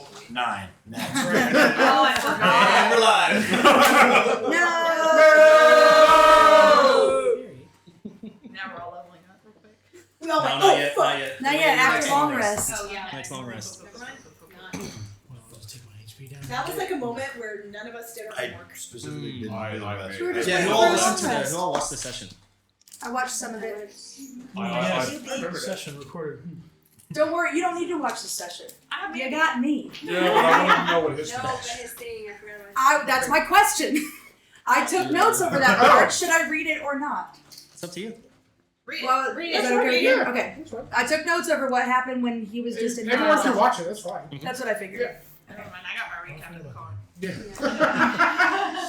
Oh, 9. That's right. Oh, I forgot. And we're live. No! Now we're all leveling up real quick. We all went, not yet, fuck. not yet. Not yet, after long rest. Oh, yeah. Next long rest. That was like a moment where none of us did our I homework. specifically didn't. We were just Yeah, waiting who for all a listened to long the, rest. who all watched the session? I watched some of it. I remember session recorded. Don't worry, you don't need to watch the session. You got me. Yeah, but I don't even know what his No, but his thing, I forgot about That's my question. I took notes over that part. Should I read it or not? It's up to you. Read Well, it. is that okay with you? Okay. I took notes over what happened when he was just in Everyone can the watch it, that's fine. That's what I figured. Yeah. Never mind, I got my recap in the car.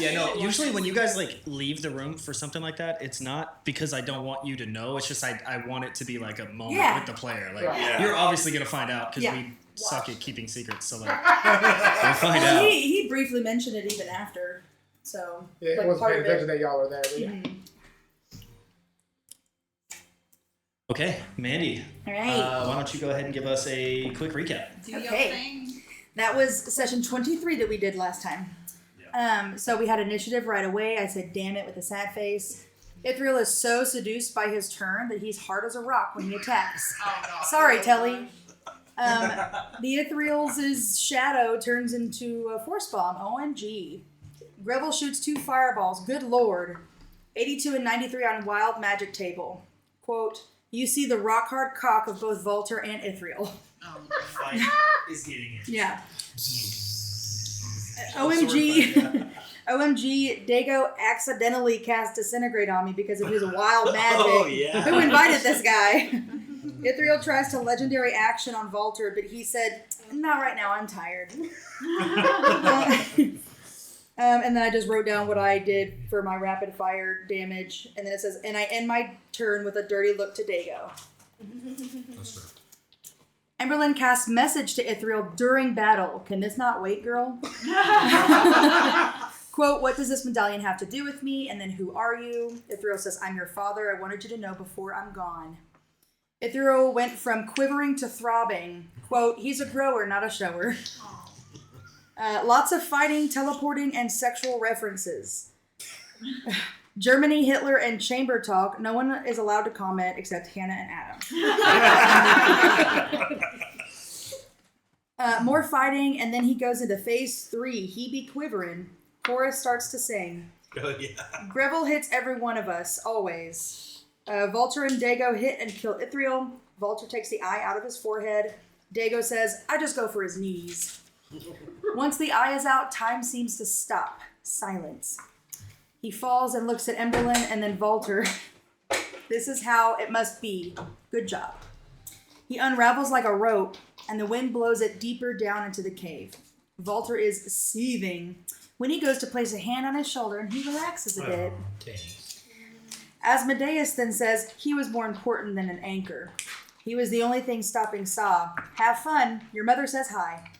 Yeah, no, usually when you guys like leave the room for something like that, it's not because I don't want you to know, it's just I want it to be like a moment with the player. Like Yeah. you're obviously gonna find out because Yeah. we suck at keeping secrets, so like we'll find Well, out. he briefly mentioned it even after. So Yeah, like I wasn't part paying of it. attention that y'all were there. But yeah. Mhm. Okay, Mandy. All right. Why don't you go ahead and give us a quick recap? Do your Okay. thing. That was session 23 that we did last time. So we had initiative right away. I said, damn it, with a sad face. Ithriel is so seduced by his turn that he's hard as a rock when he attacks. Oh, God. Sorry, Telly. The Ithriel's shadow turns into a force bomb. OMG. Greville shoots 2 fireballs. Good lord. 82 and 93 on wild magic table. Quote, you see the rock hard cock of both Volter and Ithriel. Oh, Fight is getting it. Yeah. OMG. OMG, Dago accidentally cast Disintegrate on me because of his wild magic. Oh, yeah. Who invited this guy? Ithriel tries to legendary action on Volter, but he said, not right now, I'm tired. And then I just wrote down what I did for my rapid fire damage. And then it says, and I end my turn with a dirty look to Dago. That's right. Emberlyn casts message to Ithriel during battle. Can this not wait, girl? Quote, what does this medallion have to do with me? And then who are you? Ithriel says, I'm your father. I wanted you to know before I'm gone. Ithriel went from quivering to throbbing. Quote, he's a grower, not a shower. Lots of fighting, teleporting, and sexual references. Germany, Hitler, and chamber talk. No one is allowed to comment except Hannah and Adam. More fighting, and then he goes into phase 3. He be quivering. Chorus starts to sing. Oh, yeah. Greville hits every one of us, always. Volter and Dago hit and kill Ithriel. Volter takes the eye out of his forehead. Dago says, I just go for his knees. Once the eye is out, time seems to stop. Silence. He falls and looks at Emberlyn and then Volter. This is how it must be. Good job. He unravels like a rope, and the wind blows it deeper down into the cave. Volter is seething when he goes to place a hand on his shoulder and he relaxes a bit. Asmodeus then says he was more important than an anchor. He was the only thing stopping Saw. Have fun. Your mother says hi.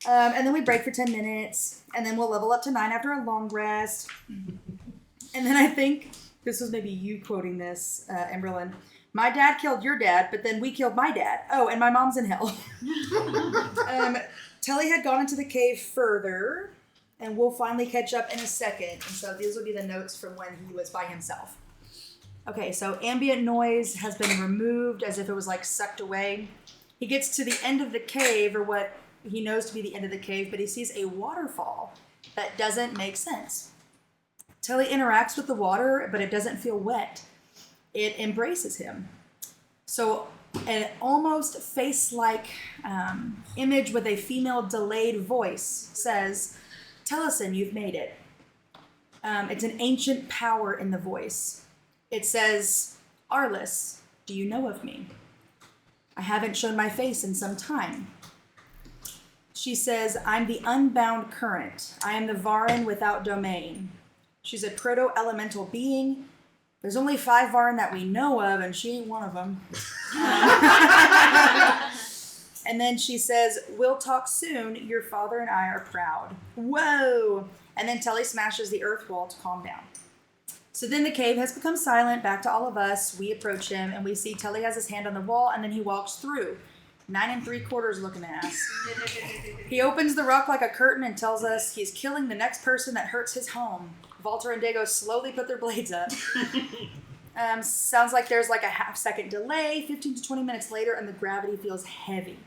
And then we break for 10 minutes, and then we'll level up to 9 after a long rest. And then I think, this was maybe you quoting this, Emberlyn. My dad killed your dad, but then we killed my dad. Oh, and my mom's in hell. Telly had gone into the cave further, and we'll finally catch up in a second. And so these will be the notes from when he was by himself. Okay, so ambient noise has been removed as if it was like sucked away. He gets to the end of the cave, or what he knows to be the end of the cave, but he sees a waterfall that doesn't make sense. Telly interacts with the water, but it doesn't feel wet. It embraces him. So an almost face-like image with a female delayed voice says, Tellison, you've made it. It's an ancient power in the voice. It says, Arliss, do you know of me? I haven't shown my face in some time. She says, I'm the unbound current. I am the Varin without domain. She's a proto-elemental being. There's only 5 Varin that we know of, and she ain't one of them. And then she says, we'll talk soon. Your father and I are proud. Whoa! And then Telly smashes the earth wall to calm down. So then the cave has become silent, back to all of us. We approach him, and we see Telly has his hand on the wall, and then he walks through. 9 3/4 looking ass. He opens the rock like a curtain and tells us he's killing the next person that hurts his home. Walter and Dago slowly put their blades up. Sounds like there's like a half-second delay, 15 to 20 minutes later, and the gravity feels heavy.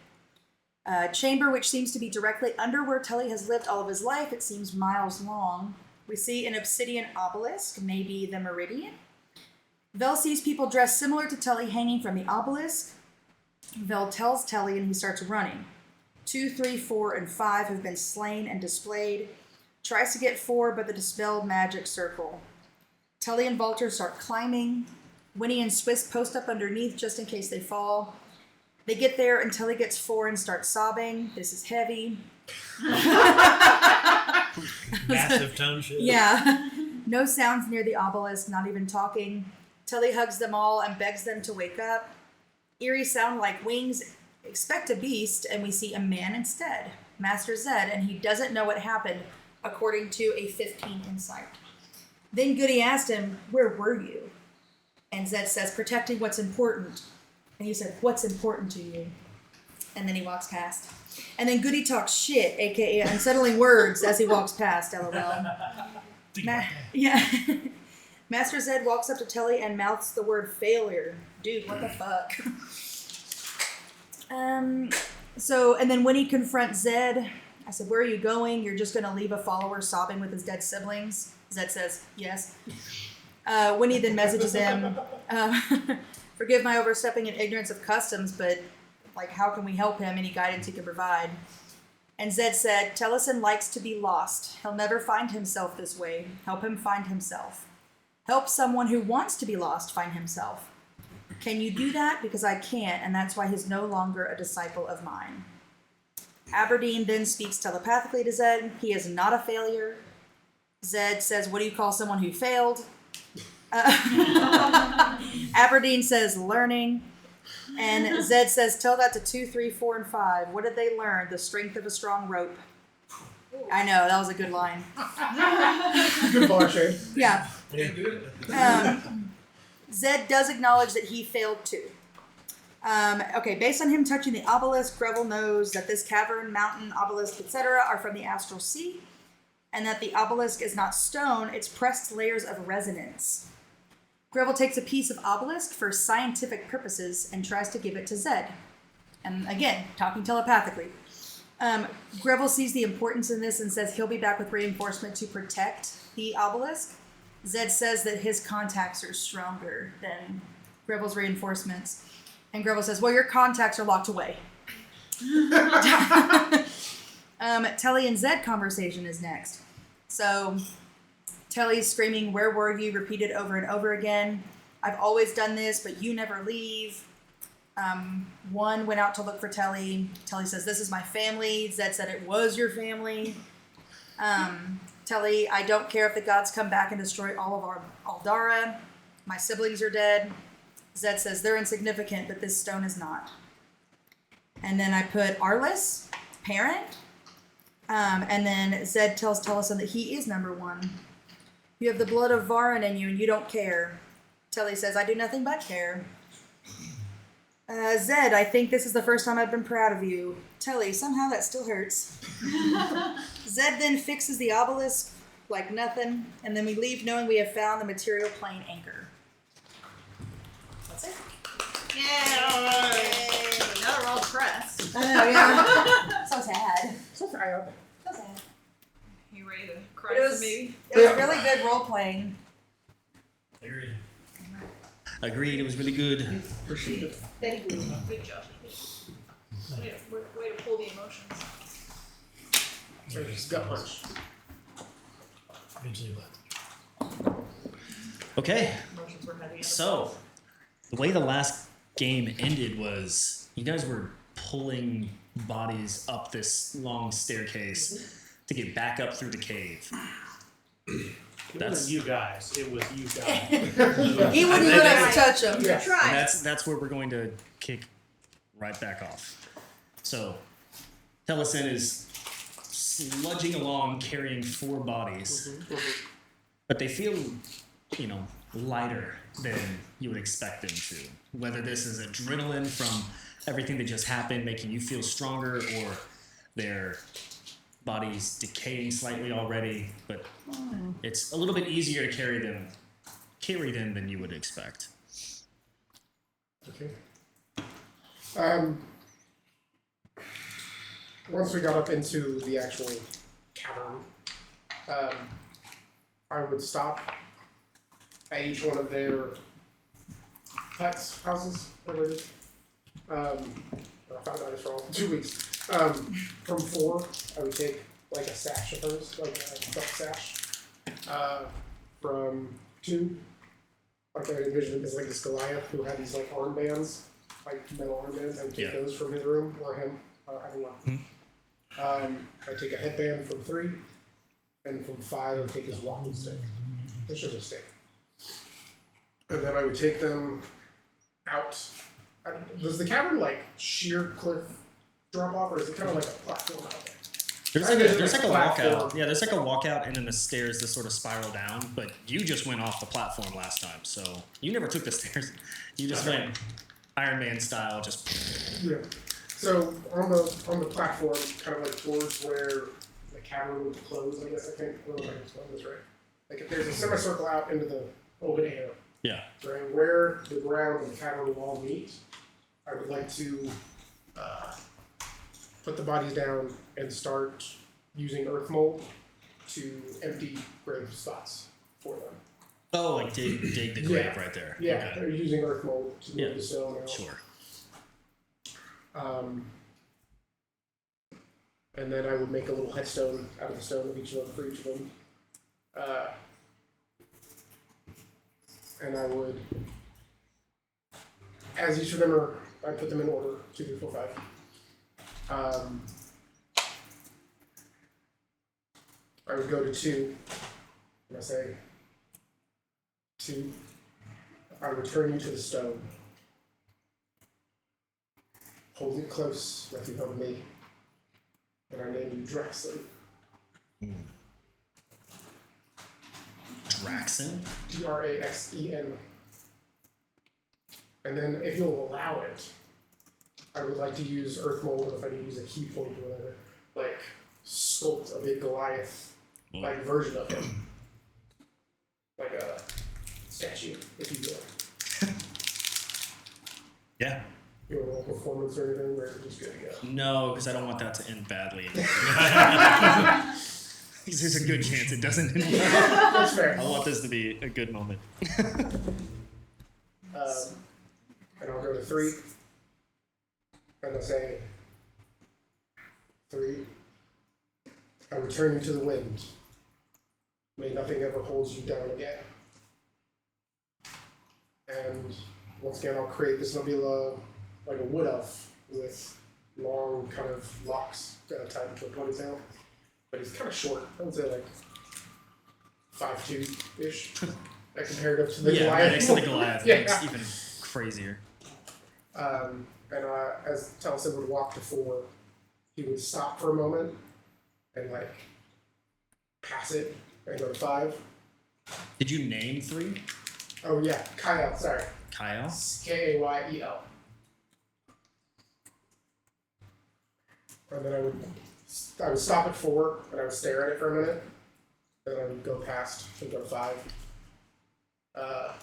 Chamber, which seems to be directly under where Tully has lived all of his life, it seems miles long. We see an obsidian obelisk, maybe the Meridian. Vel sees people dressed similar to Tully hanging from the obelisk. Vel tells Tully and he starts running. 2, 3, 4, and 5 have been slain and displayed. Tries to get 4, but the dispelled magic circle. Tully and Walter start climbing. Winnie and Swiss post up underneath just in case they fall. They get there and Tully gets 4 and starts sobbing. This is heavy. Massive tone shift. Yeah. No sounds near the obelisk, not even talking. Tully hugs them all and begs them to wake up. Eerie sound like wings. Expect a beast, and we see a man instead. Master Zed, and he doesn't know what happened, according to a 15 insight. Then Goody asked him, "Where were you?" And Zed says, "Protecting what's important." And he said, "What's important to you?" And then he walks past. And then Goody talks shit, aka unsettling words, as he walks past, lol. Yeah. Master Zed walks up to Tully and mouths the word failure. Dude, what the fuck? And then when he confronts Zed, I said, "Where are you going? You're just going to leave a follower sobbing with his dead siblings?" Zed says, "Yes." Winnie then messages him, "Forgive my overstepping in ignorance of customs, but like, how can we help him? Any guidance he can provide?" And Zed said, "Tellison likes to be lost. He'll never find himself this way. Help him find himself. Help someone who wants to be lost find himself. Can you do that? Because I can't, and that's why he's no longer a disciple of mine." Aberdeen then speaks telepathically to Zed. He is not a failure. Zed says, "What do you call someone who failed?" Aberdeen says, "Learning." And Zed says, "Tell that to 2, 3, 4, and 5. What did they learn? The strength of a strong rope." I know, that was a good line. Good bar, Shane. Yeah. Zed does acknowledge that he failed too. Based on him touching the obelisk, Greville knows that this cavern, mountain, obelisk, etc. are from the astral sea, and that the obelisk is not stone, it's pressed layers of resonance. Greville takes a piece of obelisk for scientific purposes and tries to give it to Zed. And again, talking telepathically. Greville sees the importance in this and says he'll be back with reinforcement to protect the obelisk. Zed says that his contacts are stronger than Greville's reinforcements. And Greville says, "Well, your contacts are locked away." Telly and Zed conversation is next. So Telly's screaming, "Where were you?" repeated over and over again. "I've always done this, but you never leave." One went out to look for Telly. Telly says, "This is my family." Zed said, "It was your family." Telly, "I don't care if the gods come back and destroy all of our Aldara. My siblings are dead." Zed says, "They're insignificant, but this stone is not." And then I put Arliss, parent. And then Zed tells Tellison that he is number 1. "You have the blood of Varan in you and you don't care." Telly says, "I do nothing but care." Zed, "I think this is the first time I've been proud of you." Telly, "Somehow that still hurts." Zed then fixes the obelisk like nothing, and then we leave knowing we have found the material plane anchor. That's it. Yay! Now we're all depressed. I know, yeah. So sad. So sad. So sad. You ready to cry It was, for me? it was really good role playing. Agreed, it was really good. Appreciate it. Good job. Way to pull the emotions. Just gut punch. Eventually what? Okay, Emotions were heavy. so the way the last game ended was you guys were pulling bodies up this long staircase to get back up through the cave. It That's- wasn't you guys. It was you guys. He wouldn't let us touch him. Yeah. And that's where we're going to kick right back off. So Tellison is sludging along carrying 4 bodies. But they feel, lighter than you would expect them to. Whether this is adrenaline from everything that just happened making you feel stronger, or their body's decaying slightly already, but it's a little bit easier to carry them than you would expect. Okay. Once we got up into the actual cavern, I would stop at each one of their huts, houses, whatever it is. I found out it's wrong. 2 weeks. From 4, I would take like a sash of hers, like a stuff sash. From 2, like I envisioned as like this Goliath who had these like armbands, like metal armbands. I would take those from his room or him. Having one. I take a headband from 3, and from 5 I would take his walking stick. It's just a stick. And then I would take them out. Does the cavern like sheer cliff drop off, or is it kind of like a platform out there? There's like a platform. walkout. Yeah, there's like a walkout and then the stairs that sort of spiral down, but you just went off the platform last time, so you never took the stairs. You just went Iron Man style, just... Yeah. So on the platform, kind of like towards where the cavern would close, I guess I think. I don't know if I can explain this right. Like if there's a semicircle out into the open air, Yeah. right, where the ground and the cavern wall meet, I would like to put the bodies down and start using earth mold to empty grave spots for them. Oh, like dig the grave right there. Yeah, Okay. they're using earth mold to move the stone out. Sure. And then I would make a little headstone out of the stone of each of them for each of them. And I would, as each of them are, I put them in order, 2, 3, 4, 5. I would go to 2, and I say, 2, I return you to the stone. Hold it close like you held me, and I name you Draxen. Draxen? Draxen. And then, if you'll allow it, I would like to use Earth Mold, if I can use a key point or whatever, like sculpt a big Goliath-like version of him. Like a statue, if you will. Yeah. You want a little performance or anything, or is it just good to go? No, because I don't want that to end badly. There's a good chance it doesn't end badly. That's fair. I want this to be a good moment. And I'll go to 3, and I'll say, 3, I return you to the wind. May nothing ever holds you down again. And once again, I'll create this Nobula like a wood elf with long kind of locks tied into a ponytail. But he's kind of short. I would say like 5'2"-ish. Comparative to the Goliath. Next to the Goliath, Yeah. it's even crazier. And as Taliesin would walk to 4, he would stop for a moment and like pass it and go to 5. Did you name 3? Oh yeah, Kyle, sorry. Kyle? Kayel. And then I would stop at 4 and I would stare at it for a minute. Then I would go past and go to 5. I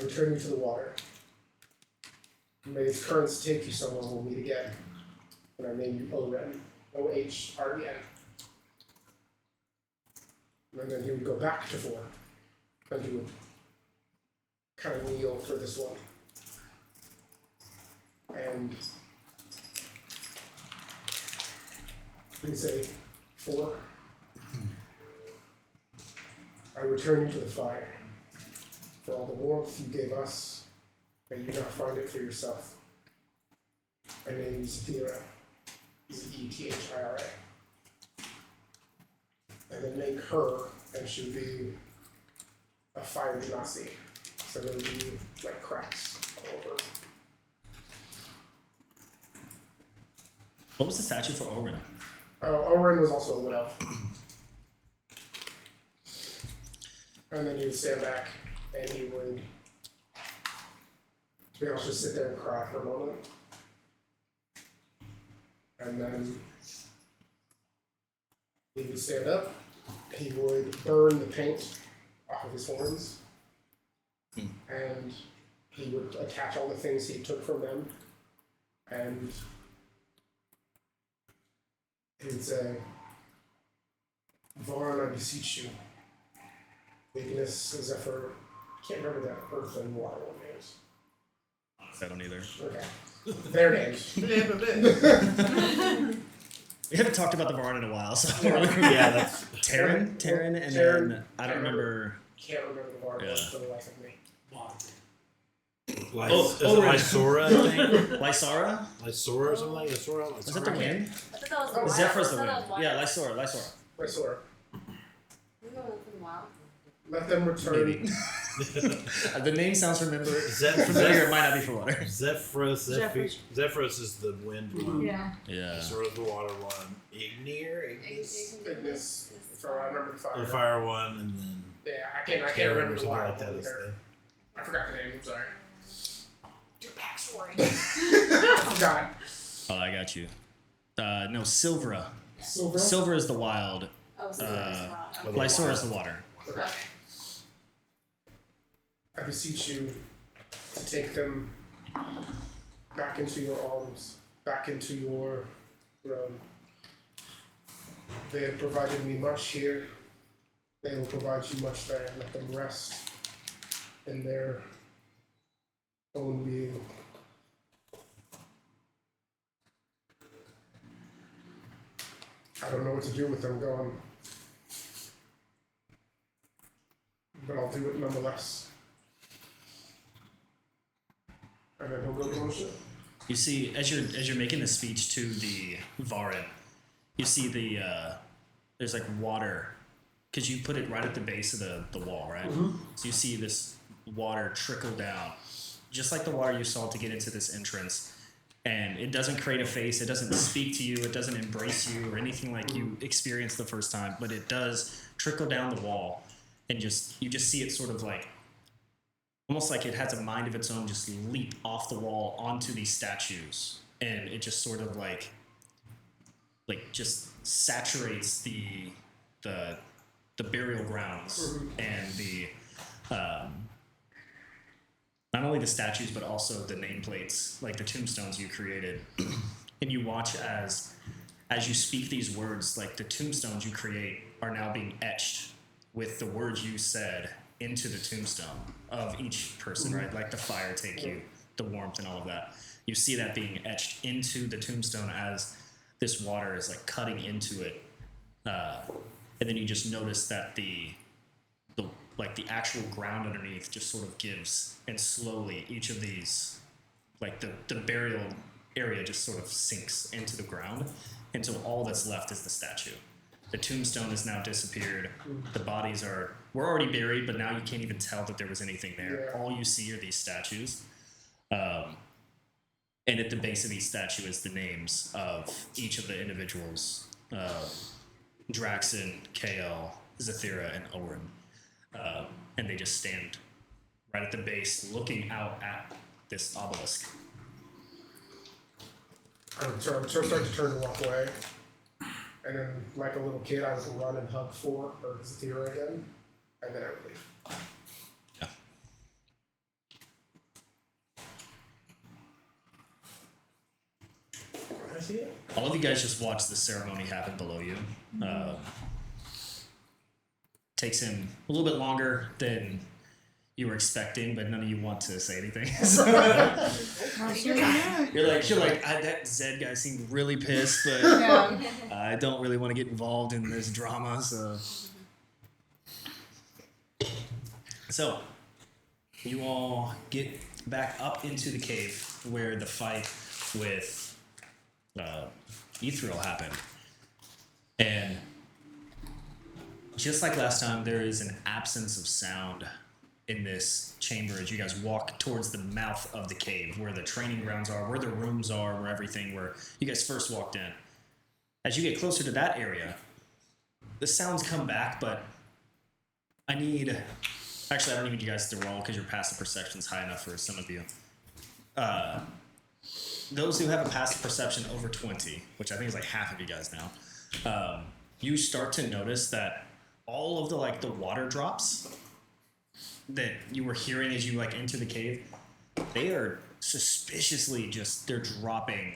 return you to the water. May its currents take you somewhere we'll meet again. And I name you Ohren. O-H-R-E-N. And then he would go back to 4. And he would kind of kneel for this one. And we say 4. I return you to the fire. For all the warmth you gave us, may you not find it for yourself. My name is Zethira. Zethira. And then make her, and she would be a fire genasi. So there would be like cracks all over. What was the statue for Oren? Oren was also a wood elf. And then he would stand back and he would Maybe I'll just sit there and cry for a moment. And then he would stand up, he would burn the paint off of his horns, and he would attach all the things he took from them, and he would say, Vaughn, I beseech you, Ignis, Zephyr, can't remember that earth and water one names. I don't either. Okay. Their names. We haven't talked about the Varn in a while, so Yeah, that's Terran, and Terran, then I don't remember. Can't remember the water Yeah. one for the life of me. is it right. Lysora, I think? Lysara? Lysora or something like that? Lysora? Was that the wind? I thought that was Oh, wild. Zephyr's I the thought that wind. was Yeah, wild. Lysora. My sword. We go with the wild. Let them return. Maybe. The name sounds familiar. Familiar, it might not be for water. Zephyrus. Zephyrus. Zephyrus is the wind one. Yeah. Yeah. Lysora's the water one. Ignis. Ignis. So I remember the fire. The fire one, and then Yeah, I can't Terran remember or the something water like that one is either. the. I forgot the name, I'm sorry. Your backstory. I forgot. Oh, I got you. No, Silvera. Silver? Silver is the wild. Oh, so there's wild. Well, Lysora is the water. Okay. Okay. I beseech you to take them back into your arms, back into your realm. They have provided me much here. They will provide you much there. Let them rest in their own being. I don't know what to do with them gone. But I'll do it nonetheless. And then he'll go to ship. You see, as you're making the speech to the Varin, you see there's like water, because you put it right at the base of the wall, right? So you see this water trickle down, just like the water you saw to get into this entrance. And it doesn't create a face, it doesn't speak to you, it doesn't embrace you or anything like you experienced the first time, but it does trickle down the wall, and you just see it sort of like, almost like it has a mind of its own, just leap off the wall onto these statues, and it just sort of like just saturates the burial grounds and the not only the statues but also the nameplates, like the tombstones you created. And you watch as you speak these words, like the tombstones you create are now being etched with the words you said into the tombstone of each person, right? Like the fire take you, the warmth and all of that. You see that being etched into the tombstone as this water is like cutting into it. And then you just notice that the actual ground underneath just sort of gives, and slowly each of these, like the burial area just sort of sinks into the ground until all that's left is the statue. The tombstone has now disappeared. The bodies were already buried, but now you can't even tell that there was anything there. Yeah. All you see are these statues. And at the base of each statue is the names of each of the individuals. Draxon, KL, Zathira, and Orin. And they just stand right at the base looking out at this obelisk. I would start to turn to walk away. And then, like a little kid, I would run and hug Zathira again. And then I would leave. Yeah. Can I see it? All of you guys just watch the ceremony happen below you. Takes him a little bit longer than you were expecting, but none of you want to say anything. You're like, that Zed guy seemed really pissed, but Yeah. I don't really want to get involved in this drama, so you all get back up into the cave where the fight with Ethereal happened. And just like last time, there is an absence of sound in this chamber as you guys walk towards the mouth of the cave, where the training grounds are, where the rooms are, where you guys first walked in. As you get closer to that area, the sounds come back, but I don't need you guys to roll because your passive perception's high enough for some of you. those who have a passive perception over 20, which I think is like half of you guys now, you start to notice that all of the water drops that you were hearing as you enter the cave, they are suspiciously they're dropping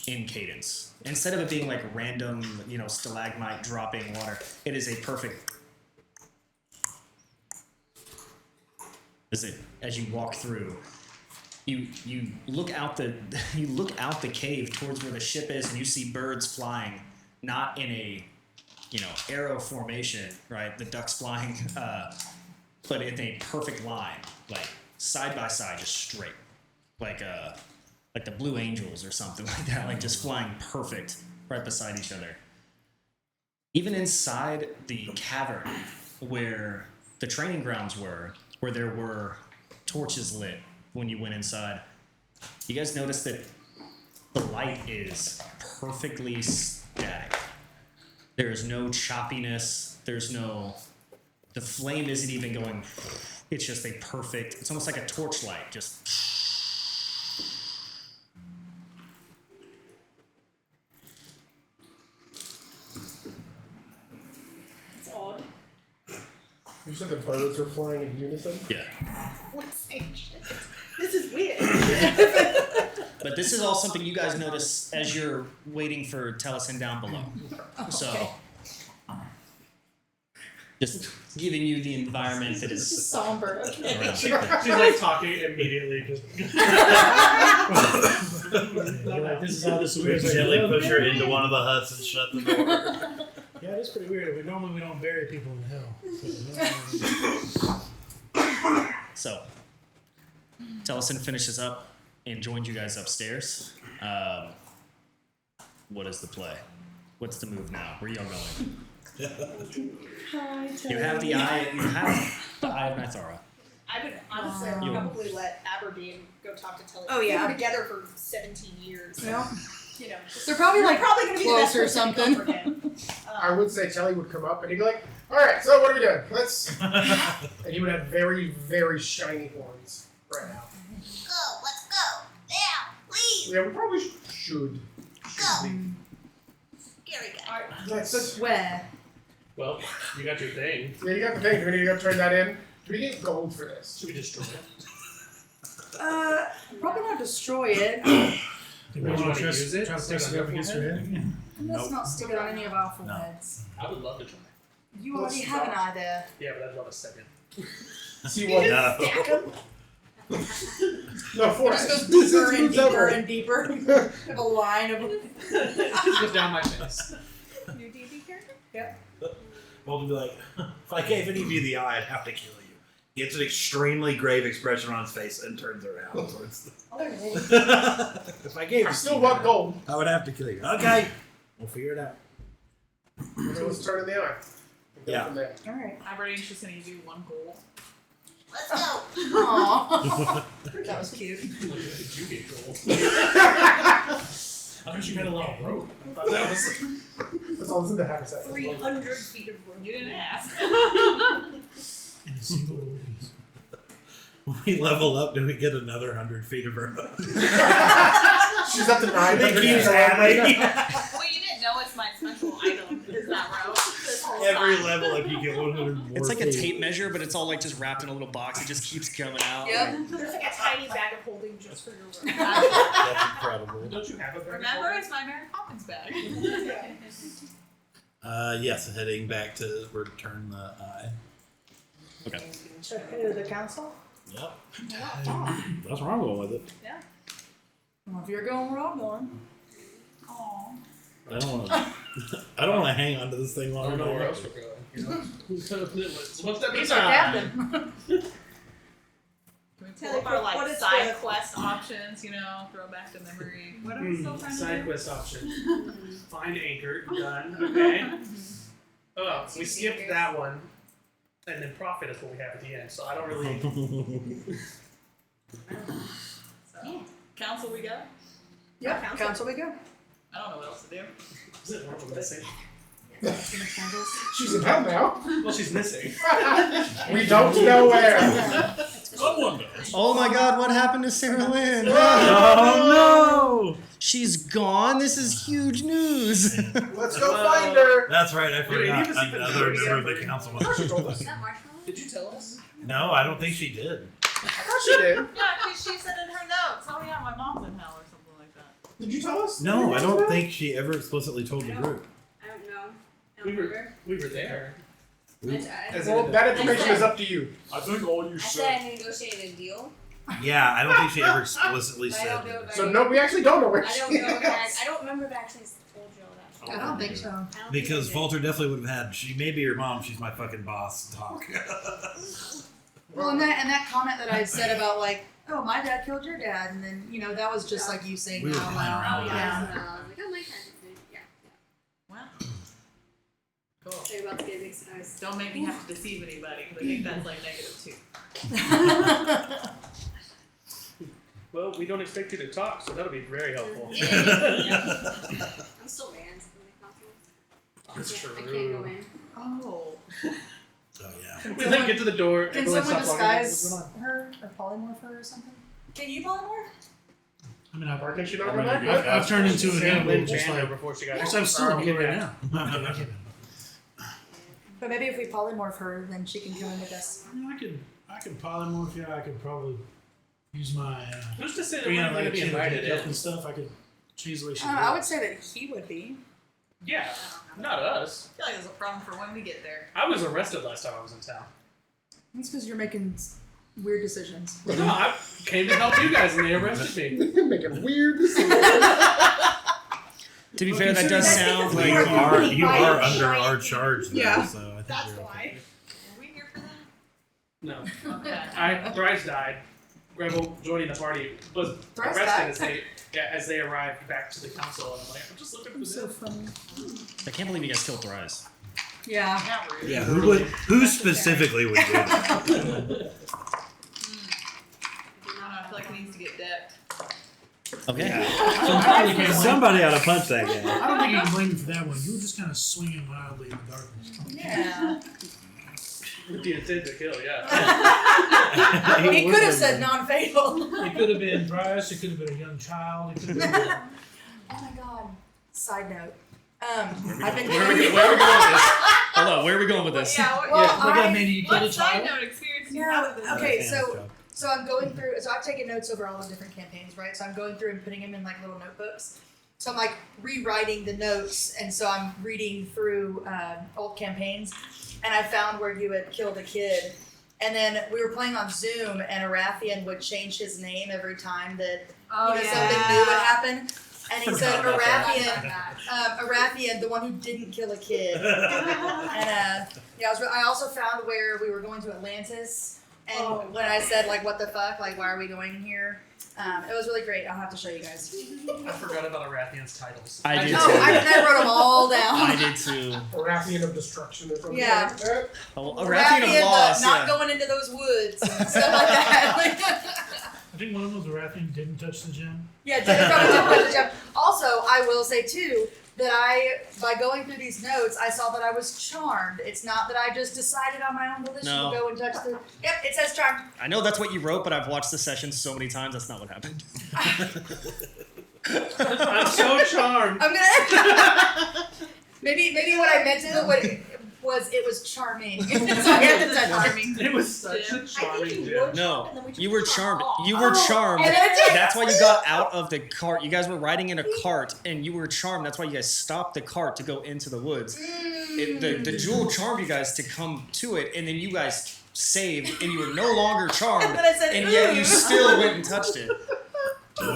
in cadence. Instead of it being random, stalagmite dropping water, it is a perfect. As you walk through, you look out the cave towards where the ship is, and you see birds flying, not in a arrow formation, right? The ducks flying, but in a perfect line, side by side, just straight, like the Blue Angels or something like that, just flying perfect right beside each other. Even inside the cavern where the training grounds were, where there were torches lit when you went inside, you guys noticed that the light is perfectly static. There is no choppiness. The flame isn't even going. It's just it's almost like a torchlight, just. It's odd. You said the birds are flying in unison? Yeah. What's ancient? This is weird. But this is all something you guys notice as you're waiting for Telesin down below. So, just giving you the environment that It's is just somber. Okay. around. She's like talking immediately. Just you're like, this is how this is We weird. gently push her into one of the huts and shut the door. Yeah, it is pretty weird. Normally we don't bury people in hell. So, Telesin finishes up and joins you guys upstairs. What is the play? What's the move now? Where are y'all going? You have the eye. You have the eye of Nithara. I would honestly You- probably let Aberdeen go talk to Tilly. Oh, yeah. They were together for 17 years. Yeah. You know, They're probably you're probably going to be the best close or person to something. go for him. I would say Telly would come up and he'd be like, alright, so what are we doing? Let's. And he would have very, very shiny horns right now. Go, let's go. Now, please. Yeah, we probably should. Go. Scary guy. Let's. Where? Well, you got your thing. Yeah, you got the thing. Do we need to go turn that in? Do we get gold for this? Should we destroy it? Probably not destroy it. Do we want to use it? Try to stick it up against your head? Let's not stick it on any of our foreheads. I would love to try. You already have an eye there. Yeah, but I'd love a second. See what? No. No, four. It just This goes deeper and moves deeper over. and deeper. Have a line of. Just goes down my face. New D&D character? Well, to be like, if I gave any of you the eye, I'd have to kill you. He gets an extremely grave expression on his face and turns around towards the. If I gave I you still the want eye, gold. I would have to kill you. Okay, we'll figure it out. So let's turn in the eye. And go Yeah. From there. Alright. Aberdene's just going to give you one gold. Let's go. Aww. That was cute. Did you get gold? I thought you had a lot of rope. I thought that was. That's all this in the haversack. 300 feet of room. You didn't ask. In a single piece. When we level up, do we get another 100 feet of rope? She's up to 900. They keep She's adding. Well, you didn't know it's my special item. Is that rope? This whole Every time. level up, you get 100 more. It's like a feet. tape measure, but it's all just wrapped in a little box. It just keeps coming out. Yep. There's like a tiny bag of holding just for your rope. That's incredible. Don't you have a bag of Remember, gold? it's my Mary Poppins bag. Yes, heading back to return the eye. Okay. Who, the council? Yep. That's where I'm going with it. Well, if you're going, we're all going. Aww. I don't want to. I don't want to hang on to this thing I long don't know where enough. else we're going. You know? What's that? He's our captain. Can we pull Telly, up our what is side the- quest options, throw back to memory. What are we still trying to Side do? quest option. Find anchor. Done. Okay. Oh, we skipped that one. And then profit is what we have at the end. So I don't really. So, council we go? Yep, Council. council we go. I don't know what else to do. Is it normal message? She's in hell now. Well, she's missing. We don't know where. Someone knows. Oh my God! What happened to Sarah Lynn? Oh no! She's gone. This is huge news. Let's go find her. That's right. I Dude, forgot. he was even Another worse member of ever. the council. She told us. Is that marshmallow? Did you tell us? No, I don't think she did. I thought she did. Yeah, because she said in her notes, oh yeah, my mom's in hell or something like that. Did you tell us? No, I don't think she ever explicitly told the group. I don't know. I We don't were, remember. we were there. Well, that information is up to you. I think all you I said I negotiated a deal. Yeah, I don't think she ever explicitly But I said don't know that. if So no, we actually don't know where I she don't know is. if I don't remember if I actually told you all that. I don't think so. I don't think Because I did. Walter definitely would have had. She may be your mom. She's my fucking boss. Talk. Well, and that comment that I said about like, oh, my dad killed your dad, and then that was just like you saying We were out playing loud. around Oh with yeah. Yeah. So, I was like, oh my god. Yeah. Wow. Cool. So you're about to get a big surprise. Don't make me have to deceive anybody, because I think that's like -2. Well, we don't expect you to talk, so that'll be very helpful. I'm still banned from the console. That's I can't true. go in. Oh. Oh yeah. We then get to the door. Can everyone someone stops walking. disguise What's going on? her or polymorph her or something? Can you polymorph? I mean, Why can't you not I go mean, back? I've turned into an Sam animal Lynn just Chandler like. before she got. Actually, I'm still in here right now. But maybe if we polymorph her, then she can come in with us. I mean, I can polymorph. Yeah, I could probably use my. Who's to say that Green we're going to be invited in? and stuff. I could change the way she. I would say that he would be. Yeah, not us. I feel like there's a problem for when we get there. I was arrested last time I was in town. That's because you're making weird decisions. No, I came to help you guys, and they arrested me. Making weird decisions. To be fair, that does sound Well, like you are under our charge. Though, Yeah. So I think That's you're okay. why. Are we here for that? No, Okay. Thrice died. Rebel joining the party was Thrice arrested died? as they arrived back to the council, and I'm like, I'm just looking for So this. funny. I can't believe you guys killed Thrice. Yeah. Not rude. Yeah, who specifically would do that? I don't know, I feel like it needs to get decked. Okay. Somebody ought to punch that guy. I don't think you can blame me for that one. You were just kind of swinging wildly in the darkness. Yeah. With the intent to kill, yeah. He could have said non-fatal. It could have been Bryce. It could have been a young child. It could have been. Oh my god. Side note. I've been Where are we going with this? Hold on. Where are we going with this? Yeah, what, Well, Look at I- Mandy. You killed a what side child. note experience do you Yeah, have with this? okay, Yeah, so job. So I'm going through, so I've taken notes over all the different campaigns, right? So I'm going through and putting them in like little notebooks. So I'm like rewriting the notes, and so I'm reading through old campaigns, and I found where you had killed a kid. And then we were playing on Zoom, and Arathian would change his name every time that something new would happen. And he said Forgot about Arathian, Arathian, the one who didn't kill a kid. And yeah, I also found where we were going to Atlantis. And when I said like, what the fuck, like, why are we going here? It was really great. I'll have to show you guys. I forgot about Arathian's titles. I did No, too. I wrote them all down. I did too. Arathian of Destruction or something Yeah. like that. Oh, Arathian, Arathian of Loss. not Yeah. going into those woods and stuff like that. I think one of them was Arathian didn't touch the gem. Yeah, probably didn't put the gem. Also, I will say too that by going through these notes, I saw that I was charmed. It's not that I just decided on my own volition No. to go and touch the. Yep, it says charmed. I know that's what you wrote, but I've watched the session so many times. That's not what happened. I'm so charmed. I'm gonna. maybe what I meant to was it was charming. So I had to touch charming. It was such a charming gem. No, you were charmed. You were charmed. And then it- That's why you got out of the cart. You guys were riding in a cart, and you were charmed. That's why you guys stopped the cart to go into the woods. The jewel charmed you guys to come to it, and then you guys saved, and you were no longer charmed, And then I said, and yet "Ooh." you still went and touched it.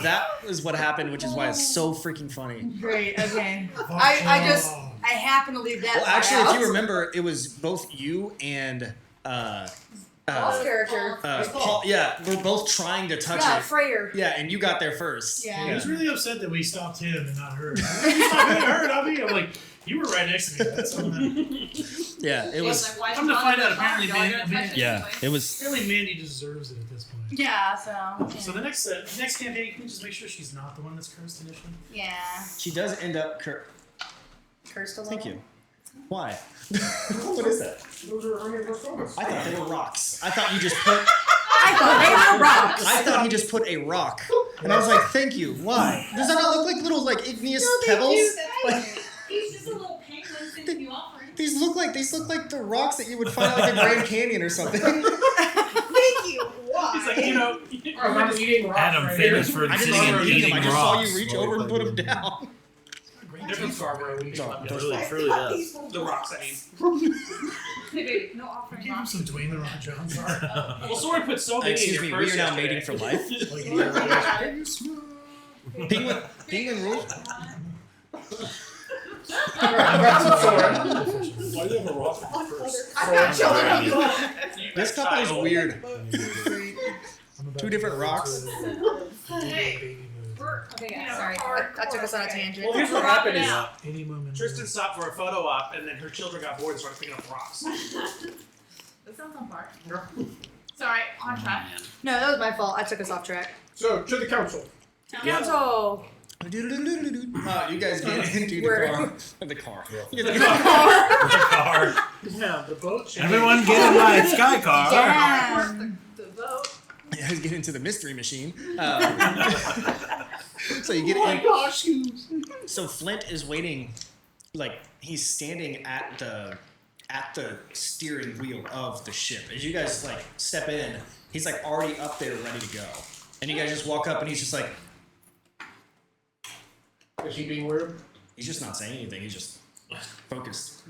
That is what happened, which is why it's so freaking funny. Great. Okay. I happened to leave that. Well, part actually, out. if you remember, it was both you and Paul's character. Paul. Yeah, we're both trying to touch Yeah, it. Freyr. Yeah, and you got there first. Yeah. He was really upset that we stopped him and not her. You stopped her, not me. I'm like, you were right next to me. That's all that. Yeah, it was. Like, why'd Come you to bother find out, the car? apparently, Y'all man- gonna touch man- it Yeah, anyway? it was. Really, Mandy deserves it at this point. Yeah. So. So the next campaign, can we just make sure she's not the one that's cursed initially? Yeah. She does end up. Cursed a little. Thank you. Why? What is that? Those are Personas. I thought they were rocks. I thought you just put. I thought they were rocks. I thought he just put a rock, and I was like, "Thank you." Why? Does that not look like little like igneous pebbles? He's just a little penguin sending you offerings. These look like the rocks that you would find at like a Grand Canyon or something. Thank you. Why? He's like, you know, I'm eating rocks Adam right famous here. for I didn't sitting even and eat them. eating I just saw rocks. you reach over and put them down. different Scarborough. We No, can It really does. the rocks, I mean. Hey, baby, no offering Give him rocks. some Dwayne the Rock Johnson. Well, Sorry put so many Excuse in me, your we purse are now yesterday. mating for life. Penguin rules. Why do you have a rock? I'm not chilling. This couple is weird. Two different rocks. Hey, okay, yeah, sorry. I took us on a tangent. Well, here's what happened is Any moment. Tristan stopped for a photo op, and then her children got bored and started picking up rocks. That sounds on par. Sorry, on track. No, that was my fault. I took us off track. So, to the council. Council. You guys get into We're- the car. Car. Yeah, the boat. Everyone get in my sky car. Damn. The boat. You guys get into the mystery machine. So you get Oh my in. gosh, So Flint is waiting, like he's standing at the steering wheel of the ship. As you guys like step in, he's like already up there ready to go. And you guys just walk up and he's just like, Is he being weird? he's just not saying anything, he's just focused.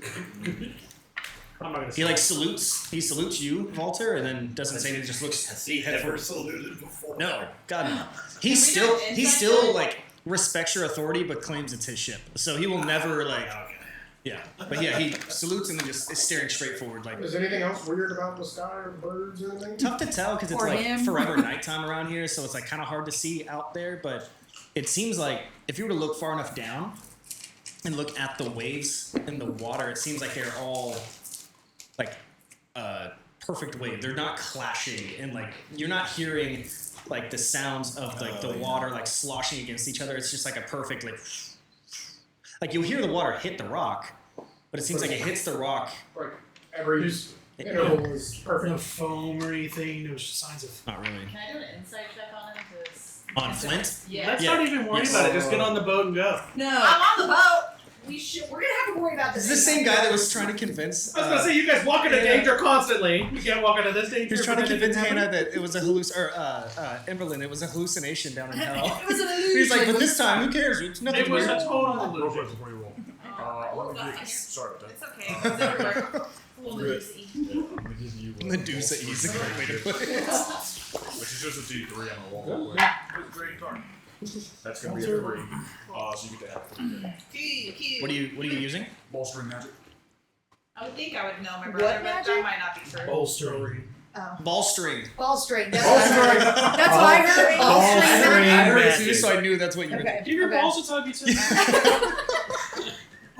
I'm not gonna He like salutes you, Walter, and then doesn't say anything, just looks Has he ever saluted before? No, God no. Can we He do an still inside like respects your authority but claims it's his ship. So he will never like Okay. yeah. But yeah, he salutes and then just is staring straight forward like Is anything else weird about the sky or birds or anything? tough to tell because it's Or like him. forever nighttime around here, so it's like kind of hard to see out there. But it seems like if you were to look far enough down and look at the waves in the water, it seems like they're all like perfect wave. They're not clashing, and like you're not hearing like the sounds of like the water like sloshing against each other. It's just like a perfect like you'll hear the water hit the rock, but it seems like it hits the rock. Like, every interval is No perfect. foam or anything. No signs of. Not really. Can I do an insight check on him? 'Cause- On Flint? Yeah. Let's Yeah. not even worry Yes. about it. Just get on the boat and go. No. I'm on the boat. We're gonna have to worry about Is this. this the same guy that was trying to convince? I was gonna say you guys walk into danger constantly. You can't walk into this danger. He was trying to but then it convince didn't Hannah happen. that it was a Emberlyn, it was a hallucination down in hell. It was an illusion. He's like, but this time, who cares? It's nothing It was a weird. total illusion. Oh, Sorry about It's okay. It's everywhere. Full Good. Lucy. Medusa is a great way to put it. Which is just a D3 on a wall. Great card. That's gonna be a 3. So you get to have 3. Cute. What are you using? Bolstering magic. I would think I would know my What brother, but magic? that might not be true. Bolster. Oh. Ball string. Ball straight. That's Ball what I heard. straight. That's what I heard. Ball Ball straight. string. I heard it too, magic. so I knew that's what you meant. Okay. Give your okay. balls a tug, you too.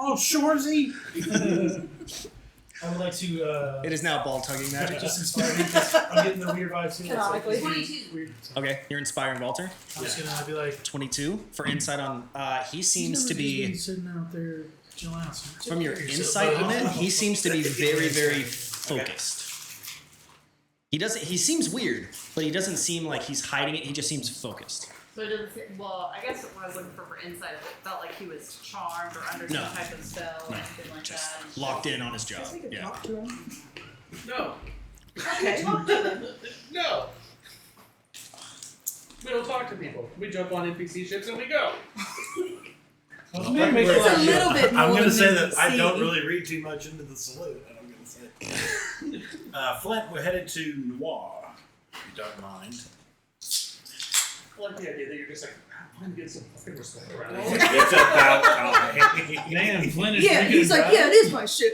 Oh, Shorzy. I would like to It is now ball tugging magic. just inspire me because I'm getting the weird vibes too. Canonically. 22. Weird. Okay, you're inspiring Walter. I'm just gonna be like. 22 for insight on. He seems to He's be sitting out there chilling out. from your insight on it. He seems to be very, very focused. He doesn't. He seems weird, but he doesn't seem like he's hiding it. He just seems focused. So it doesn't seem, well, I guess what I was looking for insight, it felt like he was charmed or under No. some type of spell or No. anything like Just that. locked in on his job. Guess we could Yeah. talk to him. No. Okay. No. We don't talk to people. We jump on NPC ships and we go. Well, Make It's sure a little bit more I'm gonna than say you that I see. don't really read too much into the salute, and I'm gonna say, Flint, we're headed to Noir. If you don't mind. I like the idea that you're just like, I'm gonna get some fucking respect around It's here. about time. Man, Flynn is Yeah, drinking he's like, bad. yeah, it is my shit.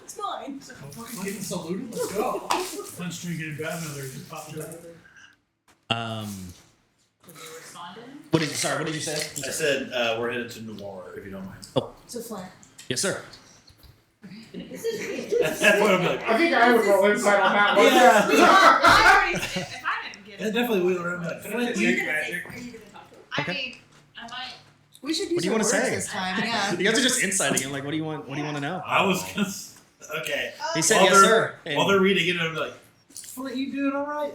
It's mine. Fucking getting saluted, let's go. Flynn's drinking bad now. They're just popping out. Did you respond to him? What did you say? I said we're headed to Noir, if you don't mind. So Flint. Yes, sir. This is weird. That's what I'm like. I think I would roll insight on that one. Yeah. I already, if I didn't get It it. definitely wheel around like Can I Flint. take magic? I mean, I might We should use What do you our wanna words say? this time. Yeah. You guys are just inciting him. Like, what do you want? What do you want to know? I was gonna okay. He said While yes, they're- sir. And, While they're reading it, I'm like, "What you doing? All right."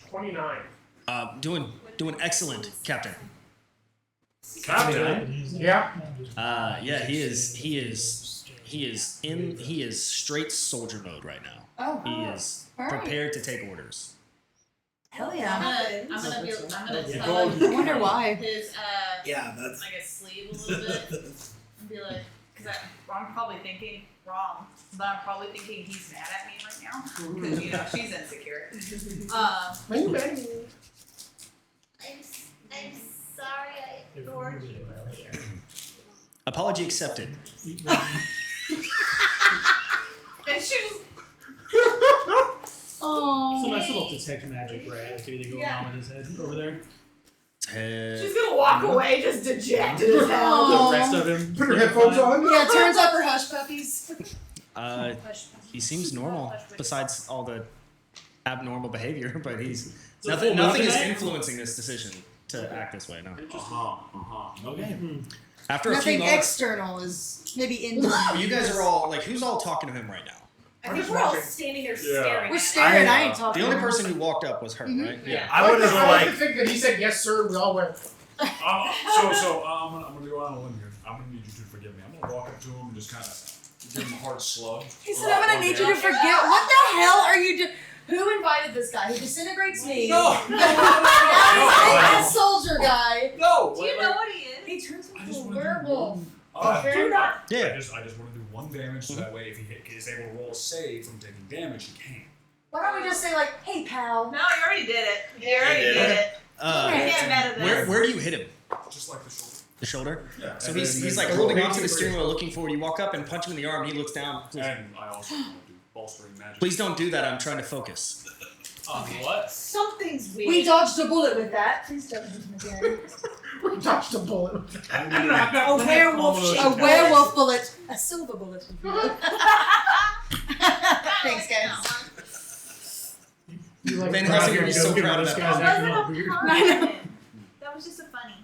29. doing excellent, Captain. Captain. Yeah. Yeah, he is straight soldier mode right now. Oh. He is All right. prepared to take orders. Hell I'm yeah. gonna Yeah. tug I wonder why. his Yeah, that's. I guess sleeve a little bit and be like, because I'm probably thinking wrong, but I'm probably thinking he's mad at me right now because you know she's insecure. Are you mad at me? I'm sorry I ignored you earlier. Apology accepted. And she was Oh. So nice little detect magic, right? Like anything going on with his head over there. she's gonna walk away just dejected as hell. The rest of him. Put her headphones on. Yeah, turns up her hush puppies. He seems normal, besides all the abnormal behavior, but he's So nothing. full Nothing moon is tonight? influencing this decision to act this way. No. Okay. After a few Nothing moments, external is maybe internal. you guys are all like, who's all talking to him right now? I think we're all standing there staring. We're at staring. I I- ain't talking. The only person who walked up was her, right? Yeah. I would have I like to like. think that he said yes, sir. We all went. So I'm gonna go out on a limb here. I'm gonna need you to forgive me. I'm gonna walk up to him and just kind of give him a hard slug. He said, I'm gonna need you to forget. What the hell are you doing? Who invited this guy? He disintegrates me. No. Now he's a soldier guy. No. Do you know what he is? He turns I into just a want to do werewolf. one. Yeah. I just want to do 1 damage so that way if he is able to roll a save from taking damage, he can. Why don't we just say like, hey pal? No, you already did it. You already did did it. Okay. You can't meta this. Where do you hit him? Just like the shoulder. The shoulder. Yeah. So and he's then- like then- holding onto the steering wheel, looking forward. You walk up and punch him in the arm. He looks down. And I also want to do bolstering magic. Please don't do that. I'm trying to focus. On what? Something's weird. We dodged a bullet with that. Please don't hit him again. We dodged a bullet. I don't know. I've got A werewolf, almost- a werewolf bullet, a silver bullet. Thanks, guys. You like Van proud Helsing of would be so yourself? proud of This that. guy's That acting all wasn't a weird. pun. I know. That was just a funny.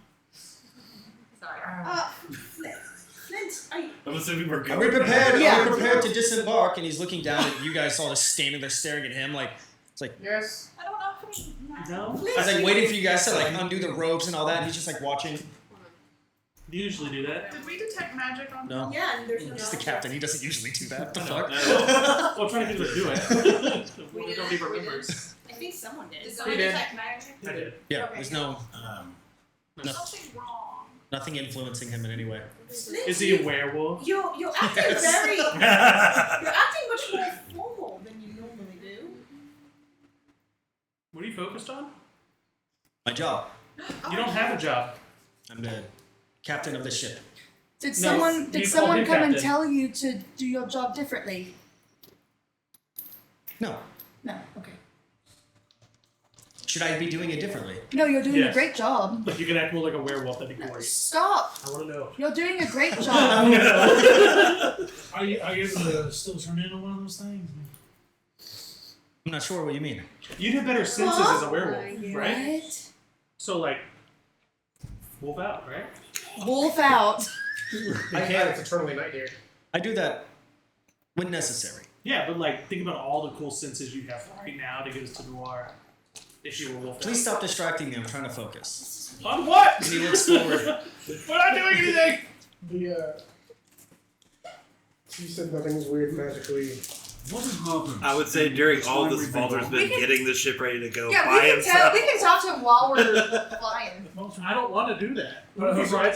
Sorry. Flint, I'm assuming we're good. Are we prepared? Yeah. Are we prepared to disembark? And he's looking down at you guys, all just standing there staring at him like it's like Yes. I don't know if we. No. I was like waiting for you guys to like undo the ropes and all that. And he's just like watching. You usually do that. Did we detect magic on? No. Yeah, and there's no. He's the captain. He doesn't usually do that. The fuck? Well, I'm trying to get him to do it. We don't even remember. I think someone did. Did someone did. detect magic? I did. Yeah. There's no There's something wrong. nothing influencing him in any way. Is he a werewolf? You're acting Yes. very. You're acting much more formal than you normally do. What are you focused on? My job. You don't have a job. I'm the captain of the ship. Did No, someone you did call someone him come and captain. tell you to do your job differently? No. No. Okay. Should I be doing it differently? No, you're doing Yes. a great job. If you can act more like a werewolf, that'd be great. Stop. I want to know. You're doing a great job. Are you able to still turn into one of those things? I'm not sure what you mean. You'd have better senses as a werewolf, right? What? So like, wolf out, right? Wolf out. I can't. It's eternally night here. I do that when necessary. Yeah, but like, think about all the cool senses you have right now to get us to Noir. If you were wolf Please stop distracting me. I'm trying to focus. out. On what? And he looks forward. We're not doing anything. The you said nothing's weird magically. What has happened? I would say during all Time this, we've been Balder's gone. been getting the ship ready to go Yeah, by we can himself. we can talk to him while we're flying. I don't want to do that.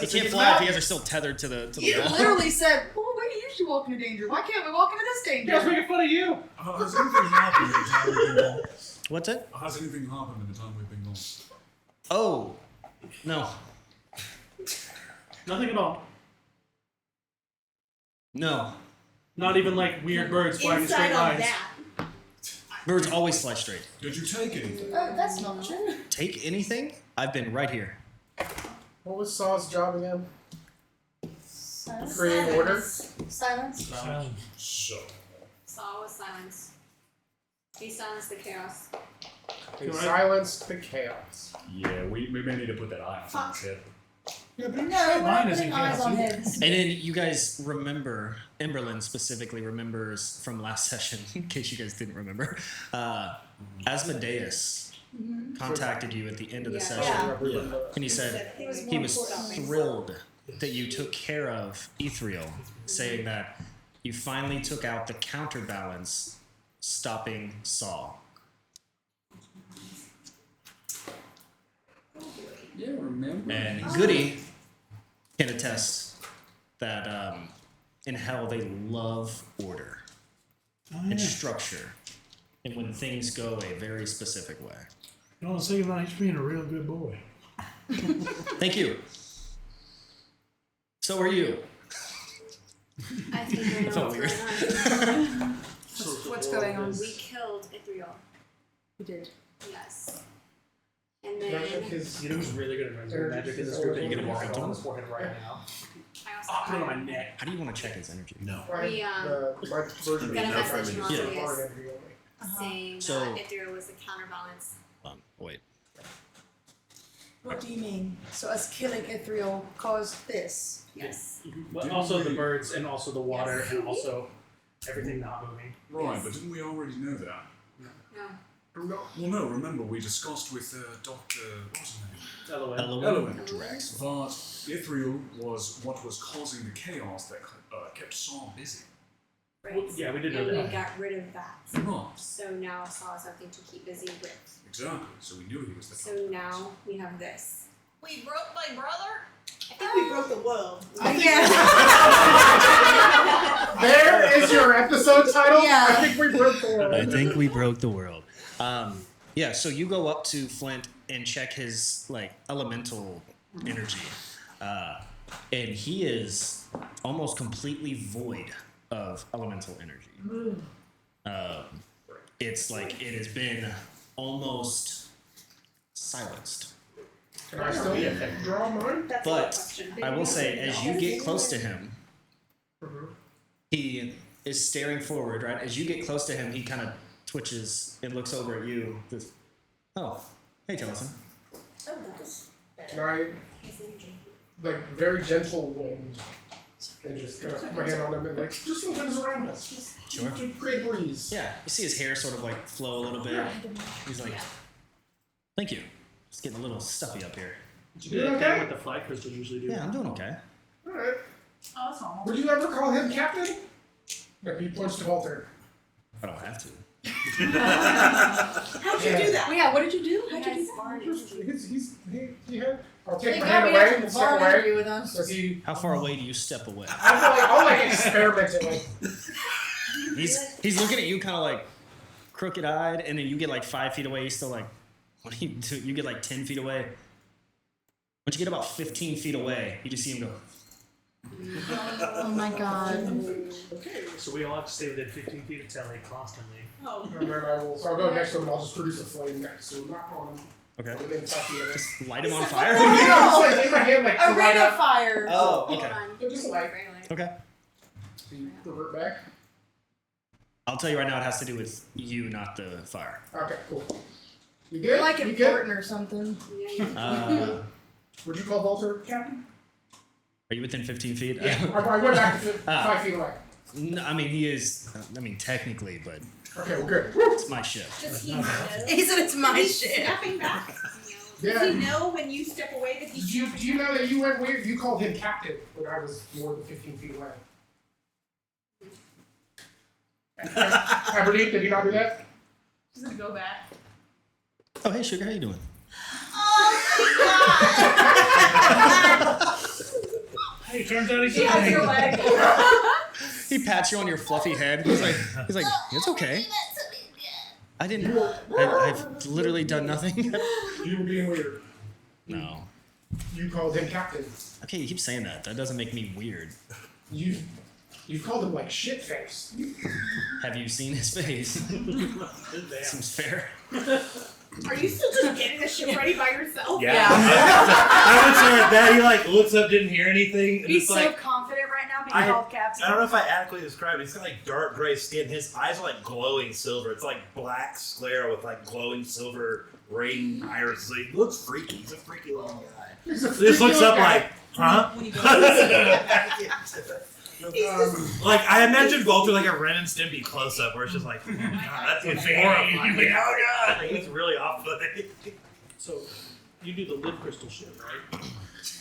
He can't fly if you guys are still tethered to the You wall. literally said, "Oh, we usually walk into danger. Why can't we walk into this You guys danger?" making fun of you. Has anything happened in the time we've been gone? What's it? Has anything happened in the time we've been gone? Oh. No. Nothing at all. No. Not even like weird birds flying in straight lines. Birds always fly straight. Did you take anything? Oh, that's not true. Take anything? I've been right here. What was Saw's job again? Silence. Create order. Silence. So. Saw was silence. He silenced the chaos. They silenced the chaos. Yeah, we may need to put that eye on his head. Yeah, but No, we're not mine isn't putting eyes on chaos. heads. And then you guys remember, Emberlyn specifically remembers from last session, in case you guys didn't remember, Asmodeus contacted you at the end of the Yeah. session, Yeah. and he said He was he more was important. thrilled that you took care of Ethereal, saying that you finally took out the counterbalance, stopping Saul. Yeah, remember. And Goody can attest that in hell they love order and structure, and when things go a very specific way. You know what I'm saying about he's being a real good boy. Thank you. So are you. I think I know Felt what's weird. going on. What's going on? We killed Ithriel. We did. Yes. And Magic then is You know who's really good at rendering magic in this group that you can walk on his forehead right now? I also I'll put it on got, my neck. How do you want to check his energy? No. my version got a of message from is Yeah. Asmodeus hard energy only. saying So- that Ithriel was the counterbalance. Wait. What do you mean? So us killing Ithriel caused this? Yes. But Didn't also the we- birds and also the water Yes. and also everything not moving. Right, but didn't we already know that? No. No, Well, no, remember we discussed with Dr. what's his name? LOL. Elowen. Drax. But Ithriel was what was causing the chaos that kept Saul busy. Right. Well, yeah, we did know And we that. got rid of that. Right, So now Saul has something to keep busy with. exactly. So we knew he was the So now we have this. We broke my brother? I think we broke the world. there is your episode title. Yeah. I think we broke the world. I think we broke the world. Yeah, so you go up to Flint and check his like elemental energy, and he is almost completely void of elemental energy. It's like it has been almost silenced. Can I still draw mine? That's But a good question. I will say, as you get close to him, Mhm. he is staring forward. Right as you get close to him, he kind of twitches and looks over at you. Just, oh, hey, Tillison. Oh, that's Can I, like, very gentle wind, and just kind of put my hand on him and, like, just look at his around us. Just Sure. great breeze. Yeah, you see his hair sort of like flow a little bit. He's like, "Thank you." Just getting a little stuffy up here. Did you do that thing with the flight crystals usually do? Yeah, I'm doing okay. Alright. Oh, that's normal. Would you ever call him captain? No, he points to Walter. I don't have to. How'd you do that? Yeah, what did you do? He How'd you has do barn He had. I'll take You my gotta hand be away at and the step bar away. interview with us. Does he? How far away do you step away? I'll like experiment it. Like, He's looking at you kind of like crooked-eyed, and then you get like 5 feet away. He's still like, "What do you do?" You get like 10 feet away. Once you get about 15 feet away, you just see him go. Oh my god. okay. So we all have to stay within 15 feet of Telly constantly. Oh. And then I will. So I'll go next to him. and I'll just produce a flame next to him. Not on him. Okay. Within 5 feet of him. Just light him on fire. Yeah, just like take my hand like A to light ring of up. fire. Oh, Hold okay. on. Just like. Okay. So you revert back. I'll tell you right now, it has to do with you, not the fire. Okay, cool. You good? You're like you important or something. Would you call Walter captain? Are you within 15 feet? Yeah. I went back to 5 feet away. No, I mean, he is. I mean, technically, but Okay, well, good. it's my ship. Does he know? He said it's my He's shit. snapping back. Yeah. Does he know when you step away that he's Do you know that you went weird? You called him captain when I was more than 15 feet away. Aberdeen, did he not do that? She's gonna go back. Oh, hey, sugar, how you doing? Hey, turns out he's She has your leg. He pats you on your fluffy head. He's like, it's okay. I didn't. I've literally done nothing. You were being weird. No. You called him captain. Okay, you keep saying that. That doesn't make me weird. You called him like shit face. Have you seen his face? Seems fair. Are you still just getting the ship ready by yourself? Yeah. I would say like that. He like looks up, didn't hear anything, and He's it's so like confident right now being I called captain. I don't know if I adequately described it. He's got like dark gray skin. His eyes are like glowing silver. It's like black sclera with like glowing silver ring iris. He looks freaky. He's a freaky looking guy. This looks up like, huh? When you go Like I imagine Walter like a Ren and Stimpy close up where it's just like, oh my god, that's horrifying. Like, oh god, he's really off putting. So you do the lip crystal shit, right?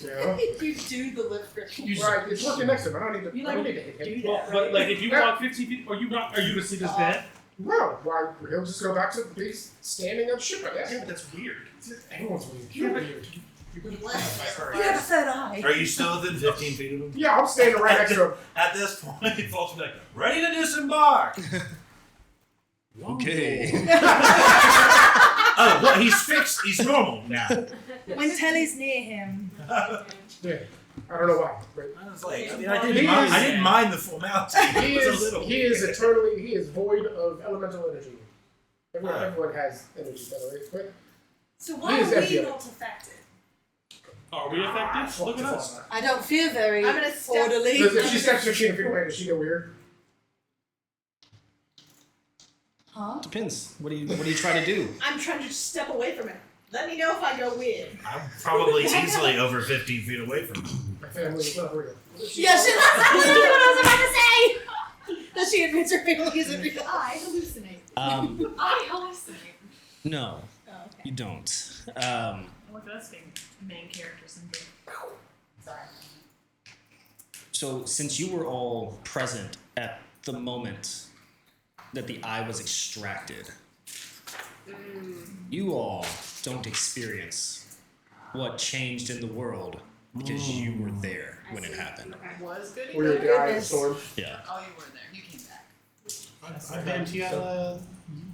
Yeah. You do the lift grip. Right, it's working next to him. I don't need to. You I don't like need to hit him. do Well, that, but right? like if you walk 15 feet, are you gonna sleep as dead? No, why? He'll just go back to being standing on ship. I Yeah, guess. but that's weird. Everyone's weird. You're weird. You have a third eye. Are you still within 15 feet of him? Yeah, I'm standing right next to him. At this point, Walter's like, ready to disembark. Okay. Oh, well, he's fixed. He's normal now. When Telly's near him. Yeah. I don't know why, but I was like, I mean, I didn't mind the formality. he It was a is little he is eternally he is void of elemental energy. Everyone has energy, by the way. But So He why is are empty we of it. not affected? Are we effective? Look at us. I don't feel very I'm gonna step- orderly. if she steps 15 feet away, does she go weird? Huh? Depends. What do you try to do? I'm trying to just step away from it. Let me know if I go weird. I'm probably easily over 15 feet away from him. My family is not real. Yes, that's literally what I was about to say. That she admits her family isn't real. I hallucinate. I hallucinate. No, Oh, okay. you don't. Look at us being main character syndrome. Sorry. So, since you were all present at the moment that the eye was extracted, you all don't experience what changed in the world because you were there when it happened. Was good. We're the eye of the storm. Yeah. Oh, you were there. You came back. I've been to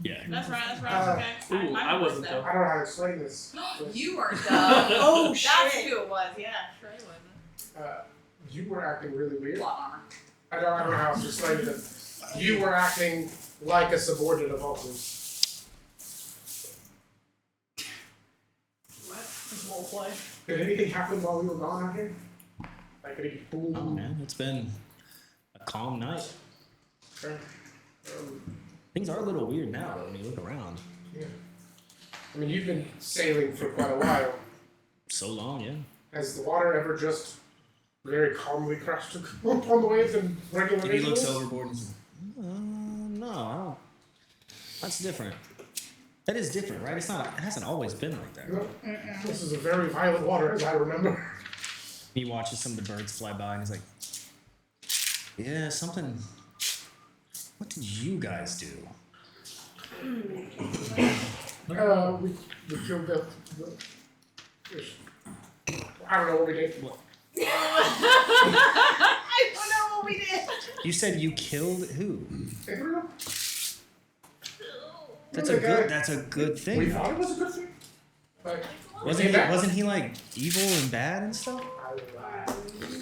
Yeah. That's right. That's right. Okay. Ooh, I wasn't there. though. I don't know how to explain this. You were dumb. Oh That's shit. who it was. Yeah, Trey wasn't. You were acting really weird. Plot armor. I don't know how else to explain it. You were acting like a subordinate of Alton's. Roleplay. Did anything happen while we were gone out here? Like any boom? Oh man, it's been a calm night. Things are a little weird now though, when you look around. Yeah. I mean, you've been sailing for quite a while. So long, yeah. Has the water ever just very calmly crashed on the waves and regular If he looks visuals? overboard and says, no, I don't. That's different. That is different, right? It hasn't always been like that. No. This is a very violent water, as I remember. He watches some of the birds fly by and he's like, yeah, something. What did you guys do? We killed the fish. I don't know what we did. I don't know what we did. You said you killed who? Israel? That's Okay. a good We thing. thought it was a good thing. But Wasn't he like evil and bad and stuff?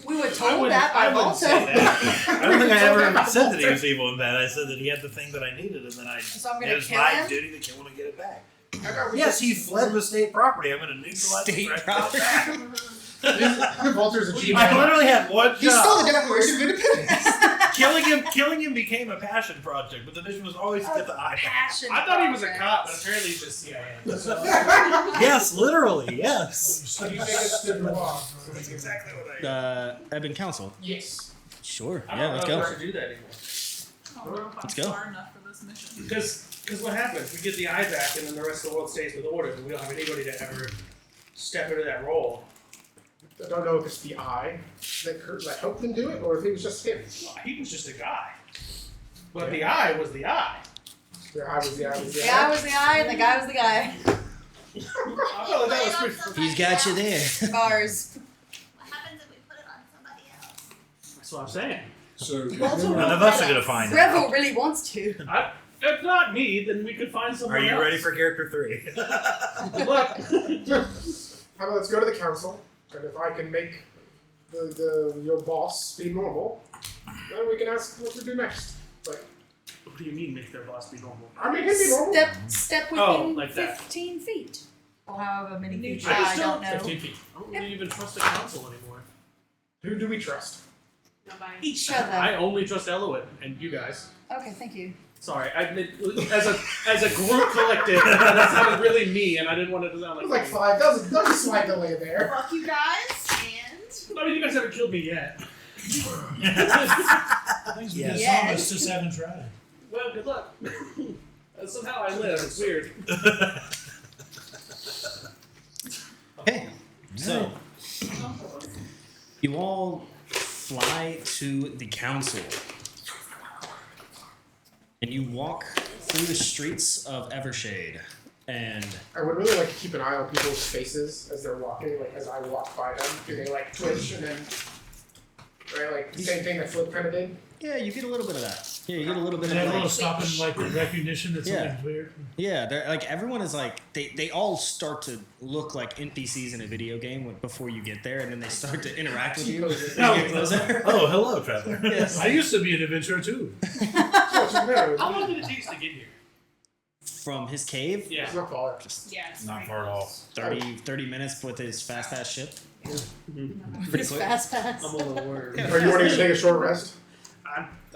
We were I told wouldn't, that by I wouldn't Walter. say that. I don't think I ever said that he was evil and bad. I said that he had the thing that I needed, and then So I'm it gonna was kill my him? duty to kill him and get it back. I thought we Yes, he fled with state property. I'm going to neutralize State the property. Walter's a I G-man. literally had one He stole the job. Declaration of Independence. Killing him became a passion project, but the mission was always to get the eye back. Passion. I thought he was a cop, but apparently he's just CIA. Yes, literally, yes. So you take us to the law. That's exactly what I did. Ebon Council. Yes. Sure. I Yeah, don't let's know go. if I should do that anymore. I don't know if I'm Let's go. smart enough for this mission. Because what happens? We get the eye back, and then the rest of the world stays with order, and we don't have anybody to ever step into that role. I don't know if it's the eye that helped him do it, or if he was just him. Well, he was just a guy. But the eye was the eye. The eye was the eye was the The eye eye. was the eye, and the guy was the guy. I felt like that was pretty. He's got you there. Bars. What happens if we put it on somebody else? That's what I'm saying. So None of us are going to find out. Revel really wants to. If not me, then we could find someone Are you else. ready for character 3? Good luck. How about let's go to the council, and if I can make your boss be normal, then we can ask what to do next. But What do you mean make their boss be normal? I mean, he'd be normal. Step Oh, within like that. 15 feet. Or however many feet. I just I don't know. 15 feet. I don't really even trust the council anymore. Who do we trust? Nobody. Each other. I only trust Eloit and you guys. Okay, thank you. Sorry, I meant as a group collective. That sounded really me, and I didn't want it to sound It like was like 5. That was a slight delay there. Fuck you guys, and I mean, you guys haven't killed me yet. Thanks for Yes. some of us just haven't tried. Well, good luck. Somehow I live. It's weird. Okay, so you all fly to the council, and you walk through the streets of Evershade, and I would really like to keep an eye on people's faces as they're walking, like as I walk by them. Do they like twitch and then, right? Like the same thing that Flip kind of did. yeah, you get a little bit of that. Yeah, you get a little bit They have a of little like, stopping like recognition that Yeah. something's weird. yeah, they're like everyone is like they all start to look like NPCs in a video game before you get there, and then they start to interact with you. As you get closer. Oh, hello, traveler. Yes. I used to be an adventurer too. How long did it take to get here? From his cave, Yeah. It's not far. yeah, it's Not pretty far at all. close. 30 minutes with his fast pass ship. His Pretty quick. fast pass. I'm a little worried. Are you wanting to take a short rest?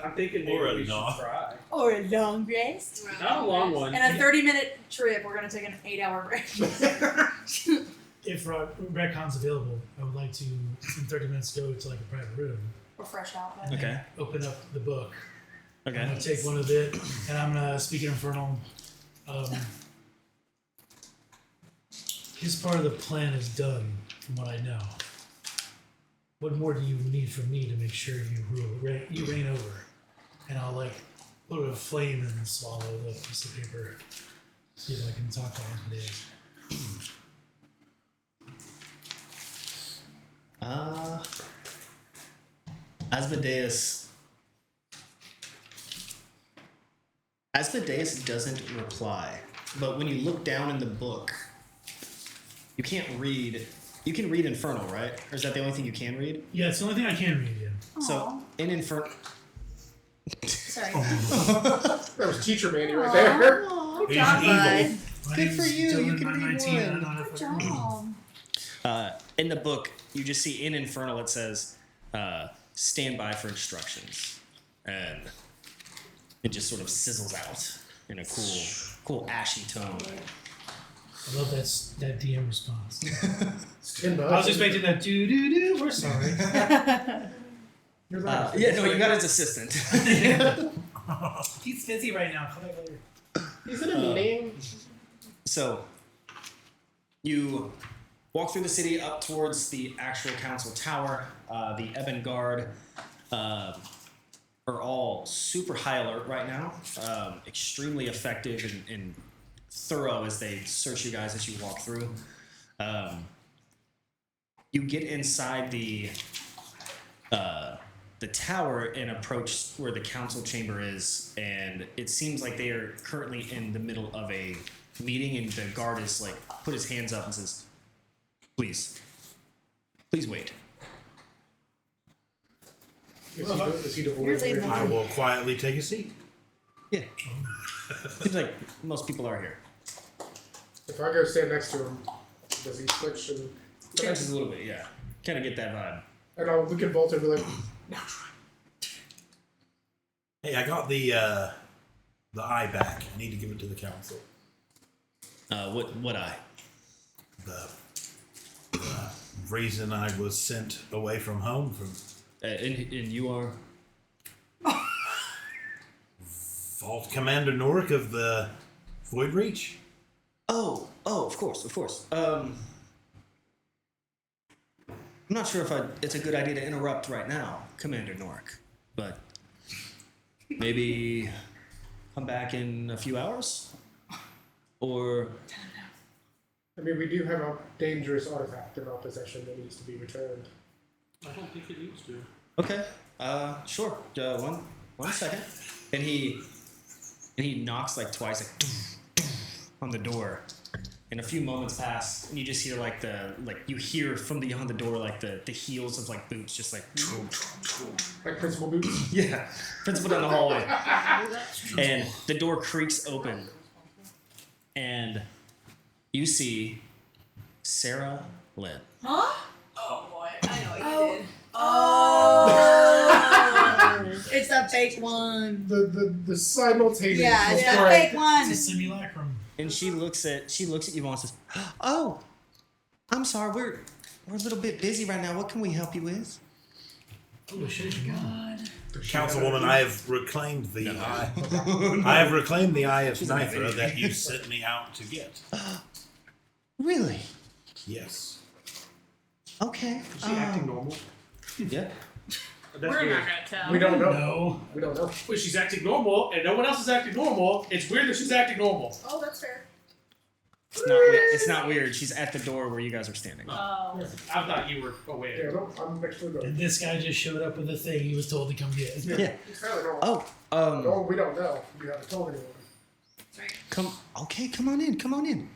I'm thinking maybe Or a we should no. try. Or a long rest. Not a long one. And a 30-minute trip, we're gonna take an 8-hour break. If Retcon's available, I would like to, in 30 minutes, go to like a private room, We're fresh out. and Okay. then open up the book. I'm Okay. gonna take one of it, and I'm gonna speak in Infernal. His part of the plan is done, from what I know. What more do you need from me to make sure you reign over? And I'll like put a flame and swallow the piece of paper. See if I can talk to him today. Asmodeus doesn't reply, but when you look down in the book, you can't read. You can read Infernal, right? Or is that the only thing you can read? Yeah, it's the only thing I can read. Yeah. So in Infernal. Sorry. That was teacher Manny right there. Good He's job, evil. bud. My Good name's for you, Dylan, you can I'm read 19, I one. don't know how to Good fucking read. job. In the book, you just see in Infernal it says, stand by for instructions. And it just sort of sizzles out in a cool ashy tone. I love that DM response. Stand by. I was expecting that doo doo doo. We're sorry. Here's our- Yeah, no, you got his assistant. He's busy right now. Come back later. He's in a meeting. So, you walk through the city up towards the actual council tower. The Ebon Guard are all super high alert right now. Extremely effective and thorough as they search you guys as you walk through. You get inside the tower and approach where the council chamber is, and it seems like they are currently in the middle of a meeting, and the guard is like put his hands up and says, please wait. Is he devoid Here's of a weird- I will quietly take a seat. Yeah. Seems like most people are here. If I go stand next to him, does he switch and Just a little bit, yeah. Kind of get that vibe. and I'll look at Bolter and be like, Hey, I got the eye back. I need to give it to the council. What eye? The reason I was sent away from home from And you are? Vault Commander Norik of the Void Reach. Oh, of course. I'm not sure if it's a good idea to interrupt right now, Commander Norik, but maybe come back in a few hours? Or... I mean, we do have a dangerous artifact in our possession that needs to be returned. I don't think it needs to. Okay, sure. One second. And he knocks like twice, like on the door. And a few moments pass, and you just hear you hear from beyond the door like the heels of like boots, just like Like Principal Boots. yeah, principal down the hallway. And the door creaks open, and you see Sarah Lynn. Oh boy, I know what you did. Oh! It's the fake one. The simultaneous. Yeah, it's the Right. fake one. It's a simulacrum. And she looks at you all and says, "Oh, I'm sorry. We're a little bit busy right now. What can we help you with?" Oh shit! God. Councilwoman, I have reclaimed the eye. I have reclaimed the eye of Nithra that you sent me out to get. Really? Yes. Okay. Is she acting normal? Yeah. That's We're weird. not gonna tell. We don't know. No. We don't know. Well, she's acting normal, and no one else is acting normal. It's weird that she's acting normal. Oh, that's fair. It's not weird. She's at the door where you guys are standing. Oh. I thought you were Yeah, aware. no, I'm next to the door. And this guy just showed up with a thing he was told to come get. Yeah. It's fairly normal. Oh, No, we don't know. We haven't told anyone. come on in.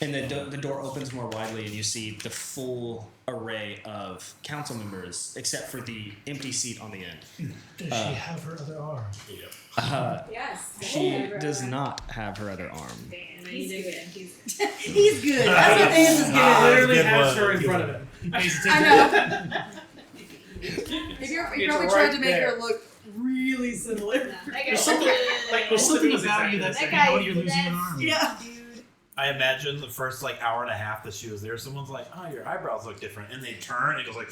And the door opens more widely, and you see the full array of council members, except for the empty seat on the end. Does she have her other arm? Yes. She does not have her other arm. He's good. He's good. That's what Dan's is He good. literally good has one. her in Good front one. of him. I know. He It's probably tried to right make there. her look really similar. There's something about you that's That you guy know is you're the losing an best. arm. Yeah. I imagine the first hour and a half that she was there, someone's like, "Oh, your eyebrows look different," and they turn, and it goes like,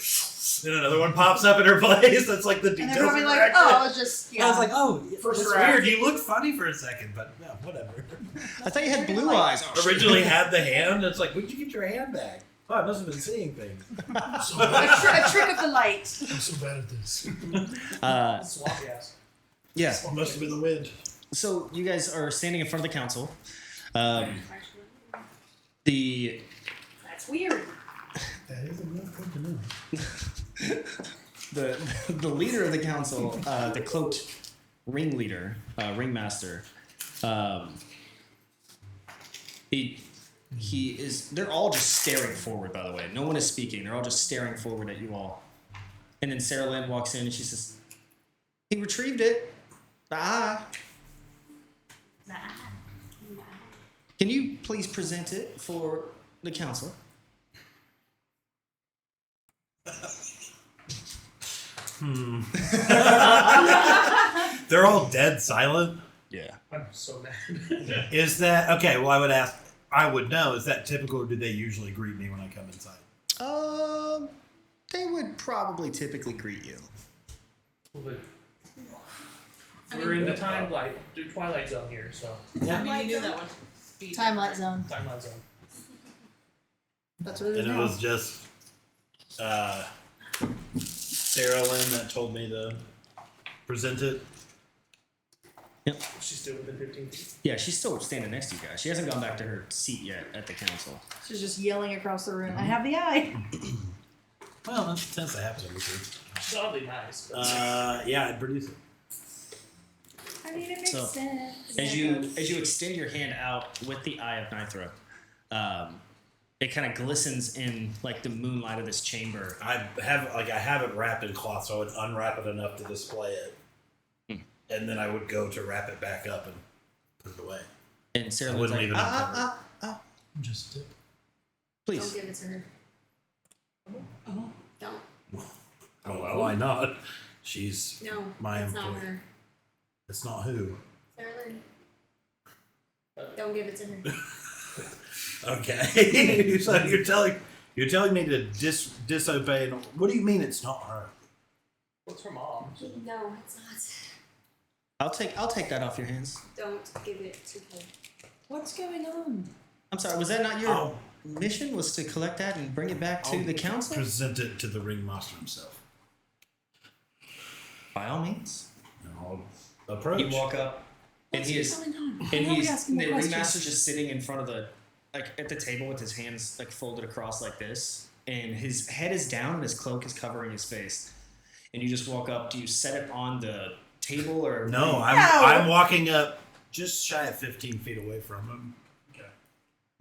and another one pops up in her place. That's like the And details. they're probably of like, her oh, accent. it's just, yeah. I was like, "Oh, First it's draft. weird. You looked funny for a second, but no, whatever." I thought you had blue eyes. Originally had the hand. It's like, where'd you get your hand back? Oh, I must have been seeing things. So a, bad. a trick of the light. I'm so bad at this. Swap ass. Yeah. It must have been the wind. So you guys are standing in front of the council. The That's weird. That is a real good to know. the leader of the council, the cloaked ringleader, ringmaster, he is. They're all just staring forward. By the way, no one is speaking. They're all just staring forward at you all. And then Sarah Lynn walks in and she says, "He retrieved it. Ah. Can you please present it for the council?" They're all dead silent. Yeah. I'm so mad. Is that okay? Well, I would ask. I would know. Is that typical, or do they usually greet me when I come inside? They would probably typically greet you. We're in the Twilight Zone here, so I mean, you knew that one. Time-light zone. Timeline Zone. That's what it is And it now. was just Sarah Lynn that told me to present it. She's still within 15 feet. Yeah, she's still standing next to you guys. She hasn't gone back to her seat yet at the council. She's just yelling across the room. I have the eye. Well, that tends to happen every year. She's oddly nice. But Yeah, I'd produce it. I mean, it makes So, sense. As you extend your hand out with the eye of Nithra, it kind of glistens in like the moonlight of this chamber. I have it wrapped in cloth, so I would unwrap it enough to display it, and then I would go to wrap it back up and put it away. And Sarah I Lynn's wouldn't like, leave it uncovered. Just dip. please. Don't give it to her. Don't. Oh, well, why not? She's No, my it's not employee. her. It's not who. Sarah Lynn. Don't give it to her. Okay. So you're telling me to disobey. What do you mean it's not her? what's her mom? No, it's not. I'll take that off your hands. Don't give it to her. What's going on? I'm sorry, was that not your I'll mission? Was to collect that and bring it back to the council? present it to the ringmaster himself. By all means. And I'll approach. You walk up, and What's he is, going on? and Nobody's he's asking the the questions. ringmaster's just sitting in front of the, like at the table with his hands like folded across like this, and his head is down and his cloak is covering his face. And you just walk up. Do you set it on the table or No, I'm walking up just shy of 15 feet away from him. Okay.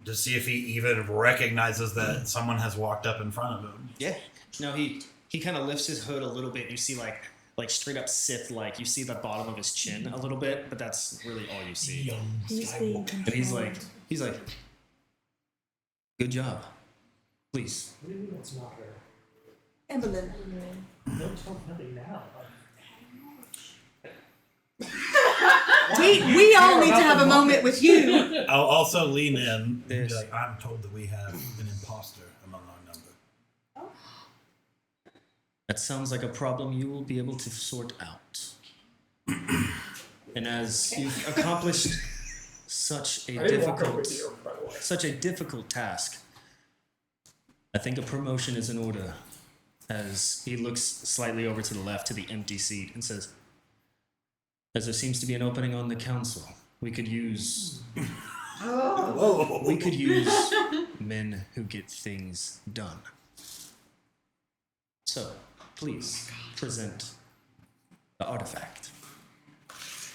To see if he even recognizes that someone has walked up in front of him. Yeah. No, he kind of lifts his hood a little bit. You see like straight up Sith like you see the bottom of his chin a little bit, but that's really all you see. Young He's being Skywalker. And he's like, good job. Please. What do you mean it's not her? Evelyn. Don't tell nothing now. we all need to have a moment with you. I'll also lean in and be Yes. like, I'm told that we have an imposter among our number. That sounds like a problem you will be able to sort out. And as you've accomplished such a I didn't walk up with difficult, you, by the way. such a difficult task, I think a promotion is in order. As he looks slightly over to the left to the empty seat and says, as there seems to be an opening on the council, we could use men who get things done. So, please present the artifact.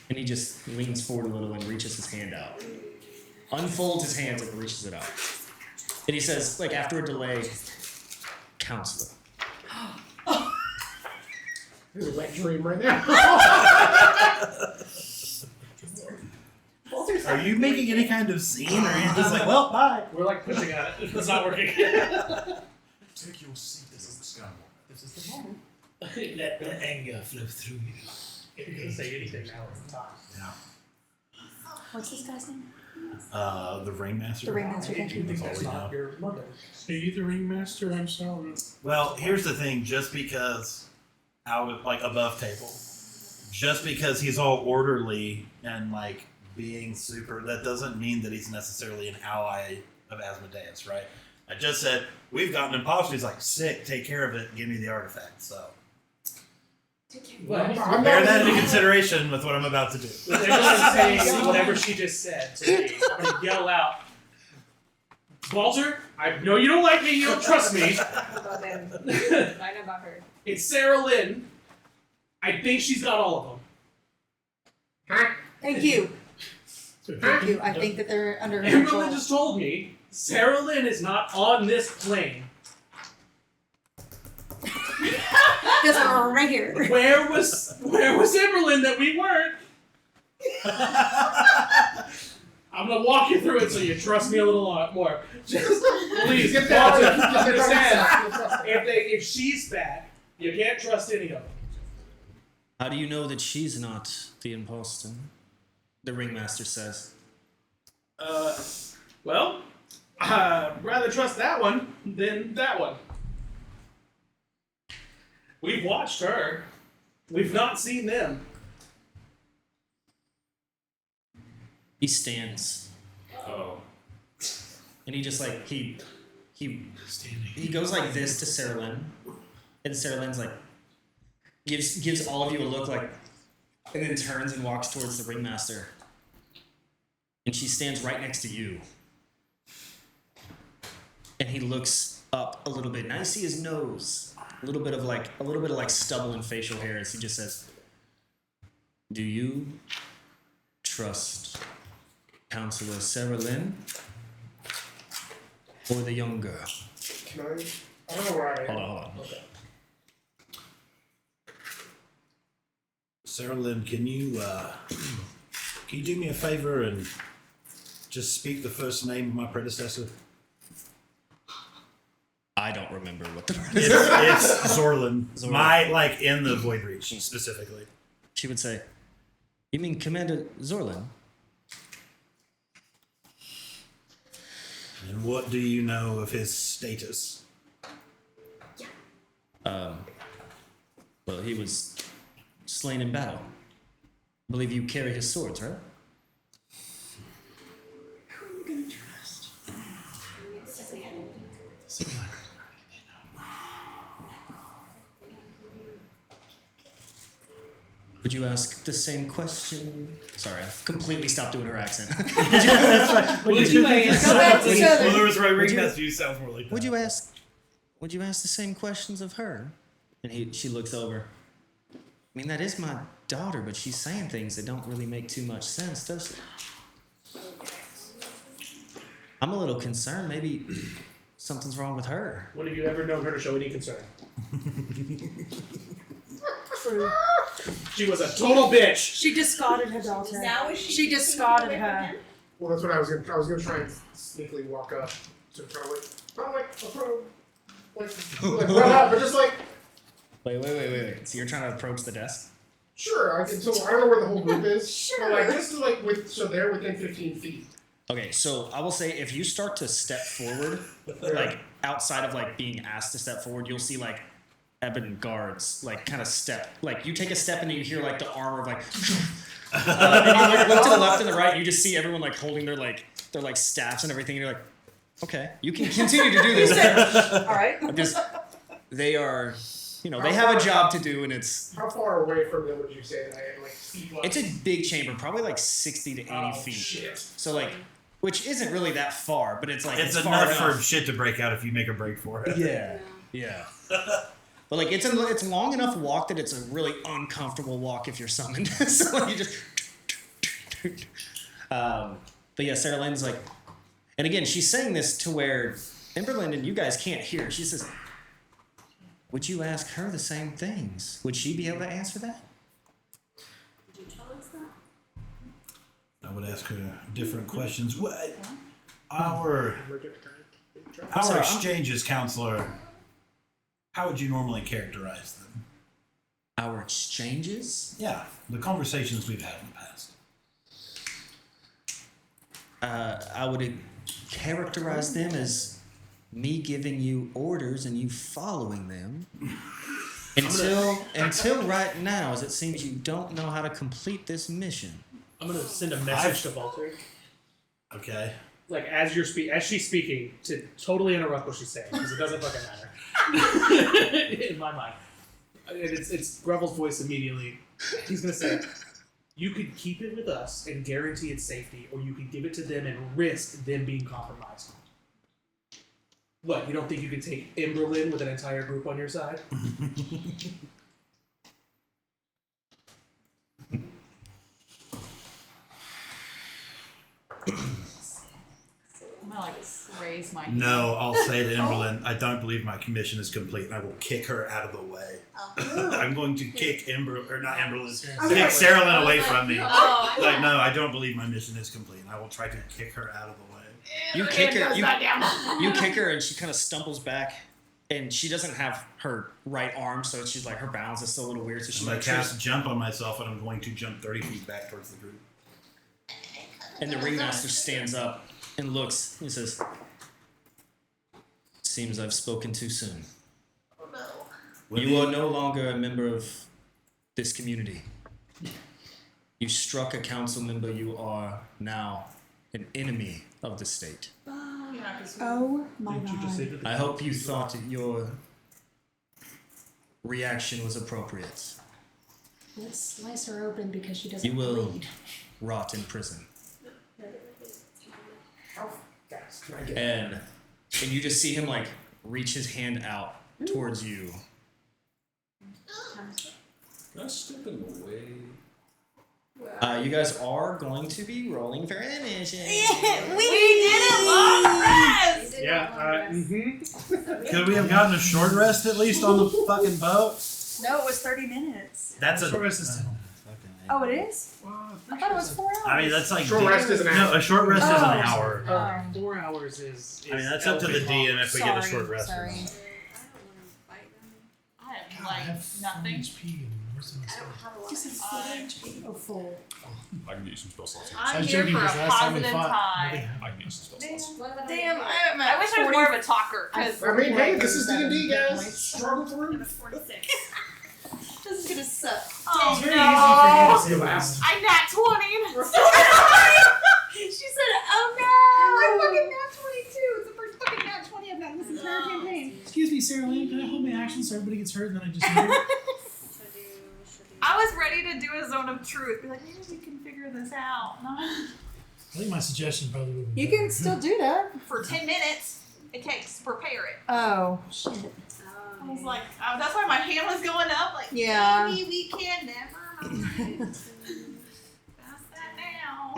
And he just leans forward a little and reaches his hand out. Unfolds his hands and reaches it out. And he says, like after a delay, counselor. This is a wet dream right now. Are you making any kind of scene, or are you just like, well, bye? We're like pushing at it. It's not working. Take your seat. This is the Skywalker. This is the moment. Let the anger flow through you. If you're gonna say anything now, it's time. Yeah. What's this guy's name? The Ringmaster. The Ringmaster, thank you. Think That's all that's we not know. your mother. Are you the ringmaster? I'm sorry. Well, here's the thing. Just because out like above table, just because he's all orderly and like being super, that doesn't mean that he's necessarily an ally of Asmodeus, right? I just said we've got an imposter. He's like, sick. Take care of it. Give me the artifact. So Well, I'm bear not that into consideration with what I'm about to do. with everyone saying whatever she just said to me, I'm gonna yell out, Walter, I know you don't like me, you don't trust me. About them. I know about her. It's Sarah Lynn. I think she's got all of them. Thank you. Thank you. I think that they're under her Amberlyn control. just told me Sarah Lynn is not on this plane. This one right here. Where was Amberlyn that we weren't? I'm gonna walk you through it so you trust me a little lot more. Just please, Get that Walter, out. understand. If she's back, you can't trust any of them. How do you know that she's not the imposter? The ringmaster says. Well, rather trust that one than that one. We've watched her. We've not seen them. He stands Oh. and he just like he Standing. goes like this to Sarah Lynn, and Sarah Lynn's like gives all of you a look like, and then turns and walks towards the ringmaster, and she stands right next to you, and he looks up a little bit. Now you see his nose, a little bit of like stubble and facial hair, as he just says, "Do you trust Counselor Sarah Lynn or the young girl?" Can I don't know where I am. Hold on. Okay. Sarah Lynn, can you do me a favor and just speak the first name of my predecessor? I don't remember what the It's Zorlin. Zorlin. My like in the Void Reach specifically. She would say, "You mean Commander Zorlin?" And what do you know of his status? Well, he was slain in battle. I believe you carry his swords, right? Who are you gonna trust? Would you ask the same question? Sorry, I've completely stopped doing her accent. Would you ask? Go back to Well, Southern. there was right Would you- ringmaster. You sounds more like that. Would you ask the same questions of her? And she looks over. I mean, that is my daughter, but she's saying things that don't really make too much sense, does it? I'm a little concerned. Maybe something's wrong with her. When have you ever known her to show any concern? True. She was a total bitch. She discarded her daughter. Now is She discarded her. Well, that's what I was gonna try and sneakily walk up to kind of like, not like approach, like run up, but just like Wait. So you're trying to approach the desk? Sure, I don't know where the whole group is. Sure. But like just to like so they're within 15 feet. Okay, so I will say if you start to step forward, like outside of like being asked to step forward, you'll see like ebon guards like kind of step. Like you take a step and you hear like the armor of like, and you look to the left and the right, and you just see everyone like holding their like staffs and everything. And you're like, okay, you can continue to do this. All right. They are, they have a job to do, and it's. How far away from them would you say that I am? Like speed wise? It's a big chamber, probably like 60 to 80 feet. Shit. So like, which isn't really that far, but it's like It's far enough enough for shit to break out if you make a break for it. Yeah. But like it's long enough walk that it's a really uncomfortable walk if you're summoned. So you just. But yeah, Sarah Lynn's like, and again, she's saying this to where Emberlyn and you guys can't hear. She says, "Would you ask her the same things? Would she be able to answer that?" Did you tell us that? I would ask her different questions. What? Our Sorry, exchanges, counselor. How would you normally characterize them? Our exchanges? Yeah, the conversations we've had in the past. I would characterize them as me giving you orders and you following them. Until right now, as it seems you don't know how to complete this mission. I'm gonna send a message to Volter. Okay. Like as she's speaking, to totally interrupt what she's saying because it doesn't fucking matter in my mind. And it's Grevel's voice immediately. He's gonna say, "You could keep it with us and guarantee its safety, or you could give it to them and risk them being compromised." What? You don't think you could take Emberlyn with an entire group on your side? I'm gonna like raise my No, I'll say to Emberlyn, I don't believe my commission is complete, and I will kick her out of the way. I'm going to kick kick Sarah Lynn away from me. Oh, Like, no, I don't believe my mission is complete, and I will try to kick her out of the way. You kick her. You kick her, and she kind of stumbles back, and she doesn't have her right arm, so she's like her balance is still a little weird. So she's I'm like, going to cast jump on myself, and I'm going to jump 30 feet back towards the group. and the ringmaster stands up and looks. He says, "Seems I've spoken too soon. You are no longer a member of this community. You struck a council member. You are now an enemy of the state. Oh my god. I hope you thought that your reaction was appropriate. Let's slice her open because she doesn't You will bleed. rot in prison." And you just see him like reach his hand out towards you. That's stepping away. You guys are going to be rolling for an mission. we did it long rest. Yeah. Could we have gotten a short rest at least on the fucking boat? No, it was 30 minutes. That's a. Short rest is Oh, it is? I thought it was 4 hours. I mean, that's like Short rest is an hour. No, a short rest is Oh. an hour. 4 hours is. I mean, that's up to the DM if we get a short rest. Sorry. I don't want to fight them. I am God, I have like full nothing. HP and most of my I don't stuff. have a lot You of said time. full HP? Oh, full. I can get you some spell slots. I I'm was here joking for a because last time we positive fought, time. nothing happened. I can get you some spell slots. Damn, I wish I was more of a talker because I mean, hey, this is D&D, guys. Struggle through. 46. This is gonna suck. oh It's very no. easy for you to say last. I nat 20. She said, oh no! I fucking nat 22. It's the first fucking nat 20 I've gotten this entire campaign. Excuse me, Sarah Lane, can I hold my action so everybody gets hurt and then I just move? I was ready to do a zone of truth. Be like, maybe we can figure this out. I think my suggestion probably would be You better. can still do that. For 10 minutes, it takes to prepare it. Oh, shit. I was like, that's why my hand was going up. Like, Yeah. maybe we can never mind. Pass that now.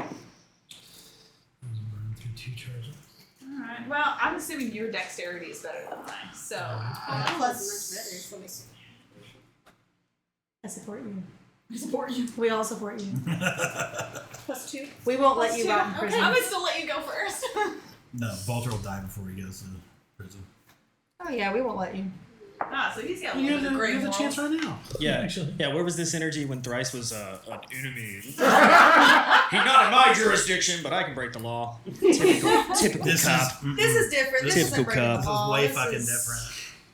Burn through 2 charges. Alright. Well, I'm assuming your dexterity is better than mine. So, That was much better. I support you. I support you. We all support you. +2. We won't let Plus you two. rot in Okay, prison. I'm gonna still let you go first. No, Walter will die before he goes to prison. Oh yeah, we won't let you. Ah, so he's got a You little bit have of the, great you have the chance morals. right now. Yeah, Actually. yeah. Where was this energy when Thrice was an enemy? He's not in my jurisdiction, but I can break the law. Typical This cop. This is different. This Typical isn't breaking cop. the law. way This fucking is- different.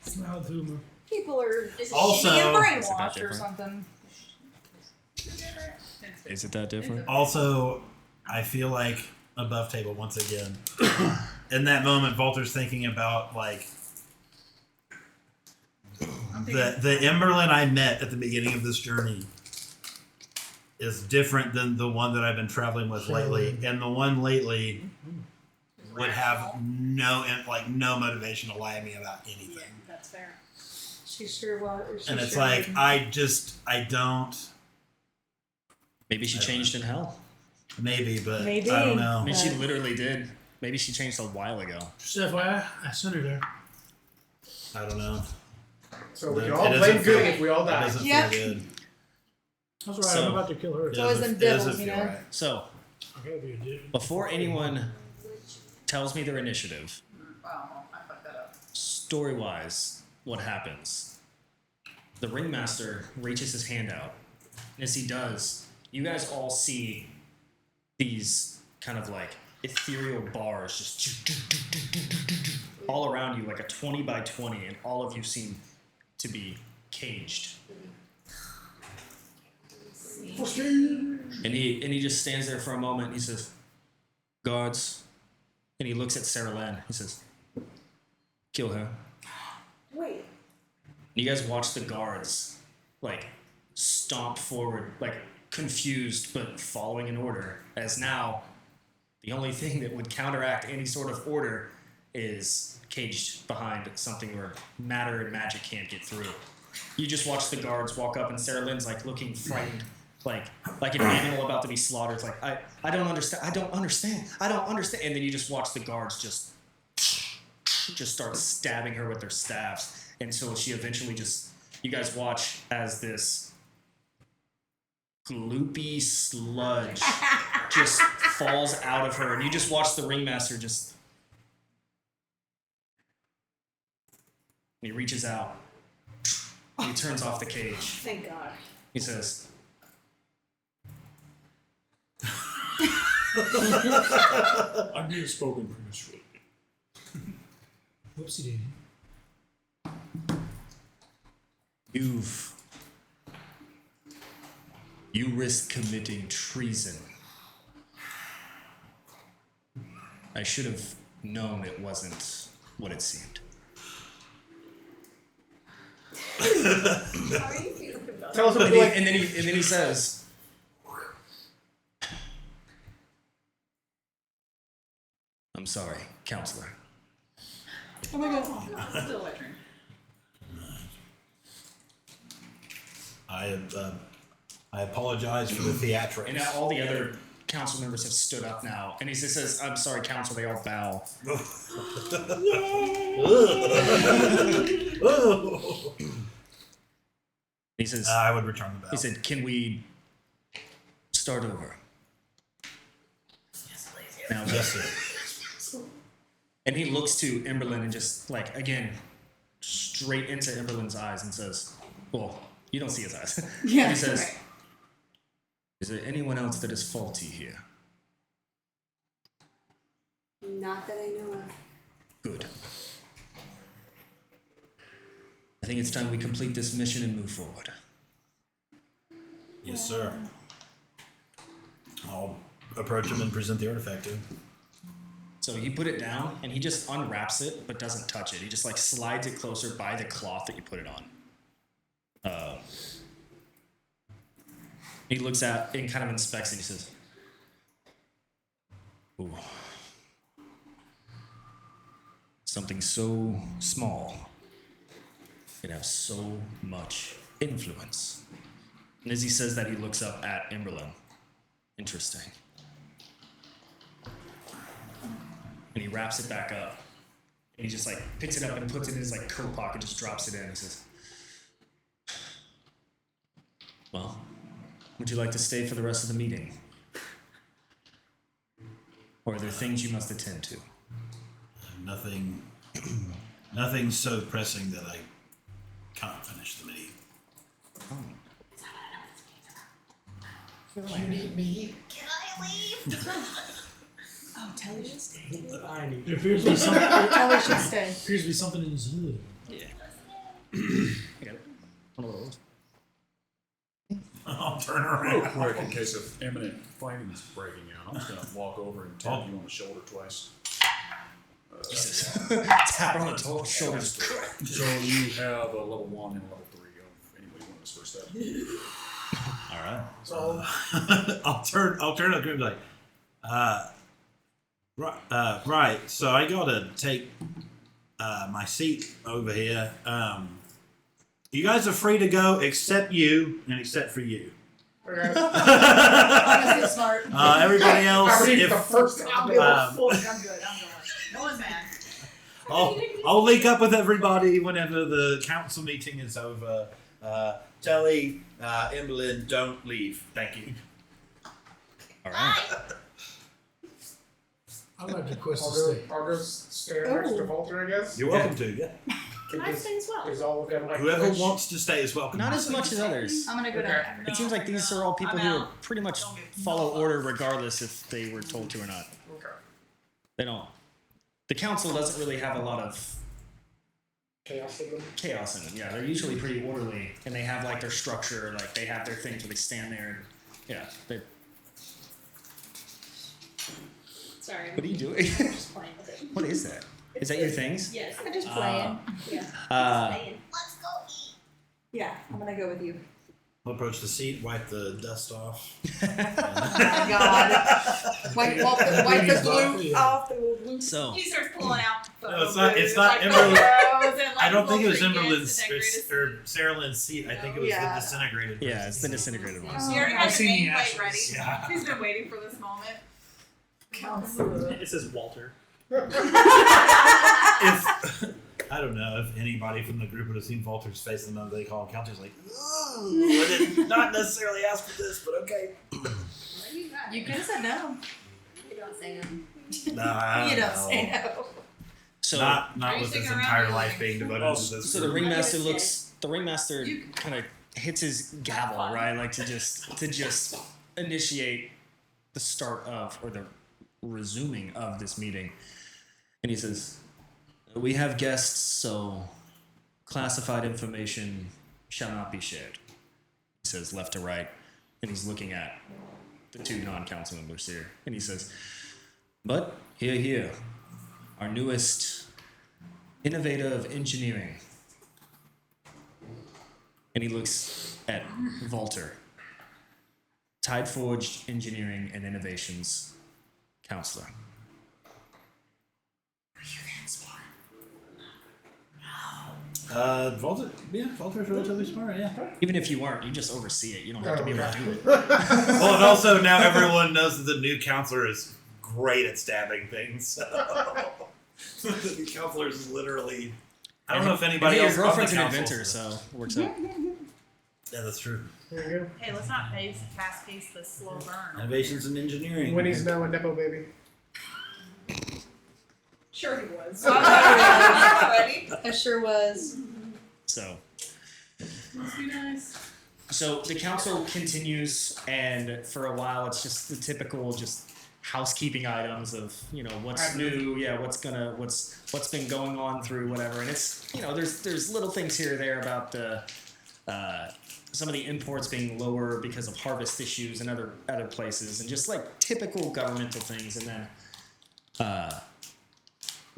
Smile with humor. People are This is Also- being Is it that brainwashed or different? something. Is it that different? Also, I feel like above table once again. In that moment, Volter's thinking about like the Emberlyn I met at the beginning of this journey is different than the one that I've been traveling with lately, and the one lately would have no motivation to lie to me about anything. That's fair. She sure was. And it's like I don't. Maybe she changed in hell. Maybe, but Maybe. I don't I know. mean, she literally did. Maybe she changed a while ago. Just FYI, I sent her there. I don't know. So we It can all doesn't blame feel- Goody if we all That die. doesn't Yep. feel good. That's right. So- I'm about to kill her. It always doesn't- them it doesn't devils, you feel know? right. So, I gotta be a dick. before anyone tells me their initiative, Oh, I fucked that up. story-wise, what happens? The ringmaster reaches his hand out, and as he does, you guys all see these kind of like ethereal bars just all around you, like a 20 by 20, and all of you seem to be caged. And he just stands there for a moment. And he says, "Guards," and he looks at Sarah Lynn. He says, "Kill her." Wait. You guys watch the guards like stomp forward, like confused but following an order, as now the only thing that would counteract any sort of order is caged behind something where matter and magic can't get through. You just watch the guards walk up, and Sarah Lynn's like looking frightened, like an animal about to be slaughtered. It's like, I don't understand, I don't understand. And then you just watch the guards just start stabbing her with their staffs. And so she eventually you guys watch as this gloopy sludge just falls out of her, and you just watch the ringmaster he reaches out, he turns off the cage. Thank God. He says, I'm being spoken prematurely. Whoopsie daisy. You risk committing treason. I should have known it wasn't what it seemed. How are you feeling about Tell us what And you then, like. and then he says, "I'm sorry, counselor." Oh my God. Still wet drink. I apologize for the theatrics. And now all the other council members have stood up now. And he just says, "I'm sorry, council." They all bow. He says, I would return the bell. he said, "Can we start over?" Now, Yes, sir. and he looks to Emberlyn and just like, again, straight into Emberlyn's eyes and says, well, you don't see his eyes. Yeah, And he says, right. "Is there anyone else that is faulty here?" Not that I know of. Good. I think it's time we complete this mission and move forward. Yes, sir. I'll approach him and present the artifact to him. So he put it down and he just unwraps it but doesn't touch it. He just like slides it closer by the cloth that you put it on. He looks at it and kind of inspects it and he says, "Ooh. Something so small can have so much influence." And as he says that, he looks up at Emberlyn. Interesting. And he wraps it back up. And he just like picks it up and puts it in his like coat pocket, just drops it in. He says, "Well, would you like to stay for the rest of the meeting? Or are there things you must attend to?" Nothing so pressing that I can't finish the meeting. You need me. Can I leave? Oh, Telly should stay. I need There appears to be something. Telly should stay. Appears to be something in his hood. I got it. One of those. I'll turn Real around. quick, in case of imminent fighting is breaking out, I'm just gonna walk over and tap you on the shoulder twice. Jesus. Tap her on the shoulders. So you have a level 1 and a level 3 of anybody want this first step. All right. So I'll turn to the group like, right. So I gotta take my seat over here. You guys are free to go, except you, and except for you. Honestly, smart. Everybody else, already if the first time. I'm good. I'm good. No one's mad. I'll link up with everybody whenever the council meeting is over. Telly, Emmeline, don't leave. Thank you. All right. I'd like to request I'll to go, stay. I'll go stand next to Walter, I guess. You're welcome to. Yeah. Can I stay as well? There's all of them like Whoever Twitch. wants to stay is welcome. Not as much as others. I'm gonna go Okay. down. It seems like these are all people who are pretty much follow order regardless if they were told to or not. Okay. They don't. The council doesn't really have a lot of Chaos in them. chaos in them. Yeah, they're usually pretty orderly, and they have like their structure, like they have their things where they stand there. And, yeah. They, Sorry. what are you doing? I'm just playing with it. What is that? Is that your things? Yes. I'm just playing. Yeah. Uh, Let's go eat. Yeah, I'm gonna go with you. I'll approach the seat, wipe the dust off. Oh my god. Wipe the glue off the glue. so He starts pulling out. No, it's not- it's not like Emberlyn. photos and, like, I don't think it was little Emberlyn's trinkets to or decorate Sarah Lynn's seat. I think it was Yeah. the disintegrated. yeah, it's the disintegrated one. his- He already I've has the seen the nameplate ready. ashes. Yeah. He's been waiting for this moment. It says Walter. If I don't know if anybody from the group would have seen Walter's face and then they call him Counter's like, ooh, I did not necessarily ask for this, but okay. You could have said no. You don't say no. No, I You don't don't know. say no. So Not Are you with his sticking entire around? life being devoted Oh, to this. so the group. ringmaster looks. The ringmaster You- kind of hits his gavel, right? Like to just initiate the start of or the resuming of this meeting, and he says, "We have guests, so classified information shall not be shared." He says left to right, and he's looking at the two non-council members here, and he says, "But here, our newest innovator of engineering." And he looks at Walter, Tideforged Engineering and Innovations Counselor. Walter's relatively smart, yeah. Even if you weren't, you just oversee it. You don't have to be able to do it. Well, and also now everyone knows that the new counselor is great at stabbing things. So the new counselor is literally. I don't know if anybody Hey, your else. on the girlfriend's an council- inventor, so it works out. Yeah, that's true. There you Hey, let's not fast pace this slow burn. Innovations in engineering. go. Winnie's now a Nepo baby. Sure he was. Ready? I sure was. So, Must be nice. so the council continues, and for a while, it's just the typical just housekeeping items of what's new, what's been going on through whatever, and it's there's little things here or there about the some of the imports being lower because of harvest issues and other places, and just like typical governmental things, and then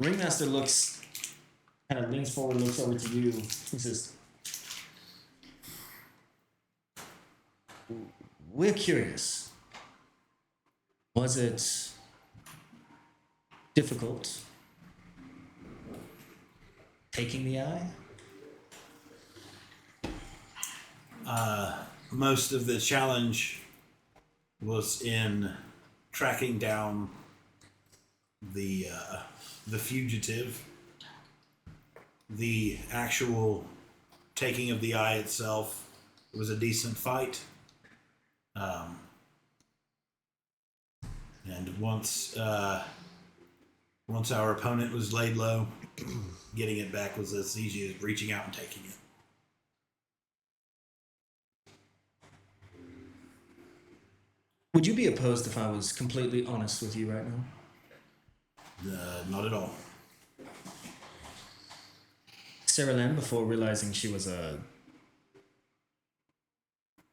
Ringmaster kind of leans forward, looks over to you, he says, "We're curious. Was it difficult taking the eye?" Most of the challenge was in tracking down the fugitive. The actual taking of the eye itself was a decent fight. And once our opponent was laid low, getting it back was as easy as reaching out and taking it. Would you be opposed if I was completely honest with you right now? Not at all. Sarah Lynn, before realizing she was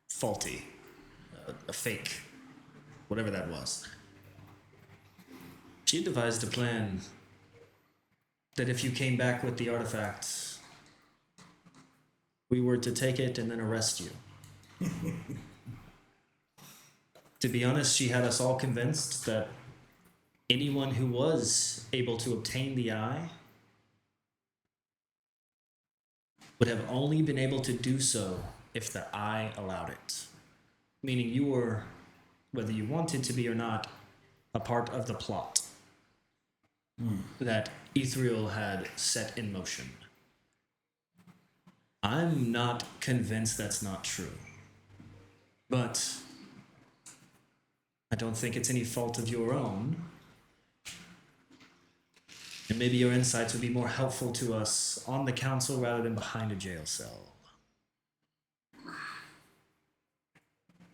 faulty, a fake, whatever that was, she devised a plan that if you came back with the artifact, we were to take it and then arrest you. To be honest, she had us all convinced that anyone who was able to obtain the eye would have only been able to do so if the eye allowed it. Meaning you were, whether you wanted to be or not, a part of the plot that Ethereal had set in motion. I'm not convinced that's not true. But I don't think it's any fault of your own. And maybe your insights would be more helpful to us on the council rather than behind a jail cell.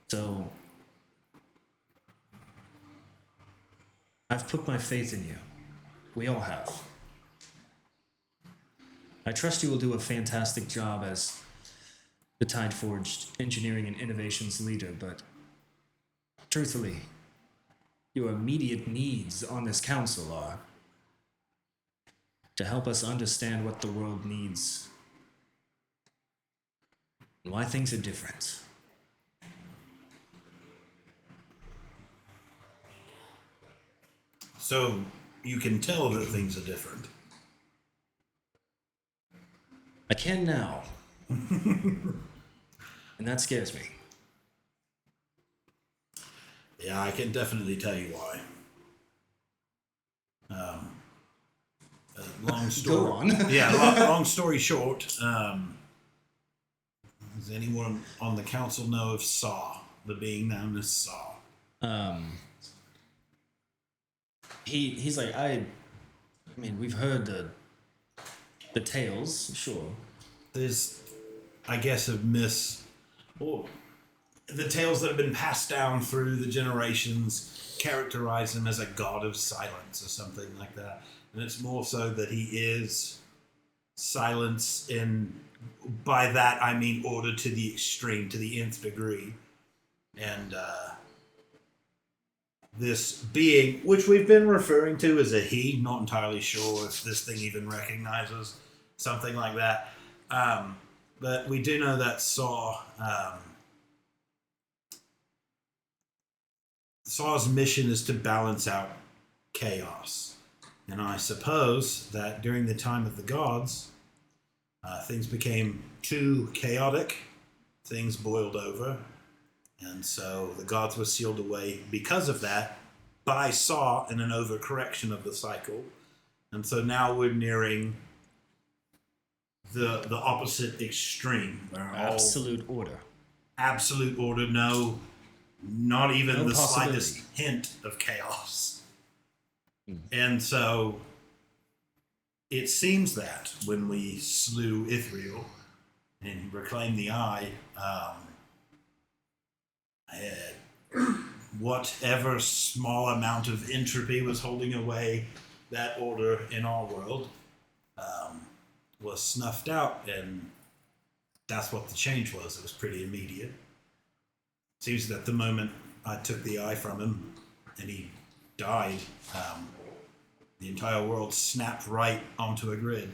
So, I've put my faith in you. We all have. I trust you will do a fantastic job as the Tideforged Engineering and Innovations leader, but truthfully, your immediate needs on this council are to help us understand what the world needs and why things are different. So you can tell that things are different. I can now. And that scares me. Yeah, I can definitely tell you why. Long story. Go on. Yeah, long story short. Does anyone on the council know of Saw, the being known as Saw? He's like, I mean, we've heard the tales, sure. There's, I guess, the tales that have been passed down through the generations characterize him as a god of silence or something like that. And it's more so that he is silence by that I mean order to the extreme, to the nth degree. And this being, which we've been referring to as a he, not entirely sure if this thing even recognizes something like that. But we do know that Saw's mission is to balance out chaos. And I suppose that during the time of the gods, things became too chaotic, things boiled over, and so the gods were sealed away because of that by Saw in an overcorrection of the cycle. And so now we're nearing the opposite extreme. Absolute order. Absolute order, not even No the possibility. slightest hint of chaos. And so it seems that when we slew Ithriel and reclaimed the eye, whatever small amount of entropy was holding away that order in our world was snuffed out, and that's what the change was. It was pretty immediate. Seems that the moment I took the eye from him and he died, the entire world snapped right onto a grid.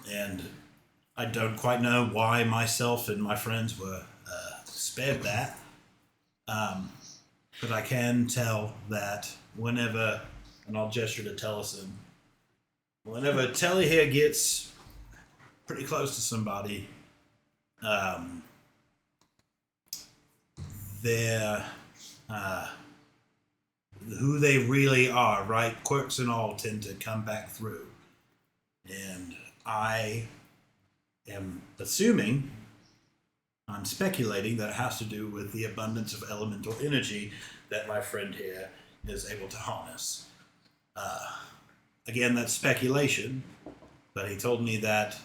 And I don't quite know why myself and my friends were spared that. But I can tell that whenever, and I'll gesture to Tellison, whenever Telly here gets pretty close to somebody, they're who they really are, right? Quirks and all tend to come back through. And I am assuming, I'm speculating that it has to do with the abundance of elemental energy that my friend here is able to harness. Again, that's speculation, but he told me that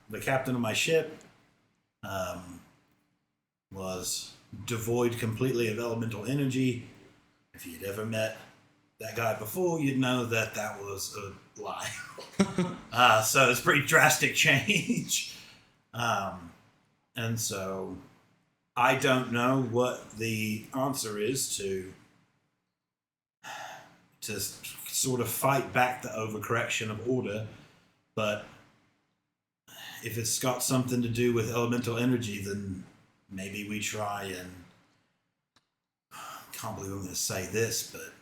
the captain of my ship was devoid completely of elemental energy. If you'd ever met that guy before, you'd know that that was a lie. So it's a pretty drastic change. And so I don't know what the answer is to sort of fight back the overcorrection of order, but if it's got something to do with elemental energy, then maybe we try and, can't believe I'm going to say this, but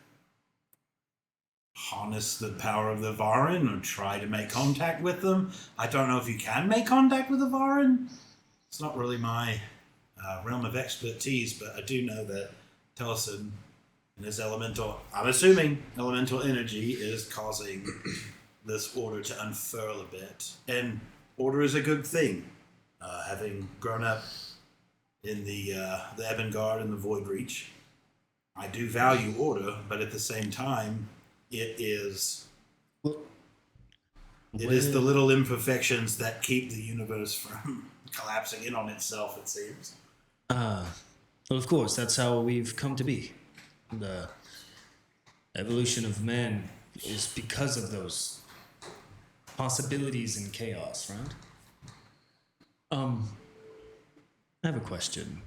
harness the power of the Varin or try to make contact with them. I don't know if you can make contact with the Varin. It's not really my realm of expertise, but I do know that Tellison and his elemental, I'm assuming elemental energy, is causing this order to unfurl a bit. And order is a good thing. Having grown up in the Ebengard and the Void Reach, I do value order, but at the same time, it is the little imperfections that keep the universe from collapsing in on itself, it seems. Well, of course, that's how we've come to be. The evolution of man is because of those possibilities and chaos, right? I have a question.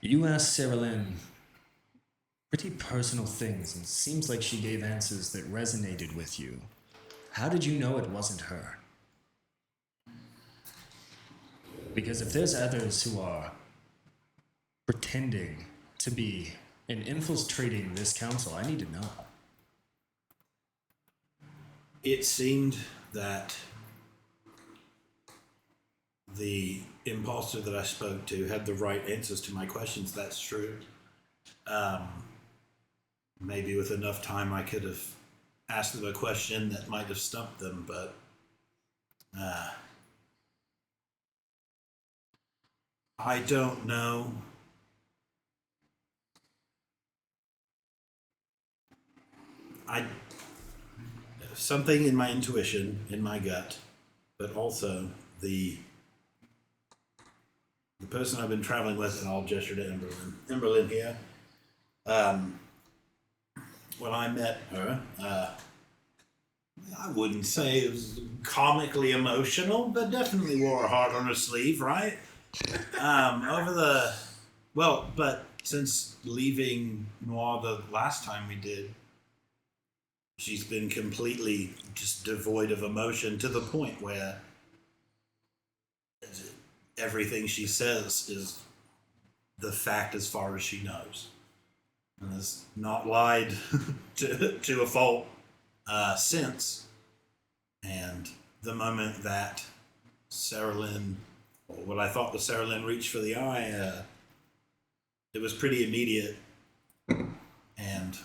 You asked Sarah Lynn pretty personal things, and it seems like she gave answers that resonated with you. How did you know it wasn't her? Because if there's others who are pretending to be and infiltrating this council, I need to know. It seemed that the imposter that I spoke to had the right answers to my questions. That's true. Maybe with enough time I could have asked them a question that might have stumped them, but I don't know. Something in my intuition, in my gut, but also the person I've been traveling with, and I'll gesture to Emberlyn here. When I met her, I wouldn't say it was comically emotional, but definitely wore her heart on her sleeve, right? But since leaving Noir the last time we did, she's been completely just devoid of emotion to the point where everything she says is the fact as far as she knows. And has not lied to a fault since. And the moment that Sarah Lynn, or what I thought was Sarah Lynn, reached for the eye, it was pretty immediate. And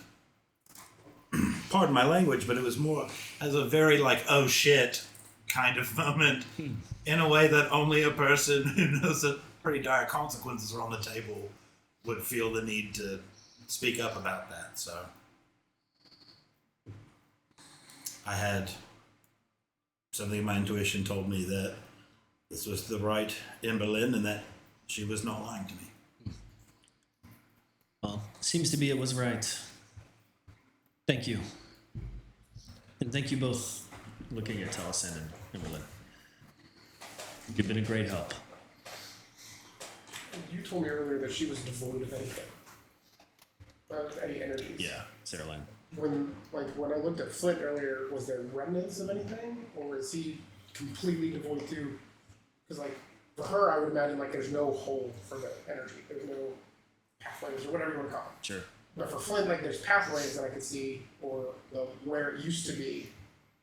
pardon my language, but it was more as a very like, oh shit kind of moment in a way that only a person who knows that pretty dire consequences are on the table would feel the need to speak up about that. So I had something in my intuition told me that this was the right Emberlyn and that she was not lying to me. Well, seems to be it was right. Thank you. And thank you both, looking at Taliesin and Emberlyn. You've been a great help. You told me earlier that she was devoid of anything. Of any energies. Yeah, Sarah Lynn. When I looked at Flint earlier, was there remnants of anything? Or is he completely devoid too? Because for her, I would imagine there's no hole for the energy. There's no pathways or whatever you want to call it. Sure. But for Flint, there's pathways that I could see, or where it used to be,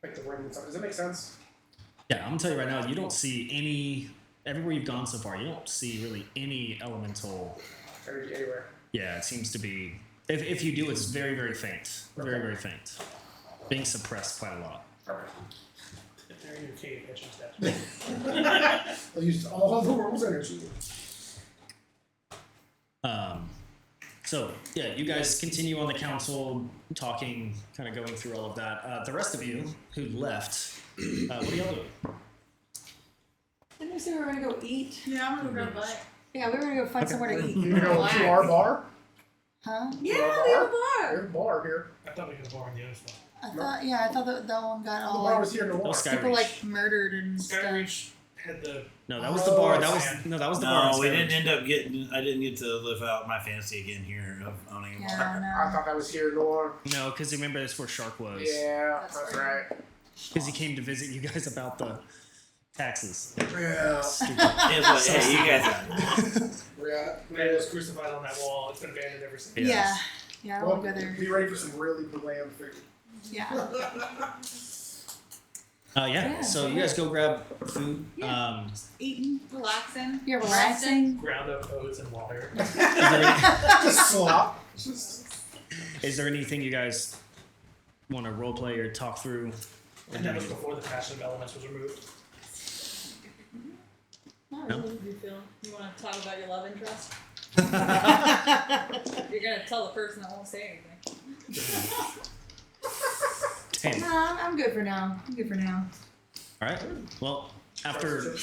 the remnants of it. Does that make sense? Yeah, I'm gonna tell you right now, you don't see any, everywhere you've gone so far, you don't see really any elemental energy anywhere. Yeah, it seems to be, if you do, it's very, very faint. Okay. Very, very faint. Being suppressed quite a lot. Alright. If they're in your cave, etching steps. They'll use all the world's energy. So, yeah, you guys continue on the council, talking, kind of going through all of that. The rest of you who left, what are y'all doing? Didn't we say we were gonna go eat? Yeah, I'm gonna grab a bite. Yeah, we were gonna go find somewhere to eat. You go to our bar? Huh? Yeah, To our we have a We bar. have a bar here. I thought we had a bar in the other spot. I thought that one got The all bar like, was here in the That war. was people Skyreach. like murdered and stuff. Skyreach had the. No, that was the bar. That was the bar. No, on we Skyreach. didn't end up getting. I didn't get to live out my fantasy again here of owning a bar. Yeah, I thought that was here in the war. No, because remember that's where Shark was. Yeah, that's right. Because he came to visit you guys about the taxes. Yeah. Stupid. It's like, hey, you guys out here. Yeah. Man was crucified on that wall. It's been abandoned ever since. Yeah. Yeah, I don't Well, want to go there. be ready for some really bland food. Yeah. Yeah. So you guys go grab food. Eating. Relaxing. You're relaxing. Ground up oats and water. Just slop. Is there anything you guys want to roleplay or talk through? And that was before the passion of elements was removed. Not No? really. You want to talk about your love interest? You're gonna tell the person that won't say anything. Damn. No, I'm good for now. All right. Well, after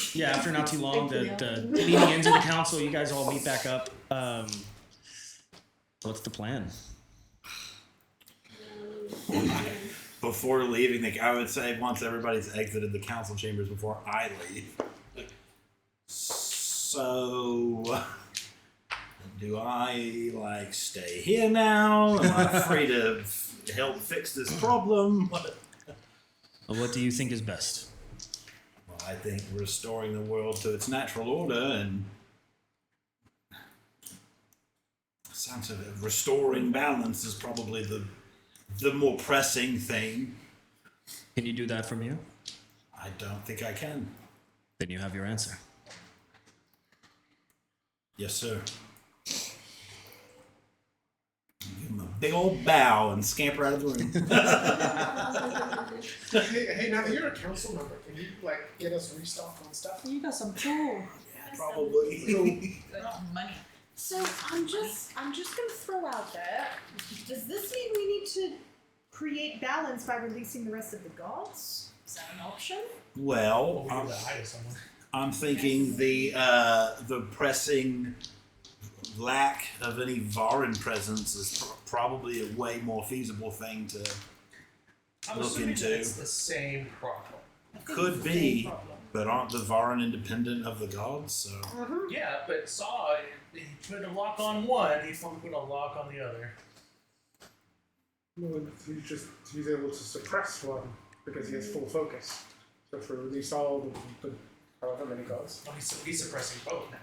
not too long, Thank the meeting ends of the council. You guys all meet back up. What's the plan? Before leaving, I would say once everybody's exited the council chambers before I leave. So, do I stay here now? Am I free to help fix this problem? What do you think is best? Well, I think restoring the world to its natural order and sounds of it, restoring balance is probably the more pressing thing. Can you do that from you? I don't think I can. Then you have your answer. Yes, sir. Give him a big old bow and scamper out of the room. Hey, now that you're a council member, can you get us restocked on stuff? You got some tool. Probably. Money. So I'm just gonna throw out there. Does this mean we need to create balance by releasing the rest of the gods? Is that an option? Well, We give that high to someone. I'm thinking the pressing lack of any Varan presence is probably a way more feasible thing to I'm look assuming into. it's the same problem. Could be, but aren't the Varan independent of the gods? So Yeah, but Saw, he put a lock on one, he'd probably put a lock on the other. Well, he's able to suppress one because he has full focus. So if we release all the however many gods, Well, he's suppressing both now.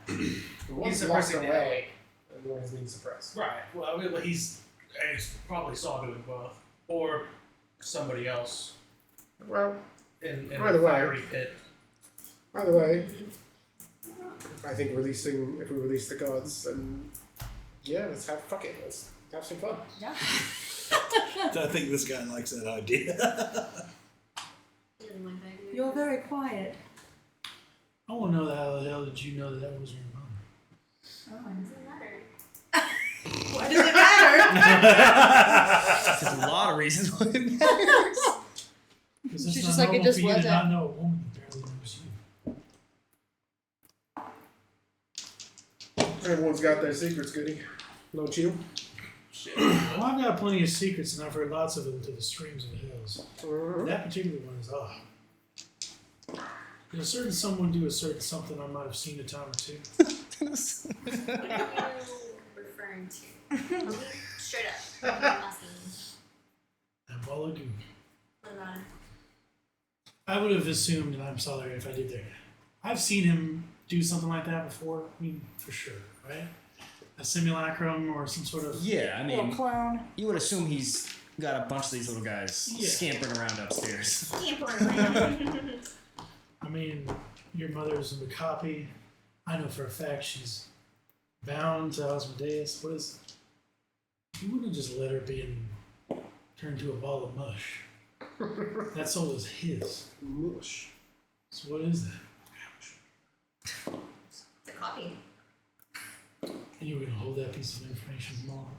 one's suppressing locked the away, and one is being suppressed. Right. Well, I mean, he's probably Saw doing both. Or somebody else Well, in Either a way. fiery pit. either way, I think if we release the gods, then yeah, let's have some fun. Yeah. I think this guy likes that idea. You're very quiet. I want to know how the hell did you know that was your mom? Why does it matter? There's a lot of reasons why it matters. Because it's She's not just like, it normal just for you was to that. not know a woman that barely knows you. Everyone's got their secrets, Goody. Don't you? Well, I've got plenty of secrets, and I've heard lots of them to the streams and the hills. That particular one is off. Did a certain someone do a certain something I might have seen a time or two? What are you referring to? Straight up. Last name. And Balagoon. What about him? I would have assumed, and I'm sorry if I did there. I've seen him do something like that before. I mean, for sure, right? A simulacrum or some sort of. Yeah, I Little mean, clone. you would assume he's got a bunch of these little guys Yeah. scampering around upstairs. Scampering around. I mean, your mother's in the copy. I know for a fact she's bound to Osmodeus. What is it? You wouldn't just let her be turned to a ball of mush. That soul is his. Mush. So what is that? It's a copy. And you were gonna hold that piece of information long.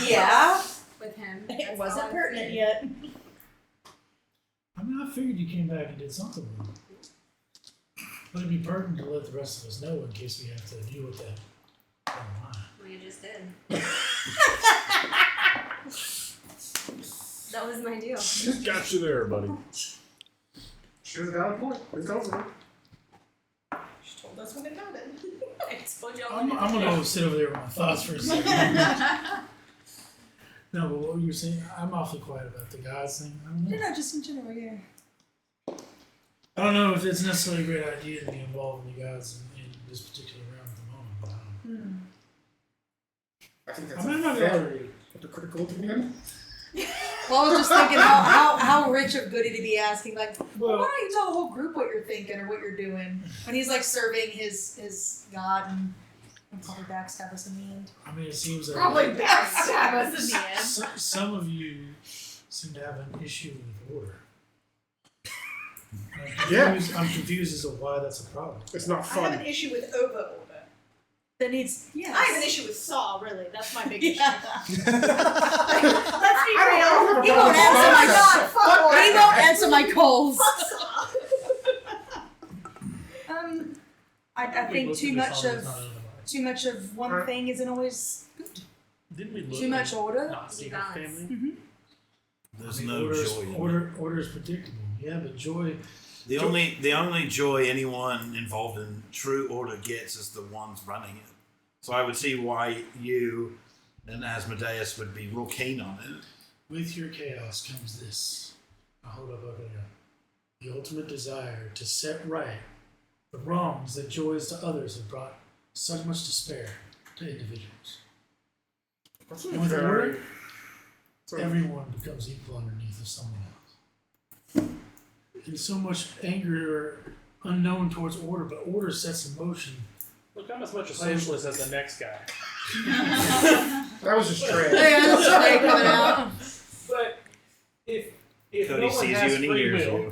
Yeah. With him. It wasn't pertinent yet. I mean, I figured you came back and did something with him. But it'd be pertinent to let the rest of us know in case we have to deal with that. Well, you just did. That was my deal. Got you there, buddy. She was got a point. It's over. She told us when it happened. I told y'all. I'm gonna go sit over there with my thoughts for a second. No, but what were you saying? I'm awfully quiet about the gods thing. I don't know. No, just in general, yeah. I don't know if it's necessarily a great idea to be involved in the gods in this particular realm at the moment. But I think that's I mean, I'm not very hypocritical opinion. Well, I was just thinking how rich of Goody to be asking, like, Well- why don't you tell the whole group what you're thinking or what you're doing? When he's like serving his god and probably backstab us in the end. I mean, it seems like Probably backstab us in the end. some of you seem to have an issue with order. I'm confused as to why that's a problem. It's not I have fun. an issue with over order. That needs I have an issue with Saw, really. That's my big issue. Yeah. Let's be I real. don't He won't answer my Fuck he won't answer my calls. Fuck Saw. I think Look too at the much song, it's of not in the mind. too much of one thing isn't always good. Didn't we look Too much at order. not seeing our Balance. family? There's I mean, no order's, joy in it. order is predictable. Yeah, but joy. The only joy anyone involved in true order gets is the ones running it. So I would see why you and Asmodeus would be real keen on it. With your chaos comes this. I'll hold up over there. The ultimate desire to set right the wrongs that joys to others have brought so much despair to individuals. And with order, everyone becomes equal underneath of someone else. And so much anger unknown towards order, but order sets in motion. Look, I'm as much a socialist as the next guy. That was just trash. Yeah, that's right coming out. But if Cody no one sees has you and he free hears will,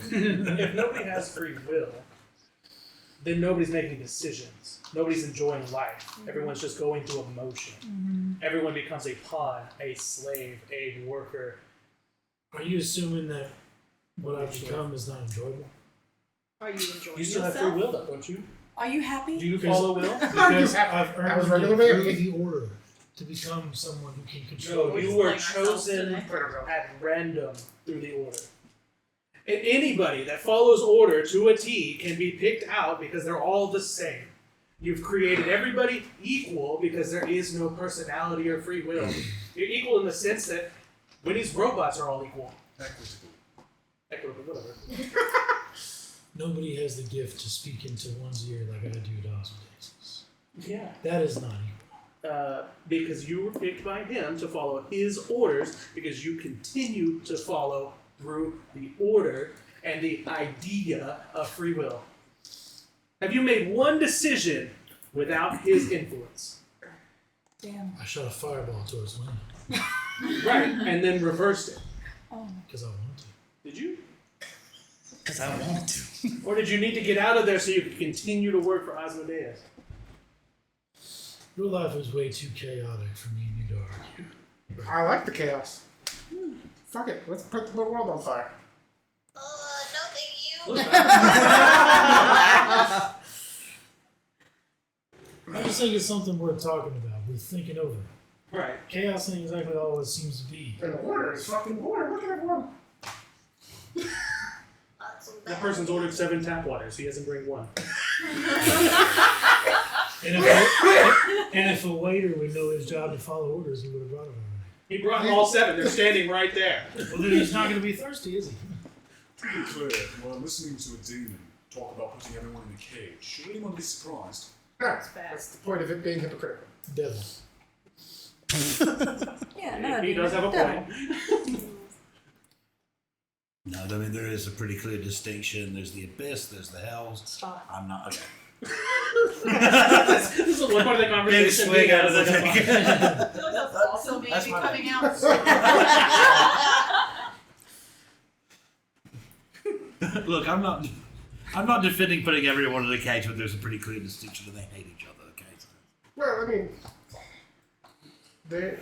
if nobody has free will, then nobody's making decisions. Nobody's enjoying life. Everyone's just going through emotion. Everyone becomes a pawn, a slave, a worker. Are you assuming that what I've become is not enjoyable? Are you enjoying You still have yourself? free will, though, don't you? Are you happy? Do you follow will? Because I've That earned was the regular through baby. the order to become someone who can control. No, it. you were Explain ourselves chosen today. at random through the order. And anybody that follows order to a T can be picked out because they're all the same. You've created everybody equal because there is no personality or free will. You're equal in the sense that Winnie's robots are all equal. Equitable, whatever. Nobody has the gift to speak into one's ear like I do to Osmodeus. Yeah. That is not equal. Because you were picked by him to follow his orders because you continue to follow through the order and the idea of free will. Have you made one decision without his influence? Damn. I shot a fireball towards Winnie Right, and then reversed it. Oh. because I wanted to. Did you? Because I wanted to. Or did you need to get out of there so you could continue to work for Asmodeus? Your life was way too chaotic for me and you to argue. I like the chaos. Fuck it. Let's put the world on fire. No, thank you. I just think it's something worth talking about, worth thinking over. Right. Chaos ain't exactly all it seems to be. And the order is fucking order. Look at everyone. That person's ordered 7 tap waters. He doesn't bring one. And if a waiter would know his job to follow orders, he would have brought them already. He brought all 7. They're standing right there. Well, then he's not going to be thirsty, is he? To be clear, we're listening to a demon talk about putting everyone in a cage. Should anyone be surprised? That's the point of it being hypocritical. Devil. Yeah, no, He does have a point. No, I mean there is a pretty clear distinction. There's the abyss. There's the hells. Stop. I'm not. Okay. This is one part of the conversation. Big swig out of the Like a tank. That's also maybe That's my coming out. Look, I'm not defending putting everyone in a cage, but there's a pretty clear distinction that they hate each other. Okay. So. Well, I mean, there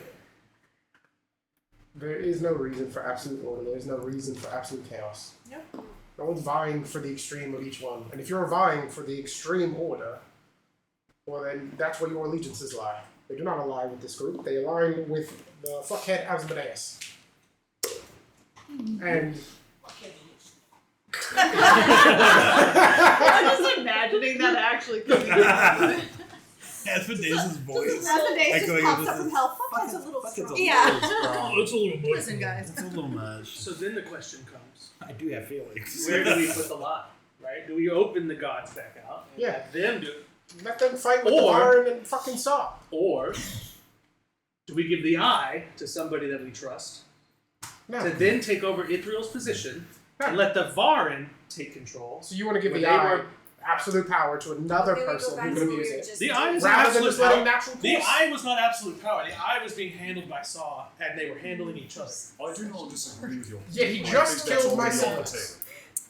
is no reason for absolute order. There is no reason for absolute chaos. Yep. No one's vying for the extreme of each one. And if you're vying for the extreme order, well then that's where your allegiances lie. They do not align with this group. They align with the fuckhead Asmodeus. And I'm just imagining that actually could be happening. Asmodeus' voice. Asmodeus just Echoing pops into up from this. hell. Fuckhead's a little strong. Yeah. It's a little more. Listen, guys. It's a little much. So then the question comes: I do have feelings. where do we put the lie? Right? Do we open the gods back out? And Yeah. let them do it? let them fight with the Or- Varn and fucking Saw. Or do we give the eye to somebody that we trust No. to then take over Ithriel's position and let the Varin take control? So you want to give When the they eye were- absolute power to another Maybe we go person back who to can what we abuse were it. just The eye is Rather than absolute just letting power. natural The force. eye was not absolute power. The eye was being handled by Saw, and they were handling each other. I do not disagree with you. Yeah, he I just think that's killed my already on the siblings. table.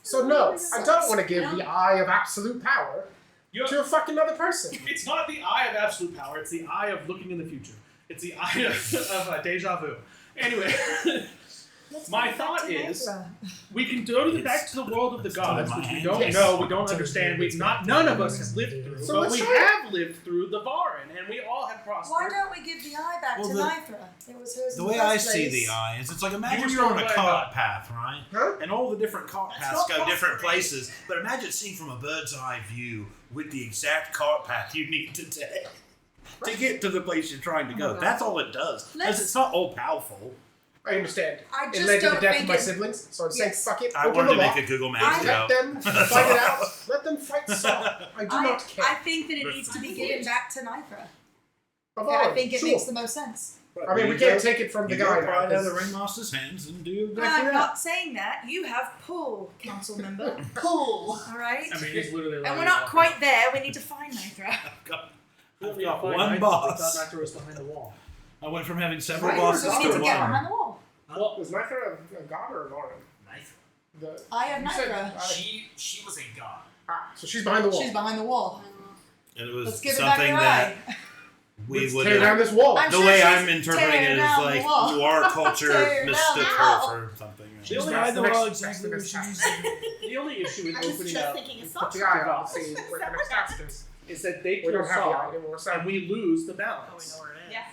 So no, I don't want to give the eye of absolute power You're- to a fucking other person. It's not the eye of absolute power. It's the eye of looking in the future. It's the eye of deja vu. Anyway, my thought is we can go back to the world of the gods, which we don't Yes. know, we don't understand. None of us has lived through, So but let's we try it. have lived through the Varin, and we all have Why prospered. don't we give the eye back Well, to the- Nithra? It was hers. The in way the I first see place. the eye is it's like You imagine were you're on a still cart alive. path, right? Huh? And all the different cart That's paths not go different possible. places. But imagine seeing from a bird's eye view with the exact cart path you need to take to get to the place you're trying to go. God. That's all it does. Because Let's- it's not all powerful. I understand. I It just led to the don't death think of my it. siblings, so I'm Yes. saying fuck it. I open wanted the to lock. make a Google I- Maps Let joke. them fight it out. Let them fight Saw. I do not care. I think that it needs to be given back to Nithra. Of I all, think it sure. makes the most sense. I mean, we can't take it from the You guy go now. right out of the 'cause- ringmaster's hands and do I'm exactly that. not saying that. You have pull, council member. Pull. All right. I mean, it's literally. And we're not quite there. We need to find Nithra. I've got One one boss. I thought Nithra was behind the wall. I went from having several Right, bosses So we need to to get one. behind the wall. Well, Was Nithra a god or a Varn? Knife. The, I have you said- Nithra. She was a god. so she's behind the wall. She's behind the wall. And it was Let's give her back something her that eye. we Let's would tear down have. this wall. I'm The sure way she's I'm interpreting tearing it is down the like wall. noir culture Tearing mistook down the her wall. for something. The only, That's the next- exactly that's the what next she task. the only issue with I was opening just up thinking it's Put not the eye out and see where the next task is. is that they We kill don't have the eye Saw, anymore, so and we lose the Oh, balance. we know where it is. Yeah.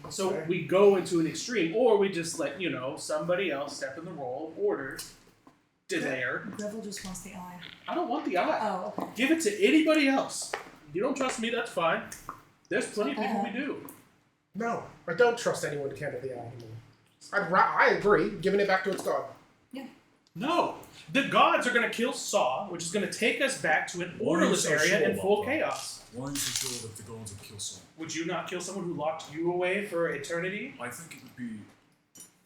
So we go into an extreme, or we just let somebody else step in the role of order to there. Greville just wants the eye. I don't want the eye. Oh, okay. Give it to anybody else. You don't trust me, that's fine. There's plenty of people we do. No, I don't trust anyone to handle the eye anymore. I agree, giving it back to its god. No. The gods are going to kill Saw, which is going to take us back to an Why are you orderless so area sure in about full that? chaos. Why are you so sure that the gods would kill someone? Would you not kill someone who locked you away for eternity? I think it would be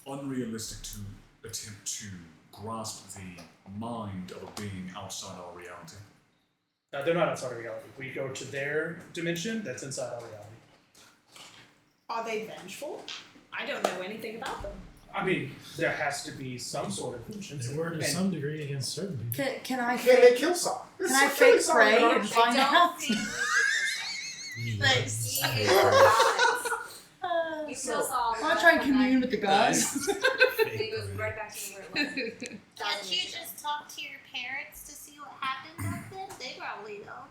unrealistic to attempt to grasp the mind of a being outside our reality. They're not outside of reality. We go to their dimension that's inside our reality. Are they vengeful? I don't know anything about them. I mean, there has to be some sort of vengeance. They were to And some degree against certain people. Can I Can they fake? kill Saw? Can I fake pray and find out? Thanks. You kill Saul. I want to try and commune with the gods. It goes right back to where it was. Can't you just talk to your parents to see what happened back then? They probably know.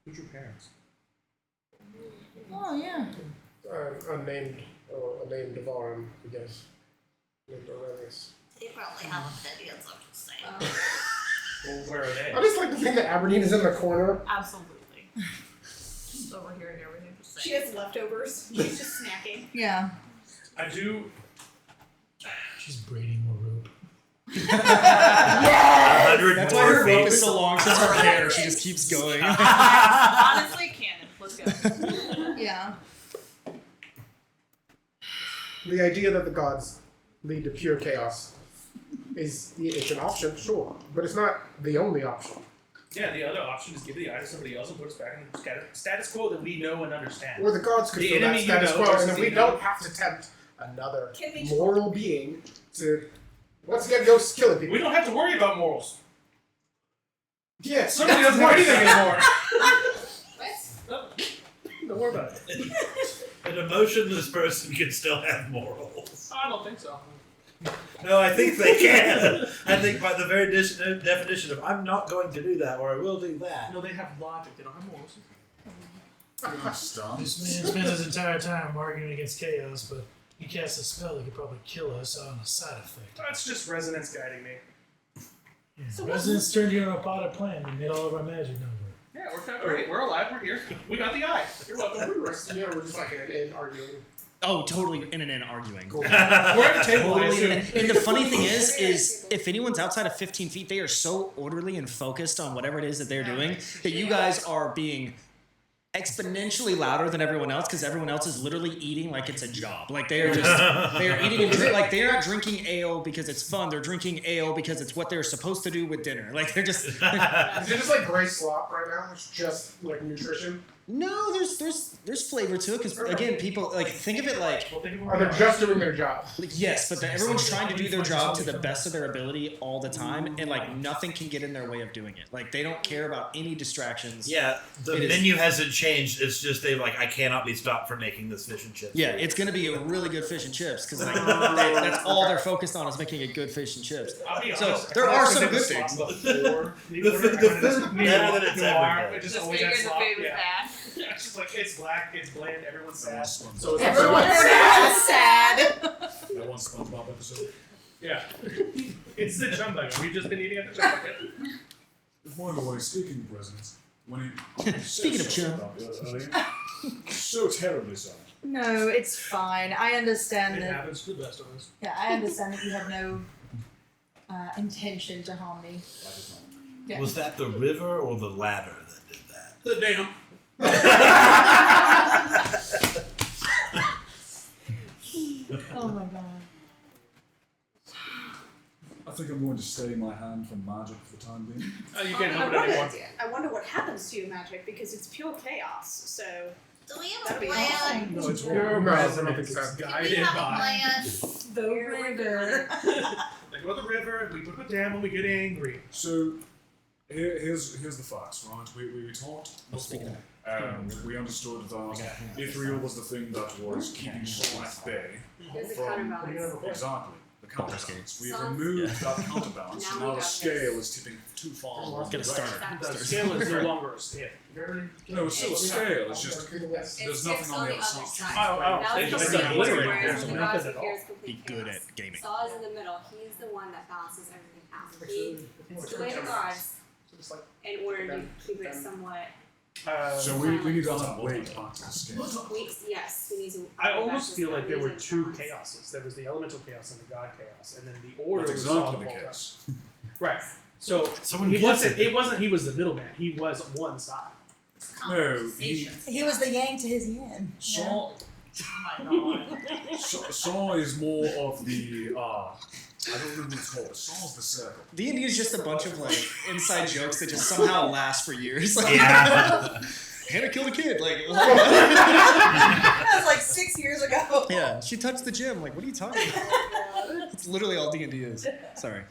Who's your parents? Oh yeah. Unnamed Varn, I guess. Named Aurelius. They probably have opinions, I'm just saying. Well, where are they? I just like to think that Aberdeen is in the corner. Absolutely. Just overhearing everything just She saying. has leftovers. She's just snacking. Yeah. I do. She's braiding more rope. Yes! 100 That's more why her rope feet. is so long. She doesn't care. She just keeps going. Honestly, canon. Let's go. Yeah. The idea that the gods lead to pure chaos it's an option, sure, but it's not the only option. Yeah, the other option is give the eye to somebody else and put us back in the status quo that we know and understand. Or the gods could The feel that enemy you status know quo, versus and then the we enemy. don't have to tempt another Can we moral being to once again go killing people. We don't have to worry about morals. Yes, Somebody doesn't know anything anymore. What? Don't worry about it. An emotionless person can still have morals. I don't think so. No, I think they can. I think by the very definition of I'm not going to do that or I will do that. No, they have logic. They don't have morals. This man spent his entire time arguing against chaos, but he cast a spell that could probably kill us on a side effect. That's just resonance guiding me. Yeah. Resonance turned you into a potted plant and made all of our magic not work. Yeah, it worked out great. We're alive. We're here. We got the eye. You're welcome. We're just like in arguing. Oh, totally in and in arguing. We're at the table. Totally in. And the funny thing is if anyone's outside of 15 feet, they are so orderly and focused on whatever it is that they're doing that you guys are being exponentially louder than everyone else because everyone else is literally eating like it's a job. Like they are eating and like they aren't drinking ale because it's fun. They're drinking ale because it's what they're supposed to do with dinner. Like they're just. Is it just like gray slop right now? It's just like nutrition. No, there's flavor to it because again, people like think of it like. Are they just doing their job? Yes, but everyone's trying to do their job to the best of their ability all the time, and like nothing can get in their way of doing it. Like they don't care about any distractions. Yeah, the menu hasn't changed. It's just they're like, I cannot be stopped from making this fish and chips. Yeah, it's gonna be a really good fish and chips because like, that's all they're focused on is making a good fish and chips. So there are some good things. The food better than it's ever been. It just Just always figured has the slop. food was Yeah. bad. It's just like it's black, it's bland, everyone's sad. So it's Everyone's sad. That one SpongeBob episode. Yeah. It's the chum bucket. We've just been eating at the chum bucket. By the way, speaking of resonance, when Speaking of chum. So terribly so. No, it's fine. I understand It that. happens to the best of us. Yeah, I understand that you have no intention to harm me. Yeah. Was that the river or the ladder that did that? The dam. Oh my god. I think I'm going to stay my hand from magic for the time being. You can't help it anymore. I wonder what happens to your magic because it's pure chaos. So Do we have that'd a be plan? awesome. No, it's No, wrong. I don't think so. Do we Guided have a by. plan? The river. They go to the river, we put the dam when we get angry. So here's the facts, right? We talked before. We understood that Ithriel was the thing that was keeping Saul at bay There's a from counterbalance. exactly the counterbalance. We have Sounds- removed that counterbalance, Now and we now the got scale is tipping too far. in one Get a direction. starter. The scale is no longer a scale. No, it's still a scale. It's just It's there's nothing on the other side. side. Oh, Now they it's just complete obliterate chaos. it. There's The nothing gods at all. appears complete Be good chaos. at gaming. Saul is in the middle. He's the one that balances everything out. He's the way the gods in order to keep it somewhat. So we need to have weight back to the scale. Yes, we need to. I go back almost to feel scale. like there We were need to two balance. chaoses. There was the elemental chaos and the god chaos, and then the order That's was Saul exactly the whole time. case. Right. So Someone he gets wasn't. it. It wasn't. He was the middleman. He was one side. No, He was the yang to his yin. Saul. Oh my god. Saul is more of the I don't know what it's called. Saul's the circle. D&D is just a bunch of like inside jokes that just somehow last for years. Like, Yeah. Hannah killed a kid. Like, That was like 6 years ago. yeah, she touched the gym. Like, what are you talking about? It's literally all D&D is. Sorry.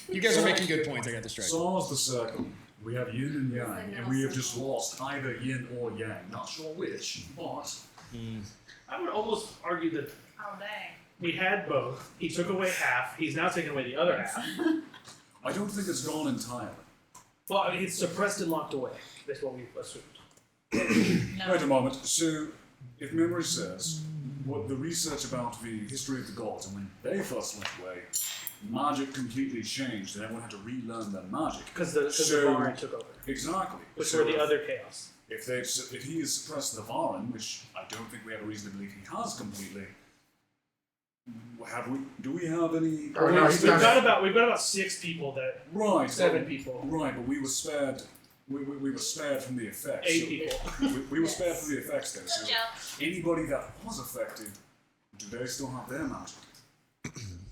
You guys are making good points. I got distracted. Saul's the circle. We have yin and yang, and we have just lost either yin or yang. Not sure which, but I would almost argue that Oh dang. we had both. He took away half. He's now taking away the other half. I don't think it's gone entirely. Well, I mean, it's suppressed and locked away. That's what we assumed. Wait a moment. So, if memory serves, what the research about the history of the gods and when they first went away, magic completely changed, and everyone had to relearn their magic. Because the So- Varan took over. Exactly. Which So were the other chaos. If he has suppressed the Varan, which I don't think we have a reason to believe he has completely, do we have any? Oh, no, he's We've not. got about 6 people that. Right. 7 people. Right, but we were spared. We were spared from the effects. 8 so- people. We were spared from the effects there. Good So job. anybody that was affected, do they still have their magic?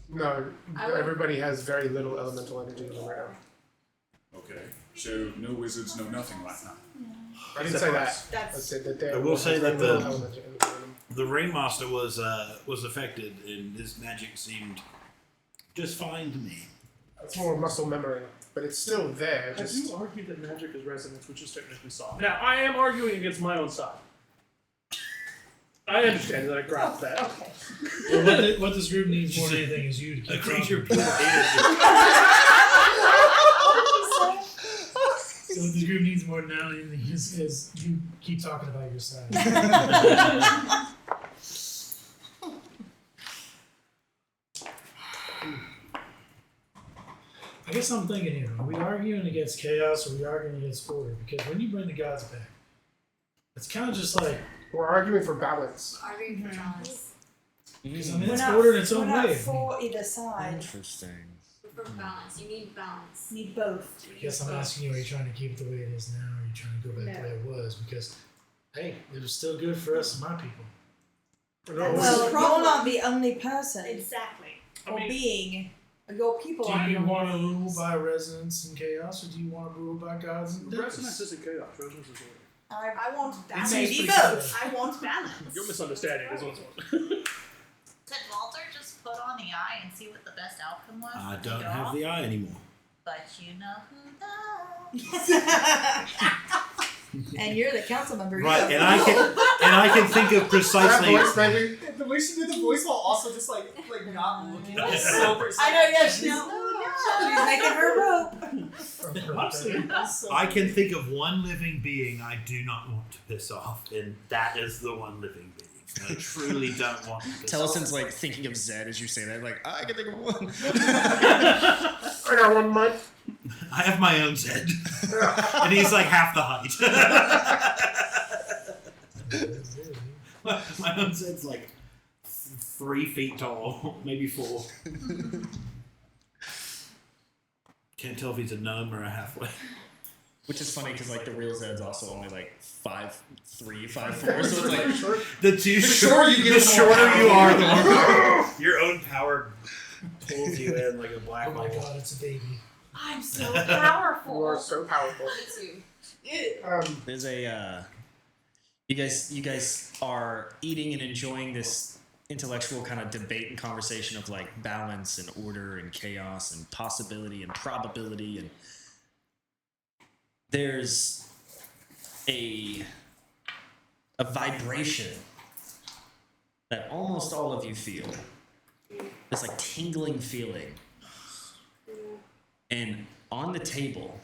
No, I would- everybody has very little elemental energy in them right now. Okay. So no wizards, no nothing right now. I didn't say that. I That's said that they I will say that very little the- elemental energy in them. The Rainmaster was affected, and his magic seemed just fine to me. It's more muscle memory, but it's still there. I Just do argue that magic is resonance, which is technically Saul. Now, I am arguing against my own side. I understand that. I grasp that. Okay. Well, what this group needs more than anything is you to keep A creature talking. So what this group needs more than anything is you keep talking about your side. I guess I'm thinking here, are we arguing against chaos or are we arguing against order? Because when you bring the gods back, it's kind of just like, We're arguing for balance. Arguing for balance. because I mean, We're it's not, order in its we're own not way. for either side. Interesting. For balance. You need balance. Need both. I guess I'm asking you, are you trying to keep it the way it is now or are you trying to go back to the way it was? Because, hey, it was still good for us and my people. Well, you're not the only person Exactly. or being. Your people Do are you the want to only rule beings. by resonance and chaos, or do you want to rule by gods and devils? Resonance isn't chaos. Resonance is order. I want balance. Maybe both. I want balance. You're misunderstanding. Is what's Could Walter just put on the eye and see what the best outcome was? I and don't take it have off? the eye anymore. But you know who does. And you're the council member. Right, you and I can think of precisely. That voice, baby. The way she did the voice while also just like not looking at it. So precise. I know, yeah, she's making her rope. I'm serious. I can think of one living being I do not want to piss off, and that is the one living being. I truly don't want to piss off. Tellison's like thinking of Zed as you say that. Like, I can think of one. I got one month. I have my own Zed. And he's like half the height. my own Zed's like 3 feet tall, maybe 4. Can't tell if he's a gnome or a halfway. Which is funny because like the real Zed's also only like 5'3", 5'4", so it's like The shorter you are, the more your own power pulls you in like a black Oh my hole. god, it's a baby. I'm so powerful. You are so powerful. Me too. there's a you guys are eating and enjoying this intellectual kind of debate and conversation of like balance and order and chaos and possibility and probability, and there's a vibration that almost all of you feel. This like tingling feeling. And on the table,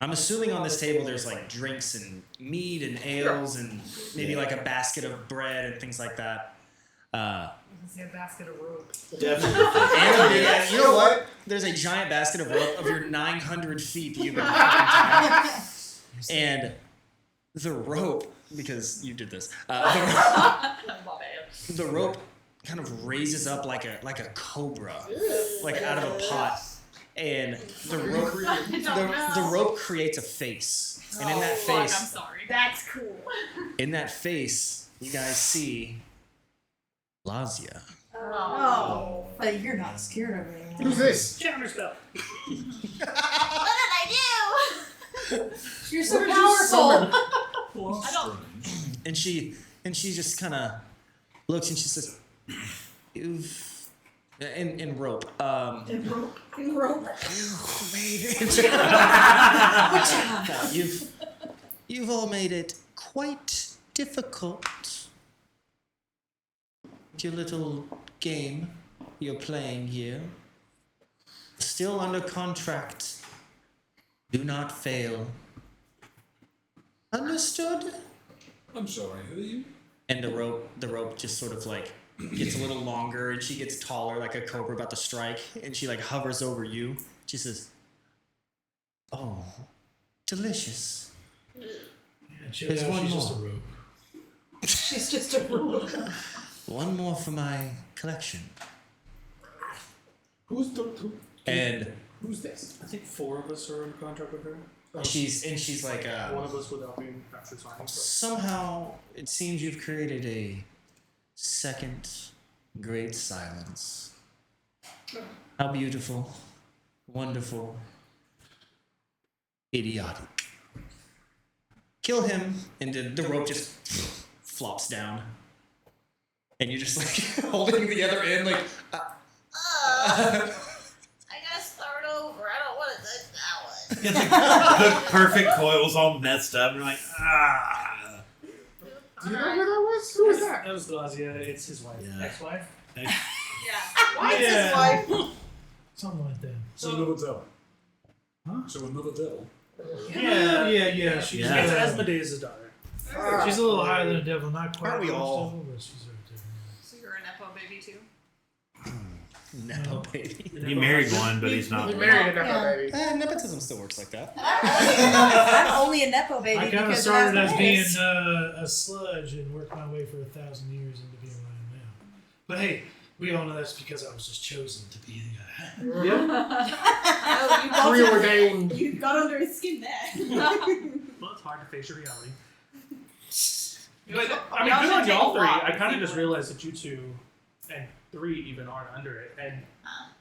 I'm assuming on this table there's like drinks and mead and ales and maybe like a basket of bread and things like that. A basket of rope. Definitely. And you know what? There's a giant basket of rope of your 900 feet that you've been fucking tying. And the rope, because you did this, the rope kind of raises up like a cobra, like out of a pot. And the rope creates a face. And in that face, I'm sorry. That's cool. in that face, you guys see Lazia. Oh, but you're not scared of it. Who's this? Counterspell. What did I do? You're so powerful. I don't. And she just kind of looks and she says, "You've in rope. In rope. In rope. You've all made it quite difficult. Your little game you're playing here. Still under contract. Do not fail. Understood?" I'm sorry, who are you? And the rope just sort of like gets a little longer and she gets taller like a cobra about to strike, and she like hovers over you. She says, "Oh, delicious." Yeah, check There's out, one she's more. just a rope. She's just a rope. One more for my collection. Who's And who's this? I think 4 of us are in contract with her. she's like, One of us without being actually signed. But somehow it seems you've created a second great silence. How beautiful, wonderful, idiotic. Kill him, and the rope just flops down. And you're just like holding the other end, like. I gotta start over. I don't want to touch that one. It's like the perfect coil's all messed up, and you're like, ah. Do you know who that was? Who was that? That was Glazia. It's his wife. Yeah. Ex-wife. Yeah. Why is Yeah. his wife? Something like that. So another devil. Huh? So another devil. Yeah. She's Yeah. It's Asmodeus' daughter. she's a little higher than a devil, not quite. Aren't we much all? devil, but she's a devil. So you're a Nepo baby too? No, baby. He married one, but he's not. He married a Nepo Yeah. baby. Nepotism still works like that. I'm only a Nepo baby I kind of because started of as being Asmodeus. a sludge and worked my way for 1,000 years into being what I am now. But hey, we all know that's because I was just chosen to be the guy. Oh, you got Preordained. You got under his skin there. Well, it's hard to face your reality. But I mean, Y'all good should on take y'all a three. walk I and kind see of just what- realized that you 2 and 3 even aren't under it, and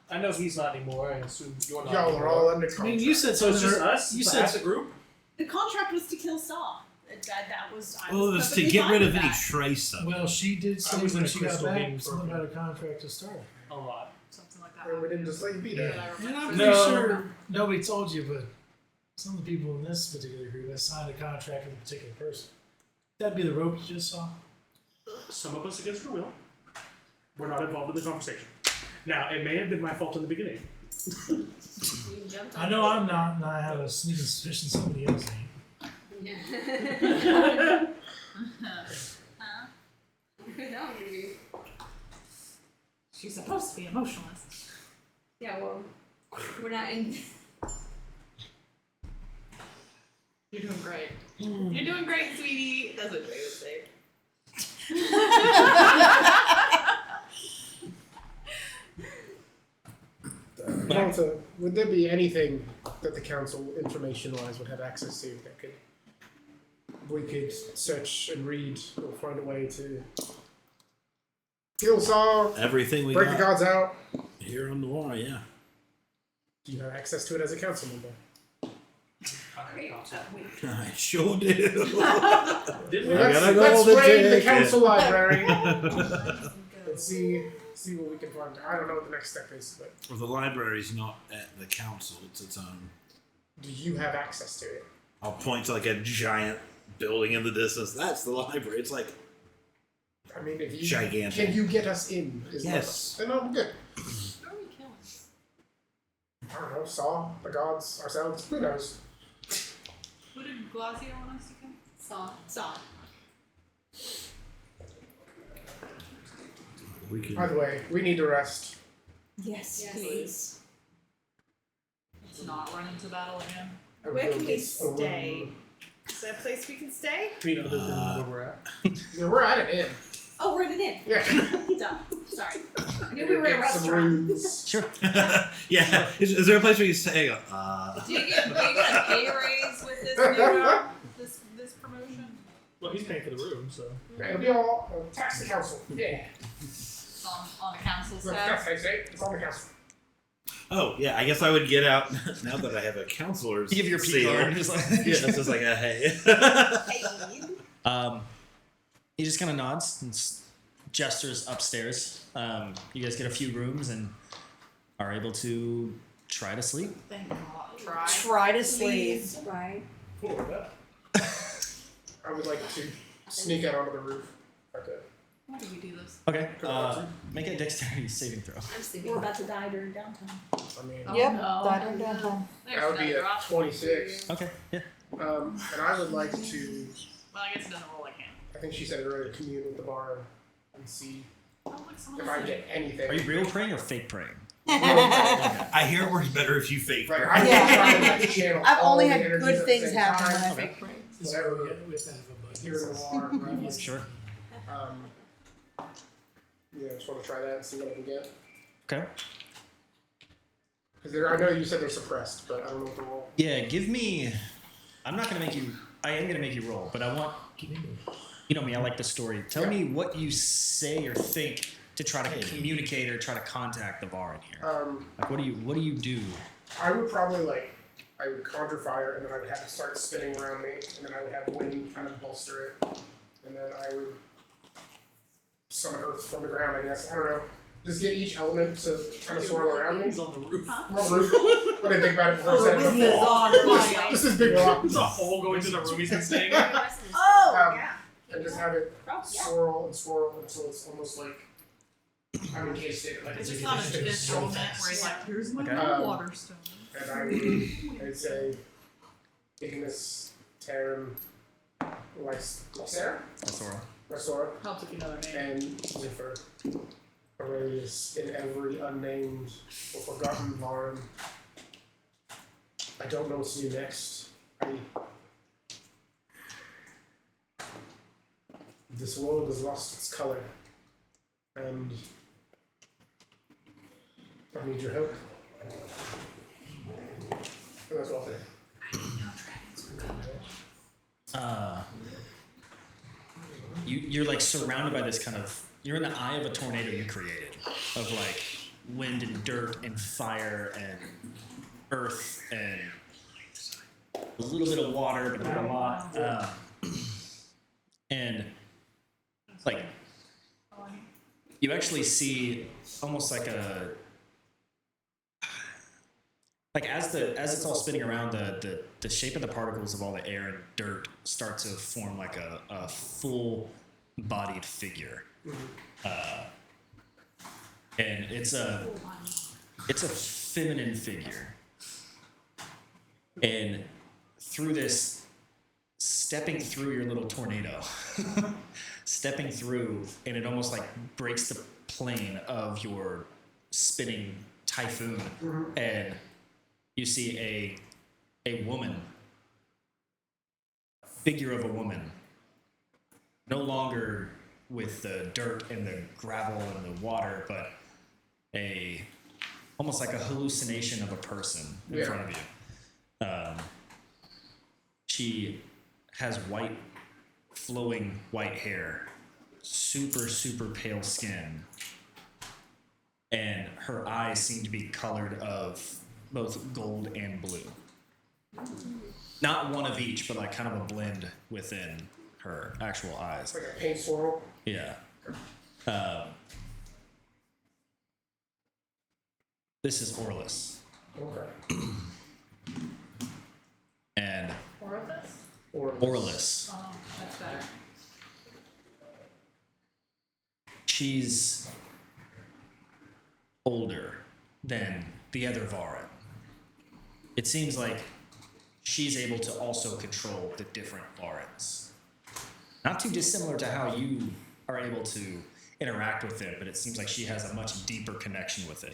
I know he's not anymore. I assume you're not. Y'all are anymore. all under I contract. mean, you said So it's something. just us. You but said as a group. The contract was to kill Saw. That was. I Well, it was to perfectly get fine rid with of any that. trace of it. Well, she did say was in when a she got crystal back being something broken. about a contract to start. A lot. Something like that. Or we didn't just let you be there. And I'm No. pretty sure nobody told you, but some of the people in this particular group have signed a contract with a particular person. That'd be the rope you just saw. Some of us against our will. We're not involved in the conversation. Now, it may have been my fault in the beginning. You jumped I on know I'm not, and I have a sneaking suspicion somebody else ain't. No, maybe. She's supposed to be emotionless. Yeah, well, we're not in. You're doing great. You're doing great, sweetie. That's what Jay would say. But also, would there be anything that the council, information-wise, would have access to that we could search and read or find a way to kill Saul, Everything we break the got gods out? here on the wall, yeah. Do you have access to it as a council member? I sure do. Didn't we? Let's, gotta go let's to raid the ticket. council library and see what we can find. I don't know what the next step is, but Well, the library's not at the council; it's its own. do you have access to it? I'll point to like a giant building in the distance. That's the library. It's like I mean, if you Gigantic. can you get us in? Is Yes. Then I'm good. Who are we killing? I don't know. Saul, the gods, ourselves. Who knows? Who did Glazia want us to kill? Saw. we can. By the way, we need to rest. Yes, Yes. please. Let's not run into battle again. I Where will can we get a stay? room. Is there a place we can stay? I mean, other than where we're at. Yeah, we're at an inn. Oh, we're at an inn. Yeah. Duh. Sorry. I knew we were at a Get some restaurant. rooms. Sure. Yeah. Is there a place where you say? Do you get a pay raise with this new this promotion? Well, he's paying for the room, so. It'll be all tax the council. Yeah. It's on the council's That's tax. how you say it. It's on the council. Oh yeah, I guess I would get out now that I have a counselor's. You give your P seal. card. Just like Yeah, it's just like a hey. He just kind of nods and gestures upstairs. You guys get a few rooms and are able to try to sleep. Thank God. Try. Try to sleep. Please, right? I would like to sneak out onto the roof. Okay. Why do we do this? Okay. Make a dexterity saving throw. I'm sleeping. We're about to die during downtime. I mean, Oh, Yep. no. Died on downtime. that would be a 26. Okay. Yeah. And I would like to, Well, I guess it doesn't roll like him. I think she said earlier, commune with the bar and see Oh, look, someone if I else get anything. Are you real praying or fake praying? I hear it works better if you fake. Like, her. I'm Yeah. trying to like, channel I've all only the had energies good at the things same happen time. when I Okay. fake pray. Whatever. We have to have a budget. Here in the bar. Right? Sure. Yeah, I just want to try that and see what I can get. Okay. Because I know you said they're suppressed, but I don't know what the roll. Yeah. Give me. I'm not gonna make you. I am gonna make you roll, but I want. You know me. I like the story. Tell me what you say or think to try to communicate or try to contact the bar in here. Like, what do you do? I would probably I would conjure fire, and then I would have it start spinning around me, and then I would have wind kind of bolster it, and then I would summon earth from the ground, I guess. I don't know. Just get each element to kind of swirl around me. He's on the roof. On the roof. What did I think about it before I said This it? is on fire. This is big rock. There's a hole going to the room he's been staying in. Oh, Um, yeah. and just have it Oh, yeah. swirl and swirl until it's almost like I'm encased in it. Like It's it's just not just a this element where he's like, here's my Okay. water stone. And I'd say Ignis Terran Lycera? Ressora. Helps if you know their name. And Zephyr. Aurelius in every unnamed or forgotten Varn. I don't know what to do next. This world has lost its color. And I need your help. And that's all there. You're like surrounded by this kind of, you're in the eye of a tornado you created of like wind and dirt and fire and earth and a little bit of water, but not a lot. And like you actually see almost like a, like as it's all spinning around, the shape of the particles of all the air and dirt start to form like a full-bodied figure, and it's a feminine figure, and through this, stepping through your little tornado, stepping through, and it almost like breaks the plane of your spinning typhoon, and you see a woman, a figure of a woman, no longer with the dirt and the gravel and the water, but almost like a hallucination of a person in front of you. She has white, flowing white hair, super, super pale skin, and her eyes seem to be colored of both gold and blue. Not one of each, but like kind of a blend within her actual eyes. Like a paint swirl? Yeah. This is Orlis. Okay. And Orlis? Orlis. Oh, that's better. She's older than the other Varan. It seems like she's able to also control the different Varans. Not too dissimilar to how you are able to interact with it, but it seems like she has a much deeper connection with it.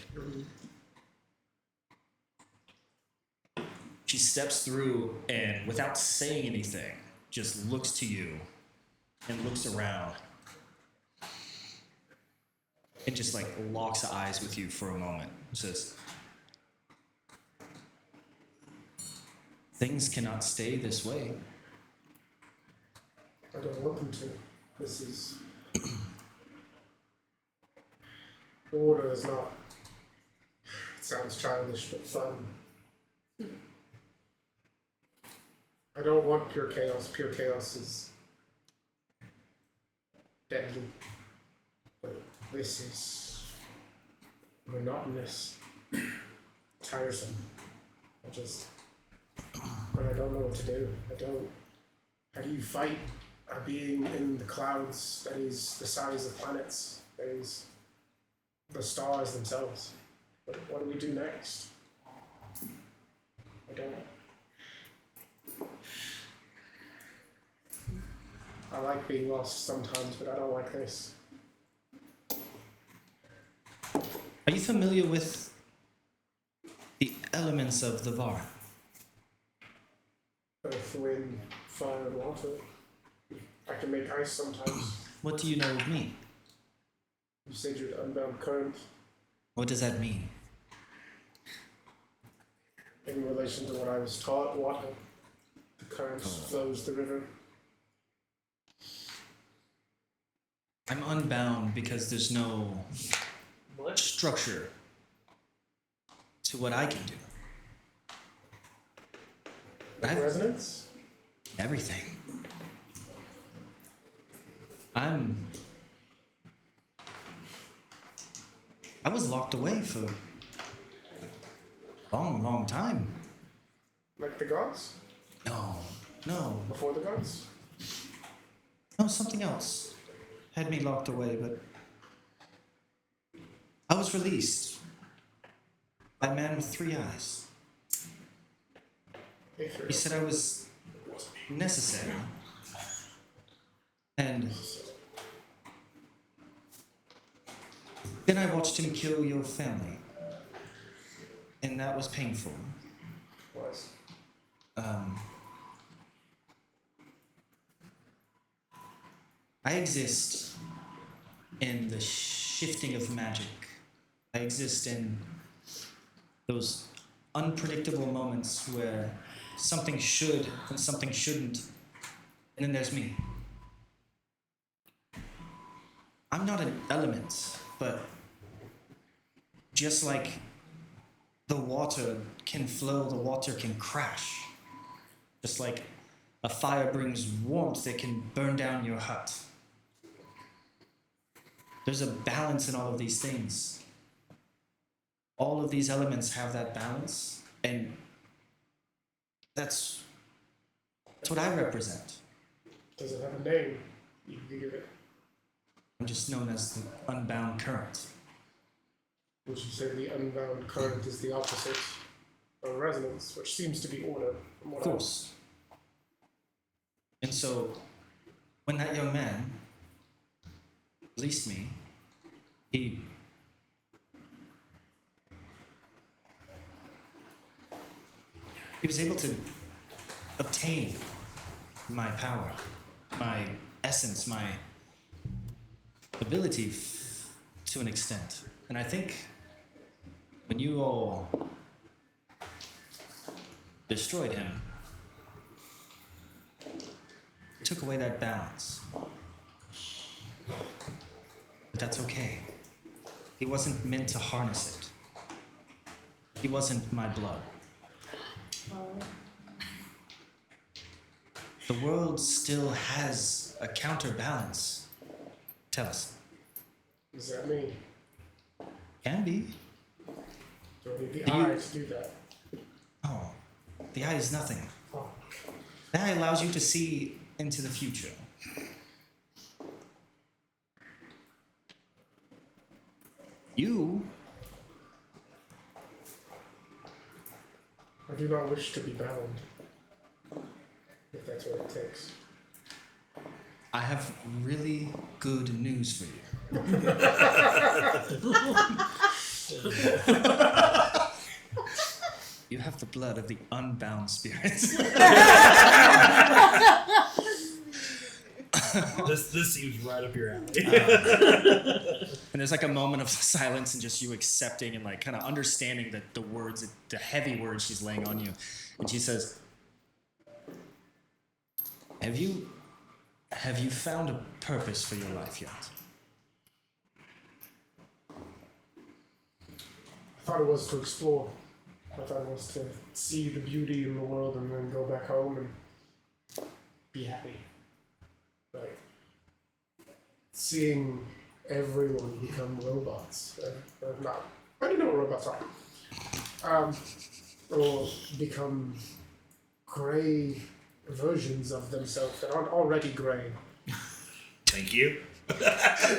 She steps through and, without saying anything, just looks to you and looks around and just like locks eyes with you for a moment. Says, "Things cannot stay this way." I don't want them to. This is... The order is not... It sounds childish, but fun. I don't want pure chaos. Pure chaos is deadly. But this is monotonous, tiresome. But I don't know what to do. How do you fight a being in the clouds that is the size of planets, that is the stars themselves? What do we do next? I don't know. I like being lost sometimes, but I don't like this. Are you familiar with the elements of the Var? Earth, wind, fire, and water. I can make ice sometimes. What do you know of me? You said you're the unbound current. What does that mean? In relation to what I was taught, water. The current flows the river. I'm unbound because there's no structure to what I can do. Resonance? Everything. I was locked away for a long, long time. Like the gods? No. Before the gods? No, something else had me locked away, but I was released by a man with 3 eyes. He said I was necessary. And then I watched him kill your family. And that was painful. I exist in the shifting of magic. I exist in those unpredictable moments where something should and something shouldn't, and then there's me. I'm not an element, but just like the water can flow, the water can crash. Just like a fire brings warmth, it can burn down your hut. There's a balance in all of these things. All of these elements have that balance, and that's what I represent. Does it have a name you can give it? I'm just known as the unbound current. Would you say the unbound current is the opposite of resonance, which seems to be order? From what Of course. And so, when that young man released me, he was able to obtain my power, my essence, my ability to an extent. And I think when you all destroyed him, it took away that balance. But that's okay. He wasn't meant to harness it. He wasn't my blood. The world still has a counterbalance. Tell us. Does that mean? Can be. Do I need the eye to do that? Oh, the eye is nothing. Oh. The eye allows you to see into the future. You I do not wish to be bound, if that's what it takes. I have really good news for you. You have the blood of the unbound spirits. This seems right up your alley. And there's like a moment of silence and just you accepting and like kind of understanding that the words, the heavy words she's laying on you. And she says, Have you found a purpose for your life yet? I thought it was to explore. I thought it was to see the beauty in the world and then go back home and be happy. Like, seeing everyone become robots. Or not. I don't know what robots are. Or become gray versions of themselves that aren't already gray. Thank you.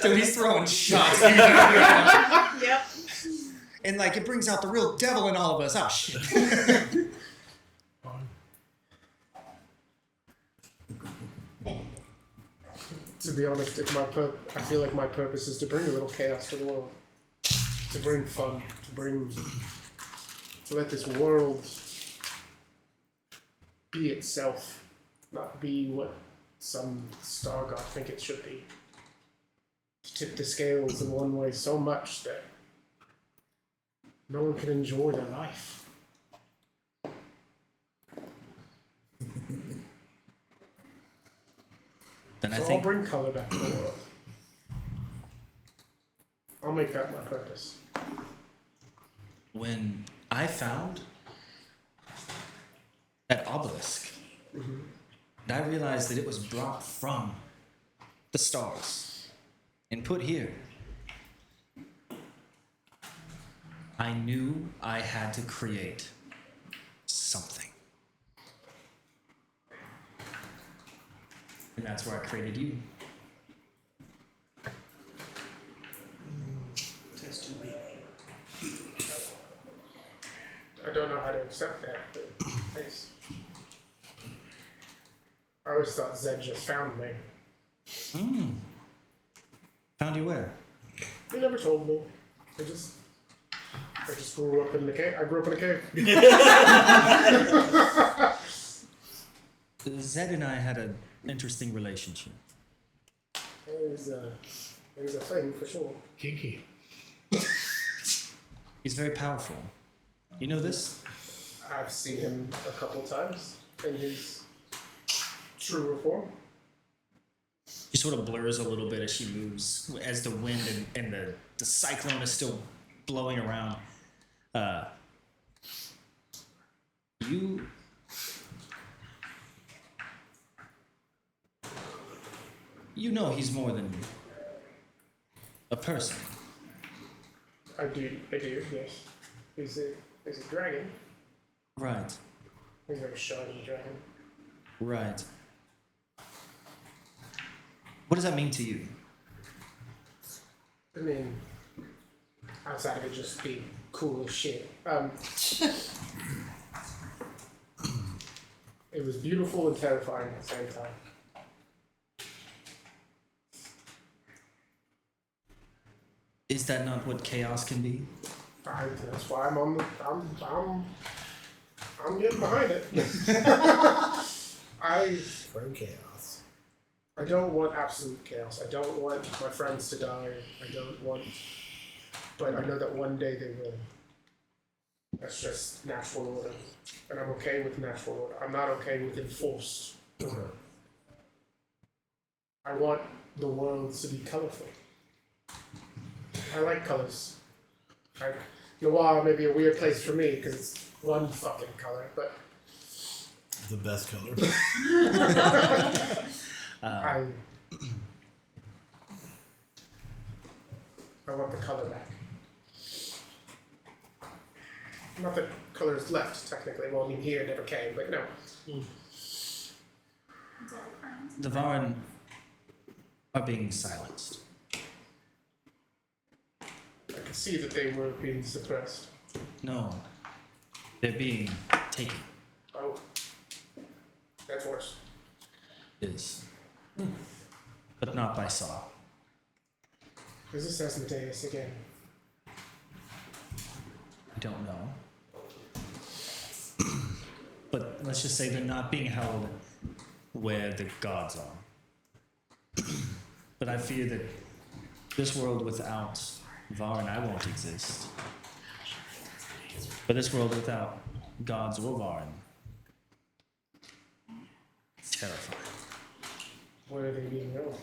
Dude, he's throwing shots. Yep. And like it brings out the real devil in all of us. Oh shit. To be honest, I feel like my purpose is to bring a little chaos to the world. To bring fun. To let this world be itself. Not be what some star god think it should be. To tip the scales in one way so much that no one can enjoy their life. Then So I think I'll bring color back to the world. I'll make that my purpose. when I found that obelisk, and I realized that it was brought from the stars and put here, I knew I had to create something. And that's where I created you. Test too big. I don't know how to accept that, but thanks. I always thought Zed just found me. Found you where? He never told me. I just grew up in the cave. I grew up in a cave. Zed and I had an interesting relationship. There's a thing for sure. Kinky. He's very powerful. You know this? I've seen him a couple times in his true form. She sort of blurs a little bit as she moves, as the wind and the cyclone is still blowing around. You know he's more than a person. I do, yes. He's a dragon. Right. He's a very shiny dragon. Right. What does that mean to you? I mean, outside of it just being cool as shit. It was beautiful and terrifying at the same time. Is that not what chaos can be? That's why I'm getting behind it. From chaos. I don't want absolute chaos. I don't want my friends to die. But I know that one day they will. That's just natural order. And I'm okay with natural order. I'm not okay with enforced order. I want the world to be colorful. I like colors. Noir may be a weird place for me because it's one fucking color, but The best color. I want the color back. Not that colors left, technically. Well, I mean, here it never came, but no. The Varan are being silenced. I could see that they were being suppressed. No. They're being taken. Oh. That's worse. Is. But not by Saw. Is this Asmodeus again? I don't know. But let's just say they're not being held where the gods are. But I fear that this world without Varan, I won't exist. But this world without gods or Varan, it's terrifying. Where are they being held?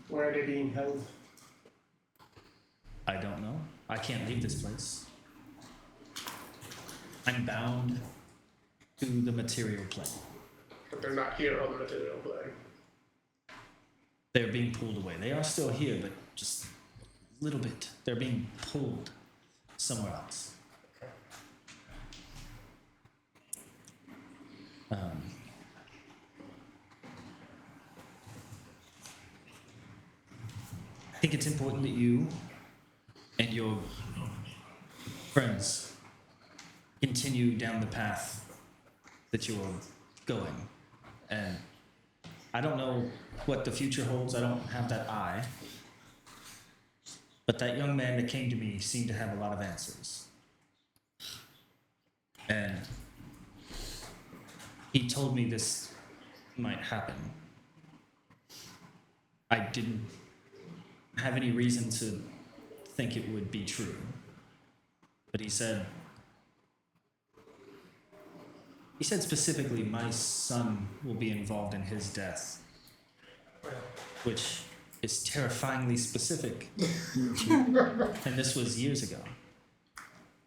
Where are they being held? I don't know. I can't leave this place. I'm bound to the material plane. But they're not here on the material plane. They're being pulled away. They are still here, but just a little bit. They're being pulled somewhere else. I think it's important that you and your friends continue down the path that you're going. And I don't know what the future holds. I don't have that eye. But that young man that came to me seemed to have a lot of answers. And he told me this might happen. I didn't have any reason to think it would be true. But he said specifically, my son will be involved in his death, which is terrifyingly specific. And this was years ago.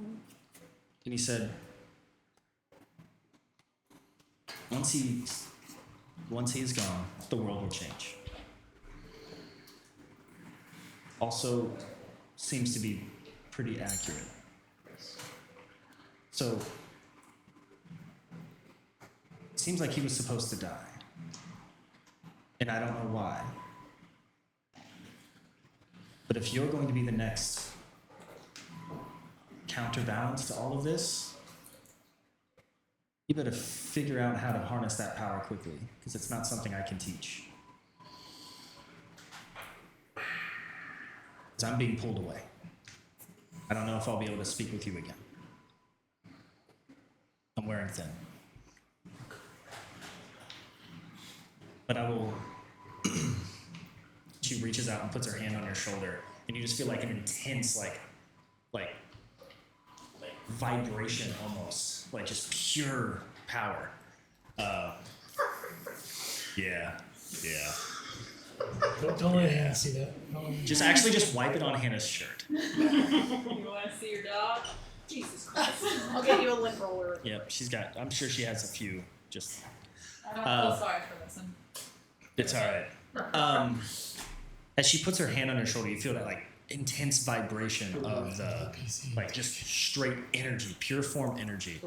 And he said, once he is gone, the world will change. Also, seems to be pretty accurate. So, it seems like he was supposed to die. And I don't know why. But if you're going to be the next counterbalance to all of this, you better figure out how to harness that power quickly, because it's not something I can teach. Because I'm being pulled away. I don't know if I'll be able to speak with you again. I'm wearing thin. But I will... She reaches out and puts her hand on your shoulder, and you just feel like an intense, like vibration almost, like just pure power. Yeah. Don't let Hannah see that. Just wipe it on Hannah's shirt. You want to see your dog? Jesus Christ. I'll get you a lint roller. Yep, I'm sure she has a few, just... I don't feel sorry for this one. It's alright. As she puts her hand on your shoulder, you feel that, like, intense vibration of the, like, just straight energy, pure form energy.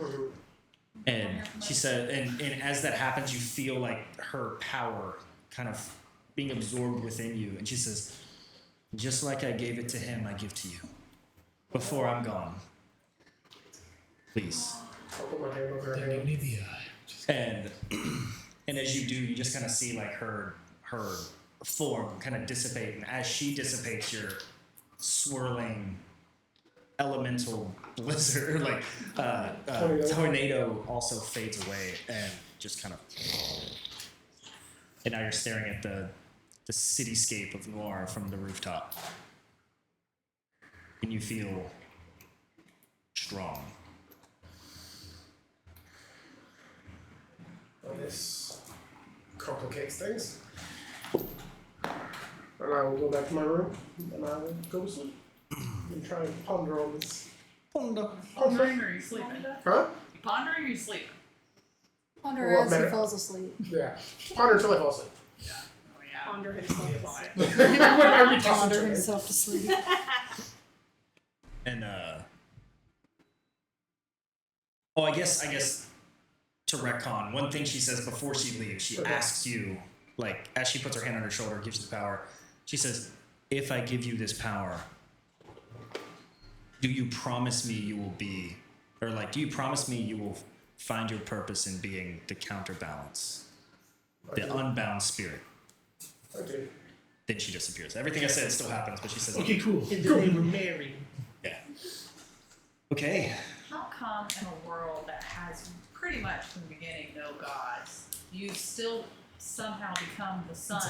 And she said, and as that happens, you feel like her power kind of being absorbed within you. And she says, just like I gave it to him, I give to you. Before I'm gone. Please. I'll put my hand over her Then you hand. need the eye. And as you do, you just kind of see, like, her form kind of dissipate. And as she dissipates, your swirling elemental blizzard, like tornado, also fades away and just kind of. And now you're staring at the cityscape of Noir from the rooftop, and you feel strong. Well, this complicates things. And I will go back to my room, and I will go to sleep. And try and ponder on this. Pondering or are you sleeping? Huh? You pondering or you sleeping? Ponder What as he matter? falls asleep. Yeah. Ponder until I fall asleep. Oh yeah. Ponder himself to sleep. Whenever you toss Ponder into it. himself to sleep. And I guess to retcon, one thing she says before she leaves, she asks you, like, as she puts her hand on her shoulder, gives you the power, she says, if I give you this power, do you promise me you will be, or like, do you promise me you will find your purpose in being the counterbalance, the unbound spirit? I do. Then she disappears. Everything I said still happens, but she says, Okay, cool. And then they were married. yeah. Okay. How come in a world that has pretty much from the beginning no gods, you still somehow become the son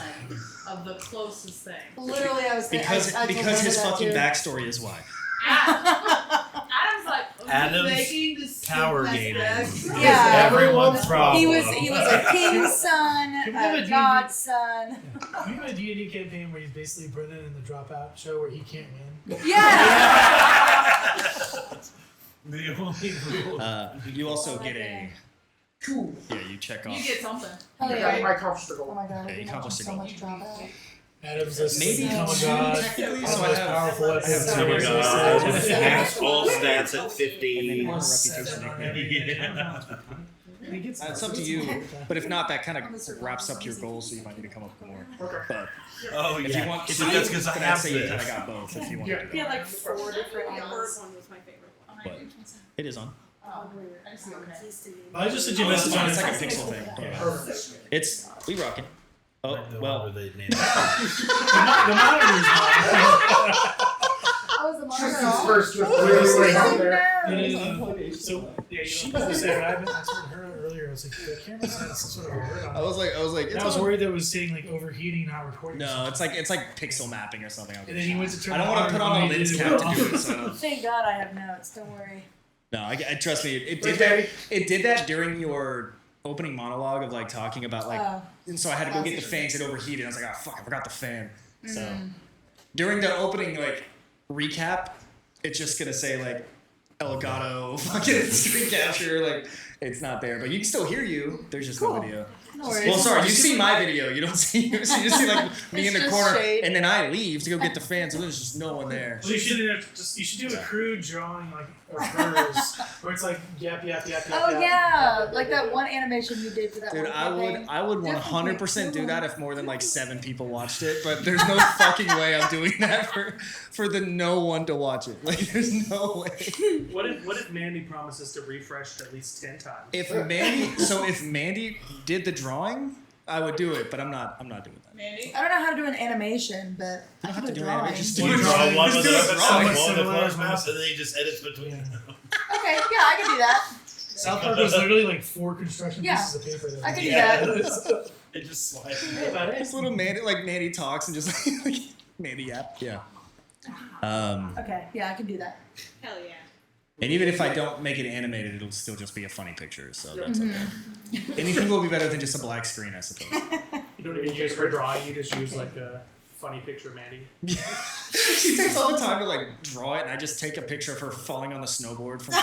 of the closest thing? Literally, I was Because I told his Hannah that fucking too. backstory is why. Adam's like, Adam's making this power stupid gating. aspect. Yeah. Everyone's problem. He was a king's son, Can we have a a god's son. We have a D&D campaign where he's basically Brennan in the Dropout show where he can't win. Yeah. The only rule. You also get a. Cool. Yeah, you check off. You get something. Oh, I yeah. accomplished the Oh goal. my god, Yeah, you I've accomplished so it. much drama. Adam's a Maybe become a two god. technically, One of so the I most have- powerful I have episodes two ever God. existed. Max all stats at And then 50. one reputation nickname. It's up to you, but if not, that kind of wraps up your goals, so you might need to come up with more. Okay. But Oh, if yeah. you want, It's just because I then I'd have say you kind of this. got both if you want Yeah. to do We had that. like 4 different The bird ones. one was my favorite one. But it is on. I just know keys to me. I just sent you a Oh, message on it's like a Instagram. pixel thing. Yeah. Perfect. It's we rocking. Oh Like the well. one where they named it. The monitor's not. I was the Tristan's monitor. first was really way out there. So she was the same. I told her earlier. I was like, the camera's had some sort of a word on it. I was like, And I was worried that it was saying like overheating, not recording. No, it's like pixel mapping or something. And then he went to turn. I don't it want to put on a and lens it cap went to do off. it. So. Thank God I have notes. Don't worry. No, I trust me. It Where's did that. Daddy? It did that during your opening monologue of like talking about like, Oh. and so I had to go get the fans. It overheated. I was like, oh fuck, I forgot the fan. So Mm. during the opening like recap, it's just gonna say like Elgato fucking screen capture. Like it's not there, but you can still hear you. There's just no Cool. video. No worries. Well, sorry, you see my video. You don't see. You just see like me in It's the just corner, shade. and then I leave to go get the fan. So there's just no one there. So you should do a crude drawing like of hers, where it's like yap. Oh yeah, like that one animation you did for that Dude, one thing. I would Definitely 100% do cool. that if more than like 7 people watched it. But there's no fucking way I'm doing that for the no one to watch it. Like, there's no way. What if Mandy promises to refresh at least 10 times? If Mandy did the drawing, I would do it. But I'm not doing that. Mandy? I don't know how to do an animation, but I have can to do a do drawing. it. Just You do it. draw one with Just do a it drawing. mouse, and then he just edits between them. Okay, yeah, I can do that. South Park was literally like 4 construction Yeah. pieces of paper. I can do that. It just slides. Just little Mandy, like Mandy talks and just like Mandy yap. Yeah. Okay, yeah, I can do that. Hell yeah. And even if I don't make it animated, it'll still just be a funny picture. So that's okay. Mm-hmm. Anything will be better than just a black screen, I suppose. You don't even use her drawing, you just use like a funny picture of Mandy. She takes all the time to like draw it, and I just take a picture of her falling on the snowboard from.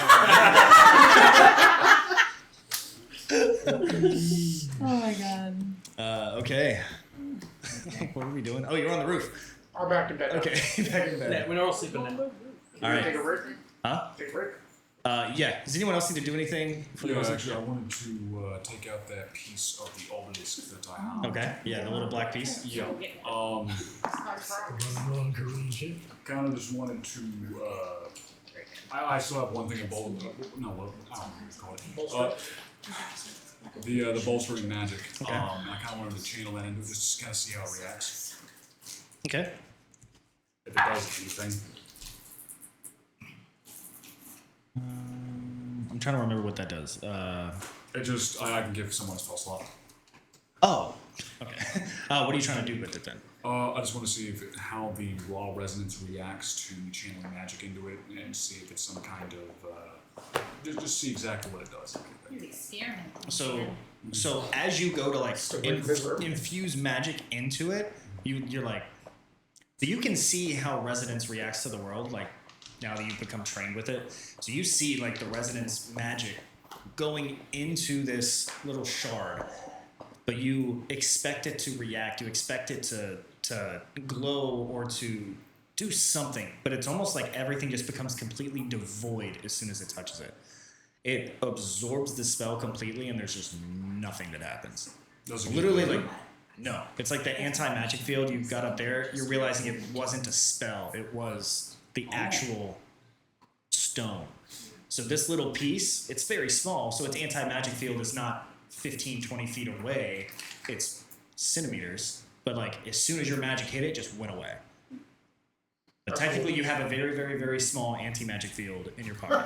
Oh my god. Okay. What are we doing? Oh, you're on the roof. I'm back to bed. Okay, back in Yeah, bed. we're all sleeping now. All right. Take a break. Huh? Take a break. Yeah. Does anyone else need to do anything for the Yeah, rest of actually, I wanted to take out that piece of the obelisk that I have. Okay. Yeah, the little black piece. Yeah. Running along Korean shit. Kind of just wanted to. I still have one thing in bold. No, what? I don't know what you call it. The bolstering magic. Okay. I kind of wanted to channel that into it just to kind of see how it reacts. Okay. If it does anything. I'm trying to remember what that does. It just I can give someone a spell slot. Oh. Okay. What are you trying to do with it then? I just want to see how the raw resonance reacts to channeling magic into it, and see if it's some kind of just see exactly what it does. So as you go to like infuse magic into it, you're like, so you can see how resonance reacts to the world. Like now that you've become trained with it, so you see like the resonance magic going into this little shard, but you expect it to react. You expect it to glow or to do something, but it's almost like everything just becomes completely devoid as soon as it touches it. It absorbs the spell completely, and there's just nothing that happens. Literally, like, no. It's like the anti-magic field you've got up there. You're realizing it wasn't a spell. It was the actual stone. So this little piece, it's very small, so its anti-magic field is not 15, 20 feet away. It's centimeters. But, like, as soon as your magic hit it, it just went away. But technically, you have a very, very, very small anti-magic field in your pocket.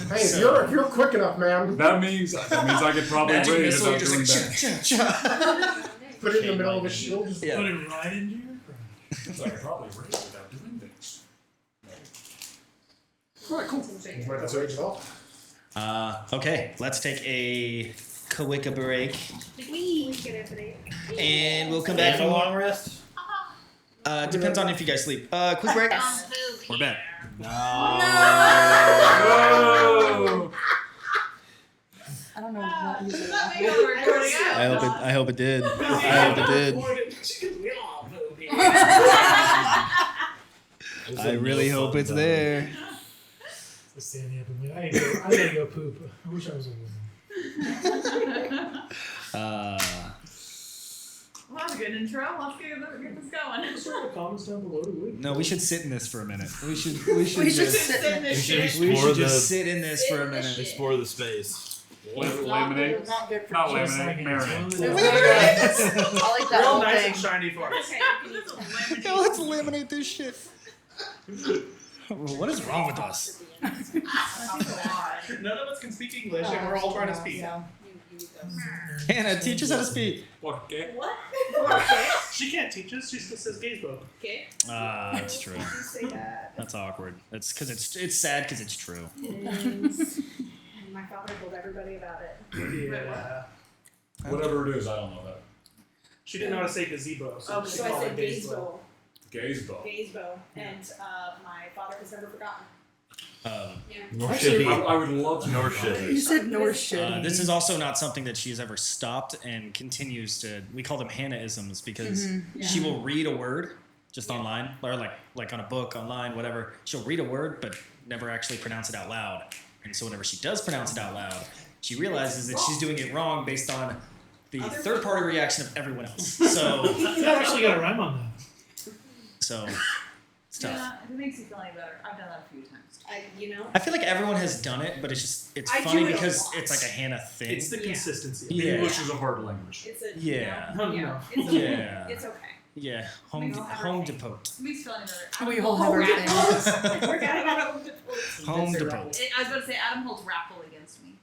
Hey, if you're quick enough, man. That means I could probably Magic raise missile, without you're doing just that. Put it in the middle of a shield. Put it right into your So I could probably raise it without doing things. Alright, cool. That's what it's all. Okay, let's take a quick break. And we'll come back And for a long more. rest. Depends on if you guys sleep. Quick break. We're back. I don't know what he's doing. I hope it did. I hope it did. I really hope it's there. Standing up and like, I gotta go poop. I wish I was a woman. Well, that was a good intro. Let's get this going. Is there a comments down below to wait? No, we should sit in this for a minute. We should We should just sit in We this should shit. we explore should just the sit in this for a minute. explore the space. Laminate. Not good for Not kids. laminate. Marinate. I like that Real whole nice thing. and shiny for us. Yeah, let's laminate this shit. What is wrong with us? None of us can speak English, and we're all trying to speak. Yeah. Hannah, teach us how to speak. Okay. What? She can't teach us. She just says gays book. Okay. That's true. Say that. That's awkward. It's because it's sad because it's true. My father told everybody about it. Yeah. Whatever it is, I don't know that. She didn't know how to say gazebo, so she So I called said it Gazebo. Gazebo. Gazebo. And my father has never forgotten. Nor should he. I would love to. Nor should he. You said nor should he. This is also not something that she's ever stopped and continues to. We call them Hannah-isms because she will read a word just online or like on a book online, whatever. She'll read a word but never actually pronounce it out loud. And so whenever she does pronounce it out loud, she realizes that she's doing it wrong based on the third-party reaction of everyone else. So You actually got a rhyme on that. So it's tough. Yeah, it makes you feel like better. I've done that a few times. I feel like everyone has done it, but it's I funny do it a because lot. it's like a Hannah thing. It's the consistency. Yeah. English is a hard language. It's a Yeah. No. It's okay. Yeah. It's okay. Yeah. We Home all have home our depot. It makes you feel better. We all have our things. We're getting out of Home depot. I was about to say Adam holds rappel against me.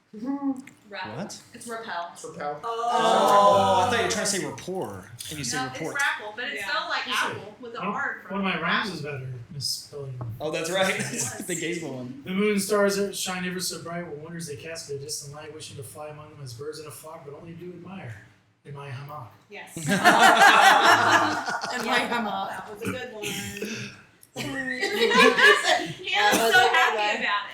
Rappel. What? It's repel. Propel. Oh, I thought you were trying to say rapport, and you said No, report. it's rappel, but it's Yeah. spelled like apple with a hard front. One of my rhymes is better misspelling. Oh, that's right. The Gaysville one. The moon and stars shine ever so bright, what wonders they cast in a distant light, wishing to fly among them as birds in a flock, but only do admire in my hammock. Yes. And my hammock. That was a good one. Yeah, I'm That was so a good happy one. about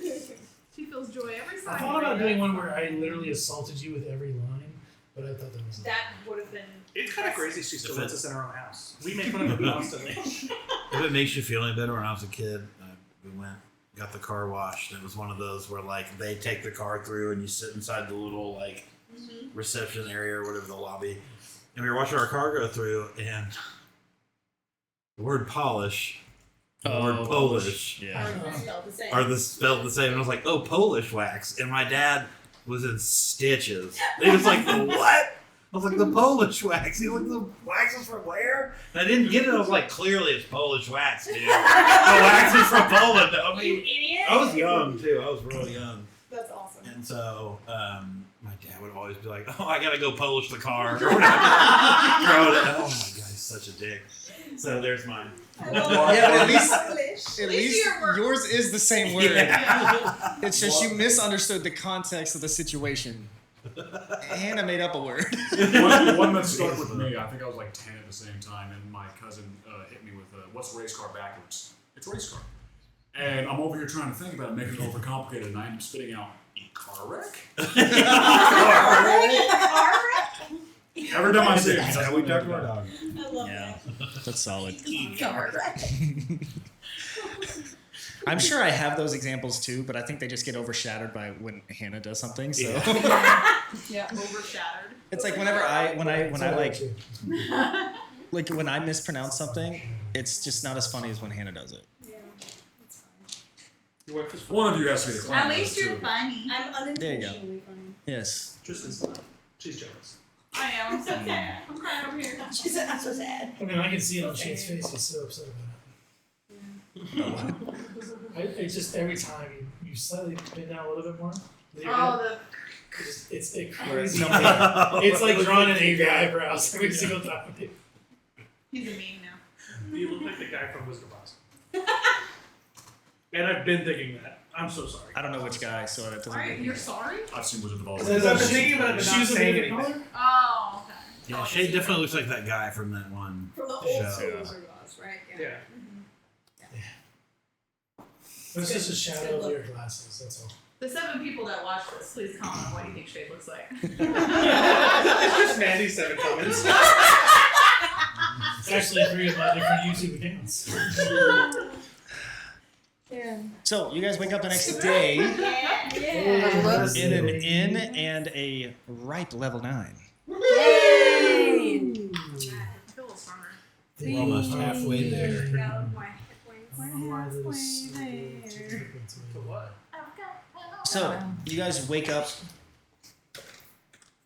it. She feels joy every I time. thought about doing one where I literally assaulted you with every line, but I thought that was That would have been. It's kind of crazy she still lets us in her own house. We make fun of her constantly. If it makes you feel any better, when I was a kid, we got the car washed. It was one of those where like they take the car through and you sit inside the little like reception area or whatever, the lobby. And we were watching our car go through, and the word polish, the word Polish, Yeah. are spelled the same. And I was like, oh, Polish wax. And my dad was in stitches. He was like, the what? I was like, the Polish wax. He was like, the wax is from where? And I didn't get it. I was like, clearly it's Polish wax, dude. The wax is from Poland. I mean, Idiot. I was young, too. I was really young. That's awesome. And so my dad would always be like, oh, I got to go polish the car. Or whatever. Oh, my God, he's such a dick. So there's mine. Yeah, but at least yours is the same word. Yeah. It's just you misunderstood the context of the situation. Hannah made up a word. One that stuck with me, I think I was like 10 at the same time, and my cousin hit me with, what's race car backwards? It's race car. And I'm over here trying to think about it, making it overcomplicated, and I end up spitting out, car wreck? Every time I say it, that's how we talk to our dog. I love Yeah, that's solid. that. I'm sure I have those examples too, but I think they just get overshadowed by when Hannah does something. So Yeah, overshadowed. it's like whenever I like when I mispronounce something, it's just not as funny as when Hannah does it. Your wife is fun. One of you has to be the clown. At least you're funny. I'm There you go. unintentionally funny. Yes. Tristan's not. She's jealous. I am. I'm so sad. I'm crying over here. She said I'm so sad. I mean, I can see it on Shane's face. He's so upset about it. It's just every time you slightly bend down a little bit more. Oh, It's a crazy number. It's like drawing an angry eyebrows every single time. he's a meme now. You look like the guy from Wizard of Oz. And I've been thinking that. I'm so sorry. I don't know which guy, so it doesn't. Alright, you're sorry? I've seen Wizard of Oz. I've been thinking about it, but not saying anything. Oh, okay. Yeah, Shay definitely looks like that guy from that one From the old show. school Wizard of Oz, right? Yeah. It's just a shadow of your glasses, that's all. The 7 people that watch this, please comment on what you think Shade looks like. It's just Mandy's 7 comments. It's actually 3 of my different YouTube accounts. Yeah. So you guys wake up the next day Yeah. in an inn and a ripe level 9. Yay! We're almost halfway there. No, my halfway there. What? So you guys wake up.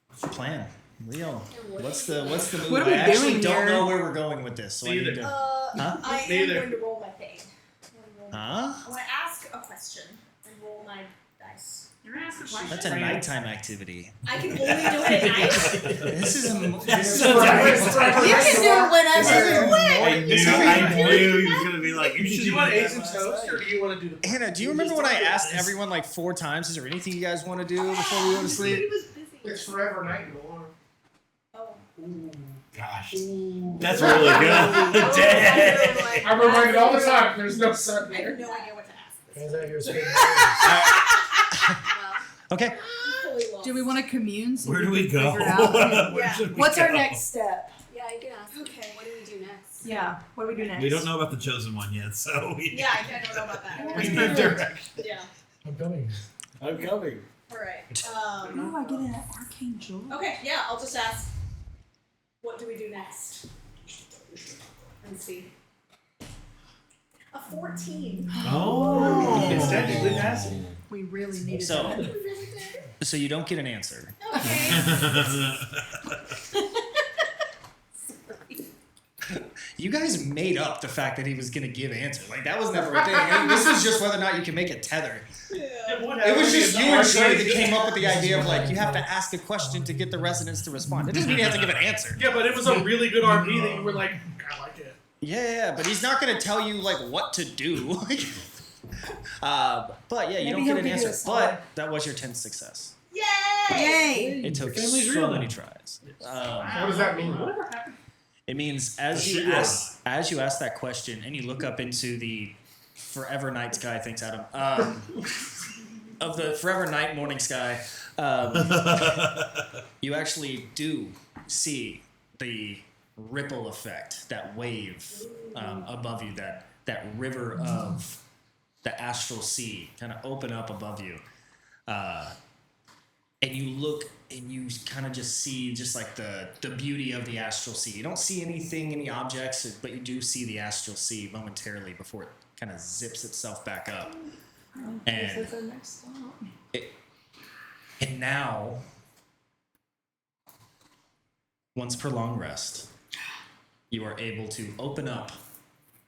What's your plan? Leo, what's the move? What are we I actually doing don't here? know where we're going with this. So I need Neither. to. I am Neither. going to roll my fade. Huh? I want to ask a question and roll my dice. You're gonna ask a question. That's a nighttime activity. I can only do it at night. This is a. You can do it whenever. I knew he was gonna be like, Do you want eggs and toast, or do you want to do the... Hannah, do you remember when I asked everyone like 4 times? Is there anything you guys want to do before we go to sleep? He was busy. It's forever night in the water. Oh. gosh, that's really good. Dang. I'm reminded all the time. There's no sun I there. have no idea what to ask. Guys out here spending Okay. Do we want to commune? So Where do we we can go? figure out- Where should we What's our go? next step? Yeah, you can ask. Okay. What do we do next? Yeah. What do we do next? We don't know about the chosen one yet, so we Yeah, I don't know about that. we need direction. Yeah. I'm coming. I'm coming. Alright. Oh, I get an arcane jewel. Okay, yeah, I'll just ask. What do we do next? Let's see. A 14. Oh. It's technically passing. We really needed So- that. So you don't get an answer. Okay. You guys made up the fact that he was going to give answers. Like, that was never a thing. This was just whether or not you can make a tether. It was just you and Trey that came up with the idea of, like, you have to ask a question to get the residents to respond. It doesn't mean you have to give an answer. Yeah, but it was a really good RP that you were like, I like it. Yeah, but he's not going to tell you, like, what to do. But, yeah, you Maybe don't he'll get an give you a answer. solid- But that was your 10th success. Yay! It took Your family's so real many now. tries. What does that mean? Whatever happened? It means as you ask that question and you look up into the forever night sky, thanks Adam, of the forever night morning sky, you actually do see the ripple effect, that wave above you, that river of the astral sea kind of open up above you. And you look and you kind of just see just like the beauty of the astral sea. You don't see anything, any objects, but you do see the astral sea momentarily before it kind of zips itself back up. And and now, once per long rest, you are able to open up,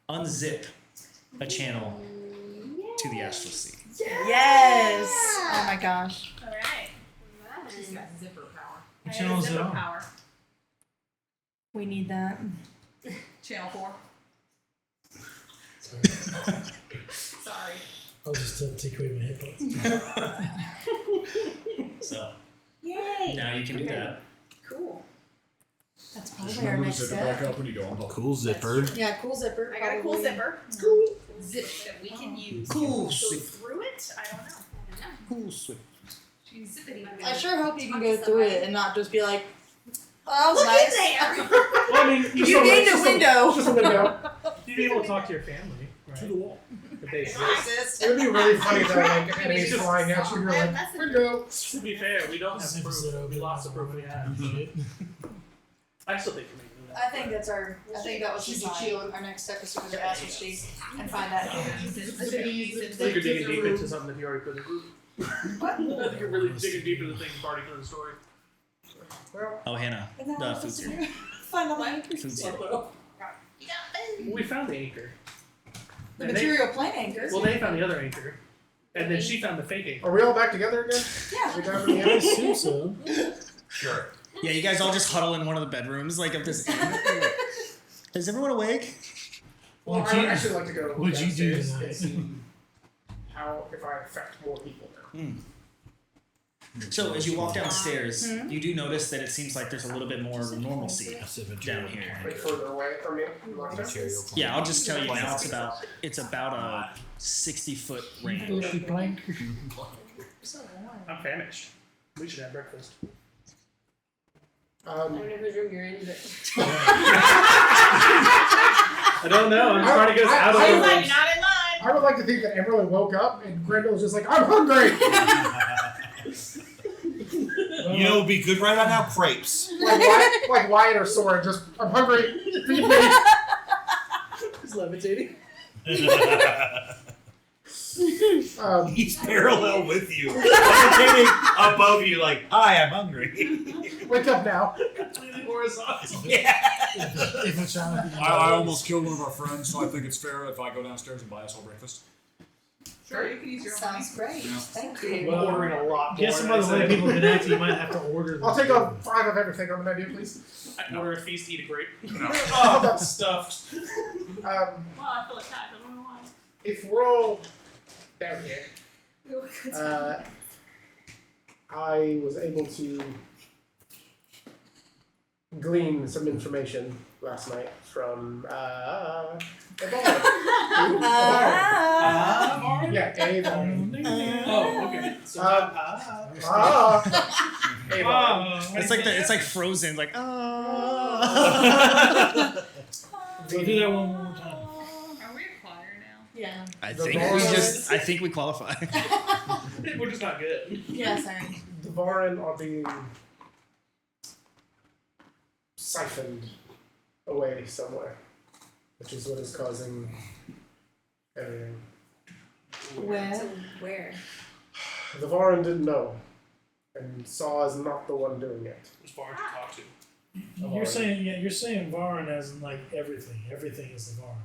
unzip a channel to the astral sea. Yes! Oh my gosh. Alright. She's got zipper power. What channel is it on? Power. We need that. Channel 4. Sorry. I'll just take away my headphones. So Yay! now you can do that. Cool. That's Just probably our remember to next zip it back step. up when you go on top. Cool zipper. Yeah, cool zipper. I got a cool probably. zipper. It's cool. Zip that we can use. Cool Go zip. through it? I don't know. Cool sweet. She's zippity. I sure hope you can go through it and not just be like, oh, that was nice. Well, I mean, You gained a window. Just a window. you'd be able to talk to your family, right? To the wall. If they exist. It would be really funny though, like enemies flying at you, you're like, window. To be fair, we don't have Zip proof. is open. We lost the proof we had. I still think you're making I think that's our. I think that was just our next step is to go to Astral Sea and find that. I think you're digging deep into something that you already put in the group. I think you're really digging deep into the thing you've already put in the story. Oh, Hannah. The food's here. Find the Food's here. We found the anchor. The And material plant anchor. Well, they found the other anchor. And then she found the fake anchor. Are we all back together again? Yeah. We got the I assume so. Sure. Yeah, you guys all just huddle in one of the bedrooms, like of this. Is everyone awake? Well, What'd I would you- actually like to go what'd you do downstairs tonight? and see how, if I affect more people now. So as you walk downstairs, you do notice that it seems like there's a little bit more normalcy down here. Like further away from me. Yeah, I'll just tell you now. It's about a 60-foot range. Plank. I'm famished. We should have breakfast. I don't know whose room you're in, but I don't know. I'm trying to get us out of I- the Not rooms. in mine. I would like to think that everyone woke up and Grendel was just like, I'm hungry! You know, would be good right about now. Crepes. like Wyatt or Sora, just, I'm hungry, feed me! He's levitating. He's parallel with you, levitating above you, like, "Hi, I'm hungry." Wake up now. Completely horizontal. Yeah. If a child. I almost killed one of our friends, so I think it's fair if I go downstairs and buy us all breakfast. Sure, you can use your own money. Sounds great. Yeah. Thank you. Well, ordering a lot more. Guess some of the way people have been acting, you might have to order them. I'll take a 5 of everything on the menu, please. I can order a feast, eat a grape. No. Oh, that's stuffed. Well, I feel attacked. I don't know why. If we're all down here, I was able to glean some information last night from the yeah, Avon. Oh, okay. So, It's like Frozen. Like We'll do that one more time. Are we a choir now? Yeah. I The think Varan- I think we qualify. We're just not good. Yeah, sorry. The Varan are being siphoned away somewhere, which is what is causing everything. Where? So where? The Varan didn't know, and Saw is not the one doing it. As far as to talk to. You're saying Varan as in like everything. Everything is the Varan.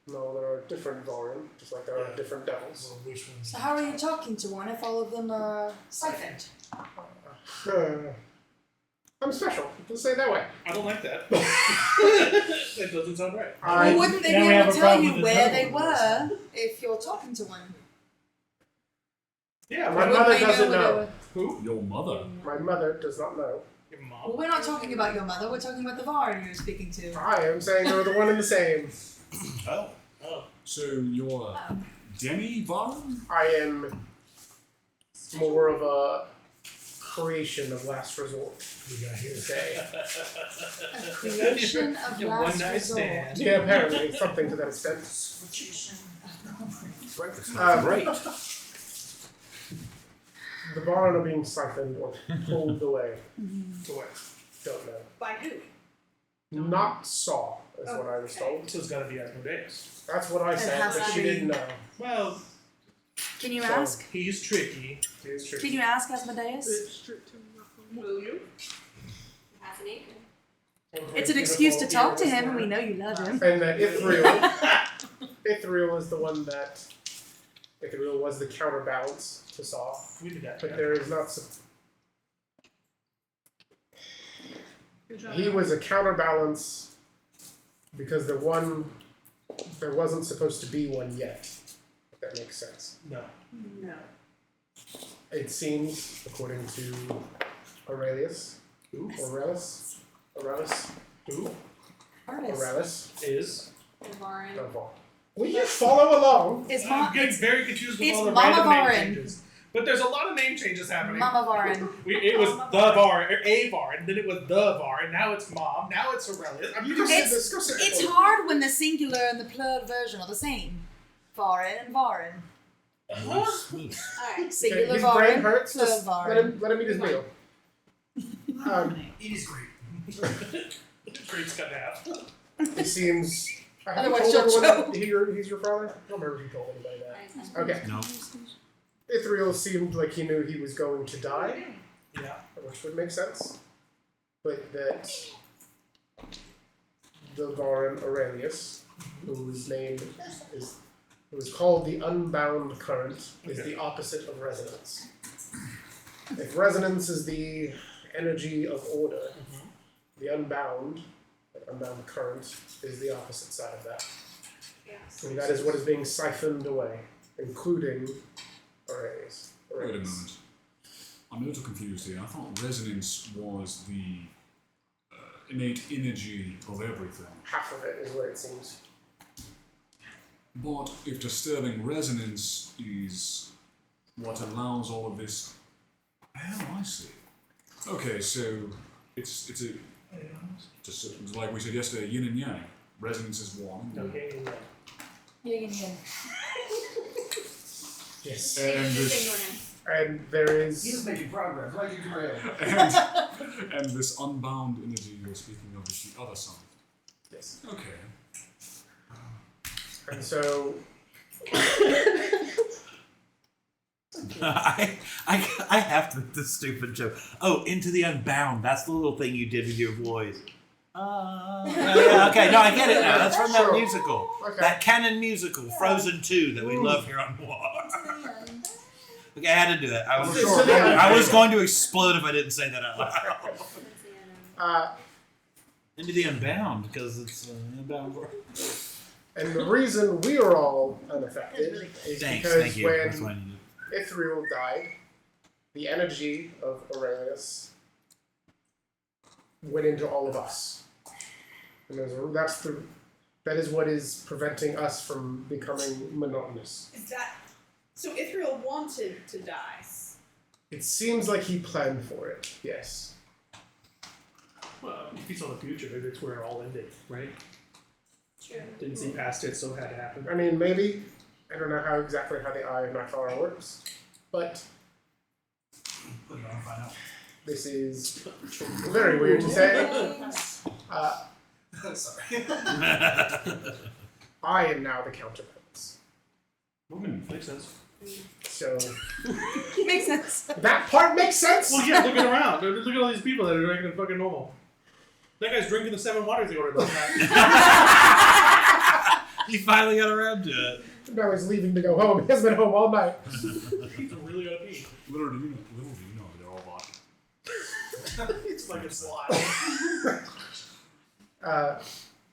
No, there are different Varan, just like there are different devils. Well, which one? So how are you talking to one if all of them are siphoned? I'm special. Let's say it that way. I don't like that. That doesn't sound right. Well, wouldn't they now be we able have to a tell problem you with the where they devil. were if you're talking to one? Yeah, My Wouldn't mother they doesn't where they know. were? Who? Your mother. My mother does not know. Your mom. Well, we're not talking about your mother. We're talking about the Varan you were speaking to. I am saying they're the one and the same. Oh. So you're a demi-Varan? I am more of a creation of last resort. We got here. Say. A creation of Your last one-night resort. stand. Yeah, apparently something to that extent. Breakfast Great. The Varan are being siphoned or pulled away. To where? Don't know. By who? Not Saw, is what I was told. So it's gotta be Asmodeus. That's what I said, has but to she be. didn't know. Well, Can you So- ask? he's tricky. He is tricky. Can you ask Asmodeus? Will you? Has an apron. It's an excuse to talk to him, and we know you love him. And Ithriel is the one that Ithriel was the counterbalance to Saw, We did that. but yeah. there is not. He was a counterbalance because there wasn't supposed to be one yet. If that makes sense. No. No. It seems, according to Aurelius. Who? Aurelius. Who Aurelius. is? The Varan. Don't fall. Will you follow along? It's I'm getting it's very confused with it's all the Mama random name Varan. changes. But there's a lot of name changes happening. Mama Varan. It was the Varan, or a Varan, then it was the Varan, now it's Mom, now it's Aurelius. I'm You just just said this. Go sit It's down. hard when the singular and the plural version are the same. Varan and Varan. Alright. Singular His brain Varan, hurts. plural Just Varan. let him eat his meal. It is great. Great's cut in half. He seems. Have you Otherwise told she'll everyone that he's your father? I don't remember if you told anybody that. Okay. No. Ithriel seemed like he knew he was going to die, Yeah. which would make sense. But that the Varan Aurelius, whose name is who is called the Unbound Current, is the opposite of resonance. If resonance is the energy of order, the unbound current is the opposite side of that. Yes. And that is what is being siphoned away, including Aurelius. Wait a moment. I'm a little confused here. I thought resonance was the innate energy of everything. Half of it is where it seems. But if disturbing resonance is what allows all of this... Oh, I see. Okay, so it's just like we said yesterday, yin and yang. Resonance is one. Okay. Yin and yang. Yes. And there is. He's making progress, like you can. and this unbound energy you're speaking of is the other side. Yes. Okay. And so. I have to make this stupid joke. Oh, Into the Unbound. That's the little thing you did with your voice. Yeah, okay, no, I get it now. That's from that musical. Okay. That canon musical, Frozen 2, that we love here on War. Okay, I had to do that. I was going to explode if I didn't say that out loud. Into the Unbound, because it's Unbound world. And the reason we are all unaffected is Thanks, because thank you. That's what I when needed. Ithriel died, the energy of Aurelius went into all of us. And that is what is preventing us from becoming monotonous. Is that so? Ithriel wanted to die. It seems like he planned for it. Yes. Well, if he saw the future, maybe it's where it all ended, right? True. Didn't see past it, so it had to happen. I mean, maybe. I don't know exactly how the Eye of Nightfall works, but Put it on, find out. this is very weird to say. Sorry. I am now the counterbalance. Makes sense. So Makes sense. that part makes sense. Well, yeah, looking around. Look at all these people that are acting fucking normal. That guy's drinking the 7 waters he ordered last night. He finally got around to it. Now he's leaving to go home. He has been home all night. He's really gotta pee. Little do you know, they're all vodka. It's like a slide.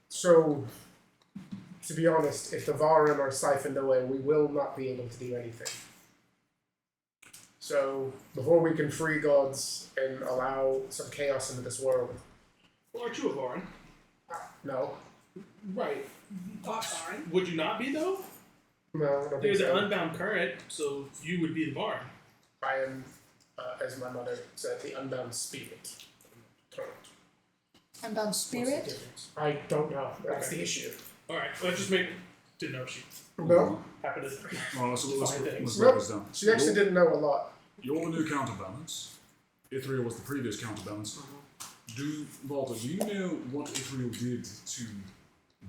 So, to be honest, if the Varan are siphoned away, we will not be able to do anything. So, before we can free gods and allow some chaos into this world, Well, aren't you a Varan? no. Right. Varan. Would you not be, though? No, I don't think There's so. an unbound current, so you would be the Varan. I am, as my mother said, the unbound spirit. Current. Unbound What's the spirit? difference? I don't know. That's the issue. Alright, let's just make. Didn't know she No. happened to. Well, let's Fine things. break this down. She actually didn't know a lot. You're the new counterbalance. Ithriel was the previous counterbalance. Walter, do you know what Ithriel did to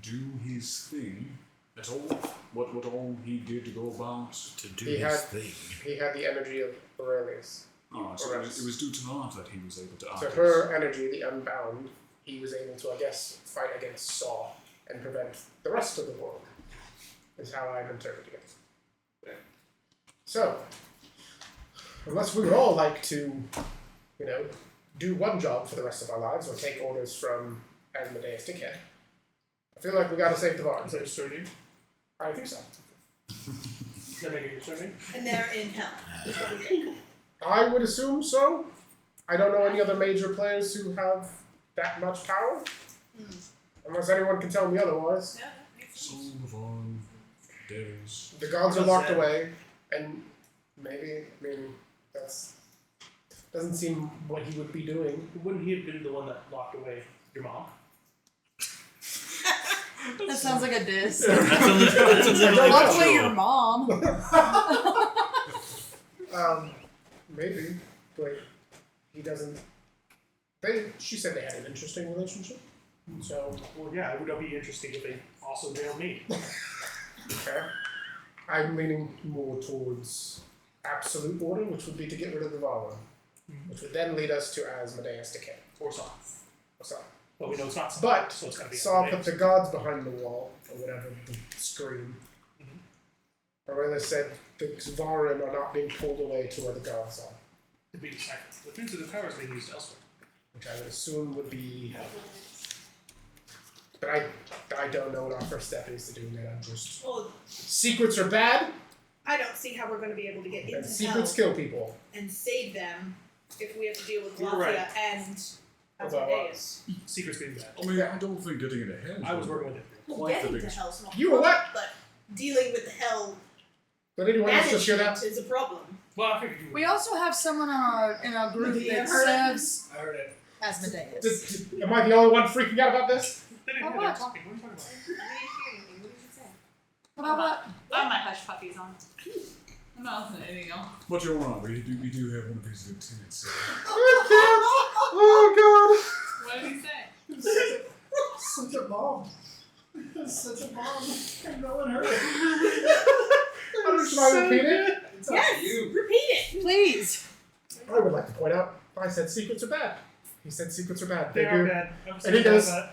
do his thing at all? What all he did to go about? To do He his had- thing. He had the energy of Aurelius. Oh, so it was due to that that he was able to act. So her energy, the unbound, he was able to, I guess, fight against Saw and prevent the rest of the world, is how I'm interpreting it. So, unless we would all like to, do one job for the rest of our lives or take orders from Asmodeus Dickhead, I feel like we gotta save the Is that your Varns. surname? I think so. Does that make it your surname? And they're in hell. Is what we think. I would assume so. I don't know any other major players who have that much power. Unless anyone can tell me otherwise. Yeah, that makes Soul sense. of all devils. The gods are locked away, and maybe, that's doesn't seem what he would be doing. Wouldn't he have been the one that locked away your mom? That sounds like a diss. That's a little Lock away sexual. your mom. Maybe, but he doesn't. She said they had an interesting relationship, so Well, yeah, it would be interesting if they also nailed me. okay. I'm leaning more towards absolute order, which would be to get rid of the Varan, which would then lead us to Asmodeus Decay. Or Saw. So, But we know it's not Saw. but so it's gotta be Saw put Asmodeus. the gods behind the wall, or whatever the screen. Aurelius said the Varan are not being pulled away to where the gods are, To be deciphered. The Prince of the Power is being used elsewhere. which I would assume would be. But I don't know what our first step is to doing that. I'm just Well, secrets are bad, I don't see how we're going to be able to get and into secrets hell kill people. and save them if we have to deal with You're Latvia right. and About Asmodeus. Secrets being bad. I mean, I don't think getting into hell. I was working with it. Quite the Getting to biggest. hell's not You were what? but dealing with the hell Did anyone else just hear management that? is a problem. Well, I figured you would. We also have someone in our group Yeah, that heard it. serves I heard it. Asmodeus. Am I the only one freaking out about this? They didn't Oh, hear they were what? talking. What are you talking about? I didn't hear anything. What did you say? What? I have my hush puppies on. I'm not listening to anything else. But you're right, we do have one of his lieutenants. So. Oh What did he say? Such a bomb. Such a bomb. And no one heard it. god! Should I repeat it? It's up Yes, to you. repeat it. Please. I would like to point out, I said secrets are bad. He said secrets are bad. They They are do. bad. I was And he thinking goes- about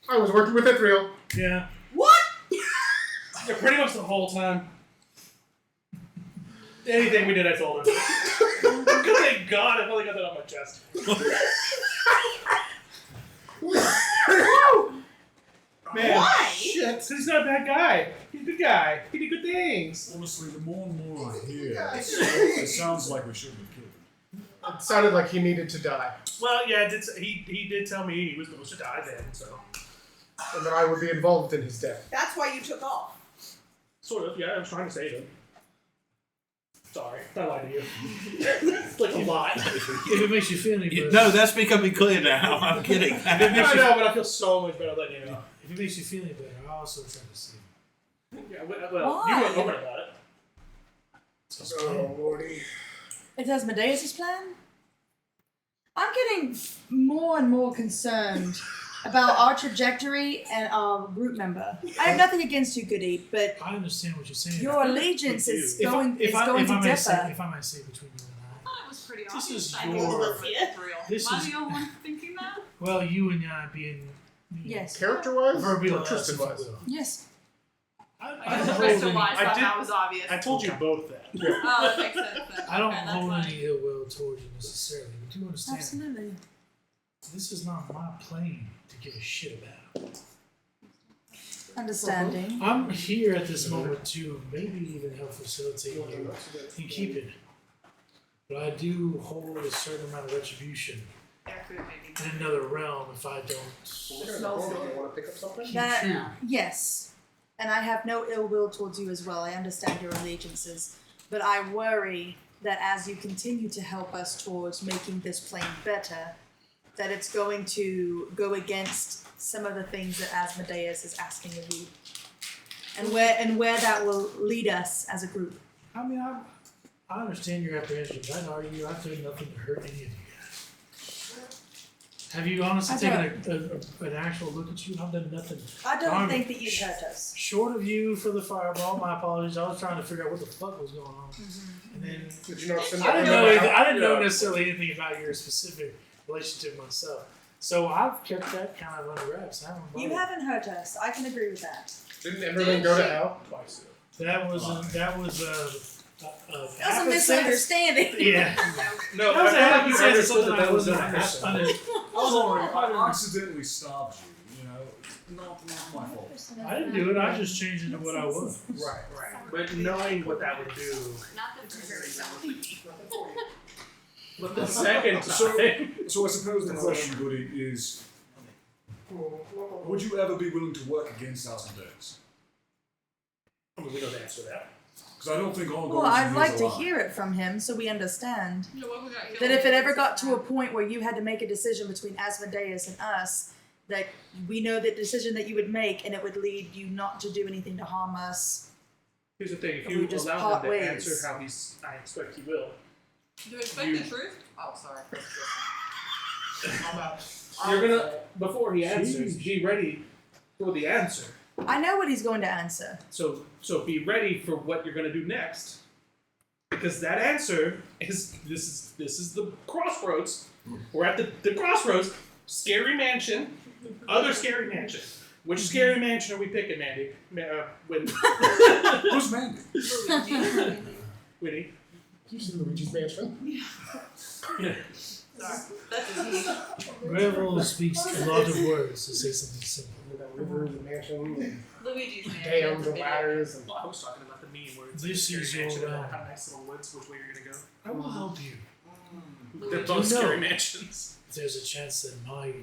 I was working with Ithriel. that. Yeah. What? Yeah, pretty much the whole time. Anything we did, I told her. Thank God, I finally got that on my chest. Man, Why? shit. Because he's not a bad guy. He's a good guy. He did good things. Honestly, the more and more I hear, it sounds like we shouldn't have killed him. It sounded like he needed to die, Well, yeah, he did tell me he was supposed to die then, so. and that I would be involved in his death. That's why you took off. Sort of, yeah, I was trying to save him. Sorry, I lied to you. It's like a lot. If it makes you feel any better. No, that's becoming clear now. I'm kidding. I know, but I feel so much better letting you know. If it makes you feel any better, I also try to see. Yeah, well, you weren't open about it. Oh, Lordy. It's Asmodeus' plan? I'm getting more and more concerned about our trajectory and our group member. I have nothing against you, Goody, but I understand what you're saying. your allegiance is If I- going if I- to if I may differ. say, if I may say between you and It was pretty This obvious. is I your- knew it was real. This Am I is- the only one thinking that? I, well, you and I being Yes. Character-wise, proverbial or Tristan if you was. will. Yes. I don't guess hold Crystal any- Wise I thought did- that was obvious. I told you both that. Oh, that makes sense then. I don't Okay, that's hold fine. any ill will towards you necessarily, but you understand. Absolutely. This is not my plane to give a shit about. Understanding. I'm here at this moment to maybe even help facilitate you in keeping. But I do hold a certain amount of retribution Air food, maybe. in another realm if I don't. You want to pick up something? That, true. yes. And I have no ill will towards you as well. I understand your allegiances. But I worry that as you continue to help us towards making this plane better, that it's going to go against some of the things that Asmodeus is asking of you. And where that will lead us as a group. I mean, I understand your apprehensions. I know you. I've done nothing to hurt any of you guys. Have you honestly I taken an actual look at you? I've done nothing. I don't I'm- think that you'd hurt us. Short of you for the fireball, my apologies. I was trying to figure out what the fuck was going on. And then Did you not send I didn't that know email anything, out? I didn't know necessarily anything about your specific relationship myself. So I've kept that kind of under wraps. I haven't You bothered. haven't hurt us. I can agree with that. Didn't everything go to hell? Twice. That was That was a misunderstanding. Yeah. No, That was a I half thought you sense of understood something that I that was wasn't gonna happen. I accidentally stabbed you, you know. Not my fault. I didn't do it. I just changed it to what I was. Right. But knowing what that would do. Not the very But the second time. So I suppose the question, Goody, is would you ever be willing to work against Asmodeus? I mean, we don't answer that. Because I don't think all Well, goals I'd in like his to are alive. hear it from him so we understand. You know what, we got killed. That if it ever got to a point where you had to make a decision between Asmodeus and us, that we know the decision that you would make and it would lead you not to do anything to harm us. Here's the thing: if We you just allow part him to ways. answer how I expect he will, Do you expect you- the truth? Oh, sorry. you're gonna before he answers, be ready for the answer. I know what he's going to answer. So be ready for what you're gonna do next, because that answer is this is the crossroads. We're at the crossroads. Scary mansion, other scary mansion. Which scary mansion are we picking, Mandy? Who's Mandy? Winnie. You said Luigi's Mansion. Yeah. Sorry. That's a he. Gravel speaks a lot of words to say something simple. That river, the mansion, Luigi's the man. dams, the ladders, and Well, I was talking about the meme where it's This like a is scary mansion your and realm. have nice little woods. Which way you're gonna go? I will help you. They're both You know. scary mansions. There's a chance that my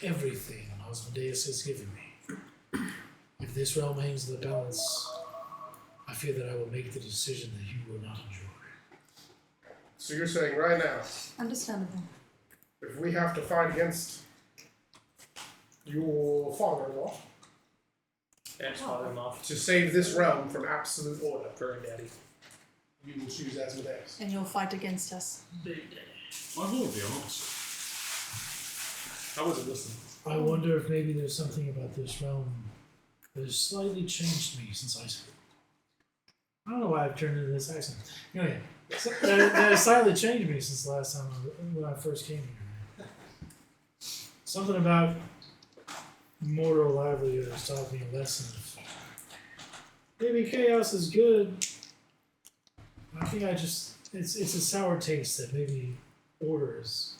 everything Asmodeus has given me, if this realm hangs in the balance, I fear that I will make the decision that you will not enjoy. so you're saying right now, Understandable. if we have to fight against your father-in-law Ex-father-in-law. to save this realm from absolute order, Daddy, you will choose Asmodeus. And you'll fight against us. I will be honest. I wasn't listening. I wonder if maybe there's something about this realm that has slightly changed me since I don't know why I've turned into this accent. Anyway, that has slightly changed me since the last time when I first came here. Something about mortal livelihood has taught me a lesson of maybe chaos is good. I think it's a sour taste that maybe order is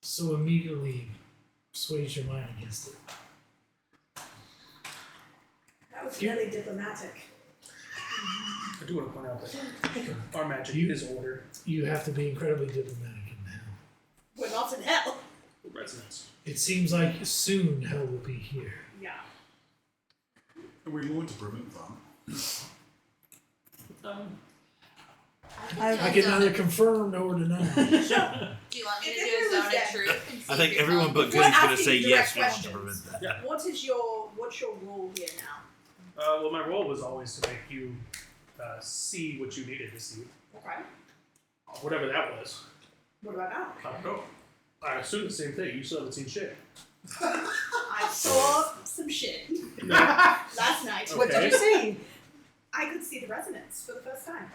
so immediately sways your mind against it. That was really diplomatic. I do want to point out that our magic is older. You have to be incredibly diplomatic in hell. We're not in hell. Resonance. It seems like soon hell will be here. Yeah. And we're going to prevent that. I can neither confirm nor deny. Do you want me to do a zone of truth? I think everyone but We're Goody's going to asking say you yes. direct We want to questions. prevent that. Yeah. What's your role here now? Well, my role was always to make you see what you needed to see. Okay. Whatever that was. What about now? I don't know. I assume the same thing. You still haven't seen shit. I saw some shit last night. Okay. What did you see? I could see the resonance for the first time.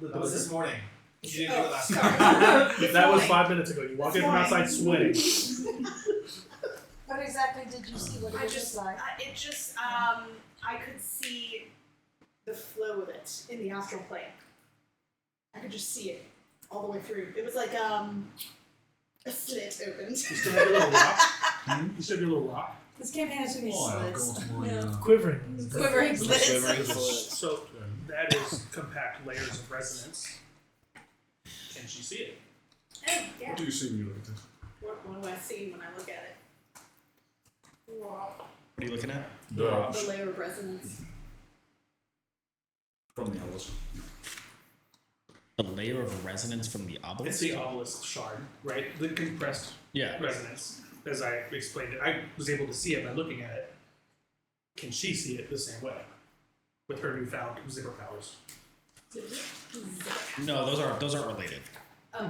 That was this morning. You didn't do it last sorry. time. That was 5 minutes ago. You walked in from outside sweating. What exactly did you see? What did it look like? It just, I could see the flow of it in the astral plane. I could just see it all the way through. It was like, a slit opened. You still have your little rock? You still have your little rock? This campaign has too many slits. Quivering. Quivering slits. So that is compact layers of resonance. Can she see it? Oh, yeah. What do you see when you look at it? What do I see when I look at it? Wow. What are you looking at? The layer of resonance. From the obelisk. The layer of resonance from the It's obelisk? the obelisk shard, right? The compressed resonance. As I explained it, I was able to see it by looking at it. Can she see it the same way? With her newfound zipper powers. No, those aren't related. Oh,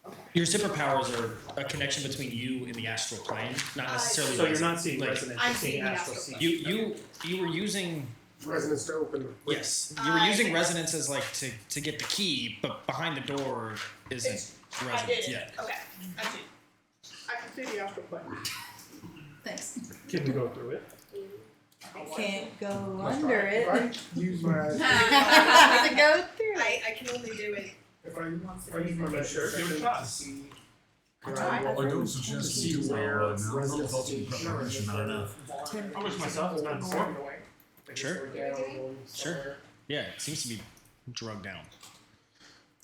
okay. Your zipper powers are a connection between you and the astral plane, not necessarily. So you're not seeing like, resonance, I'm you're seeing seeing the astral astral see. You were using Resonance to open. yes, you were using resonance as like to get the key, but behind the door isn't resonance. I did it. Yeah. Okay. I did. I can see the astral plane. Thanks. Can we go through it? Can't go under it. If I use my To go through. I can only do it if I once a use day. my Sure, give it a medicine shot. to see I don't suggest see you where are now. resonance Not is preparation, not enough. I wish myself was not informed. Sure. Sure. Yeah, it seems to be drugged down.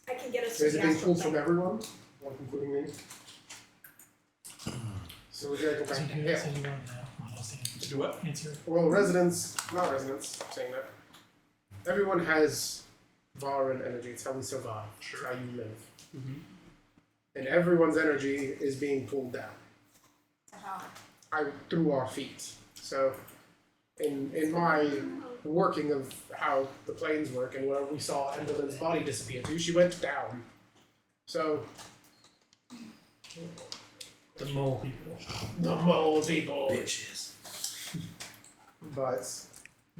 I can get us to Is the it being astral pulled from plane. everyone, like including me? So we're gonna go back to So you hell. answer you want now. I'll just answer. Do what? Answer. Well, not residents, I'm saying that. Everyone has Varan energy. It's how we survive. It's how you live. Mm-hmm. And everyone's energy is being pulled down. Through our feet. So, in my working of how the planes work and where we saw Enderlin's body disappear to, she went down. So, The mole people. the mole people. Bitches. But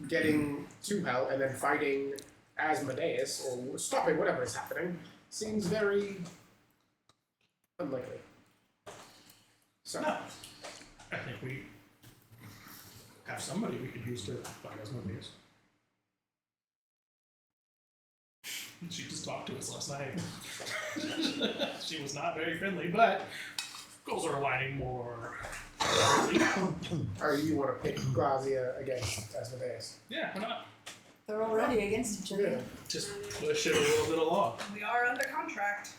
getting to hell and then fighting Asmodeus or stopping whatever is happening seems very unlikely. So, I think we have somebody we could use to find us movies. She just talked to us last night. She was not very friendly, but goals are aligning more. or you want to pick Grazia against Asmodeus? Yeah, why not? They're already against each other. Just push it a little bit along. We are under contract.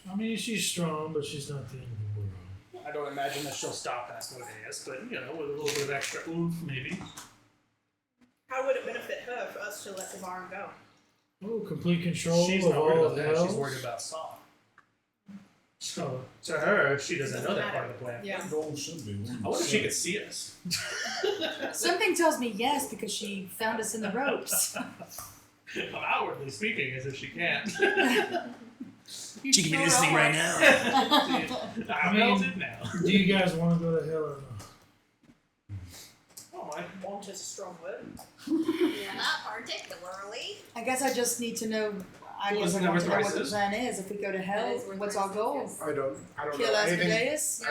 I mean, she's strong, but she's not the end of the world. I don't imagine that she'll stop Asmodeus, but you know, with a little bit of extra oomph, maybe. How would it benefit her for us to let the barn go? Oh, complete control She's of not worried all about of that. hell. She's worried about Saw. So to her, she doesn't know that part of the plan. Yeah. The goal should be. I wonder if she could see us. Something tells me yes because she found us in the ropes. Well, outwardly speaking, as if she can't. She can be listening right now. I melted now. Do you guys want to go to hell or not? Oh my. Want is a strong word. Yeah, not particularly. I guess I just need to know. I Well, guess isn't I that want to know what what the Bryce plan is. If we go to hell, That is what what's Bryce our goal? is. I don't Kill know anything. Asmodeus?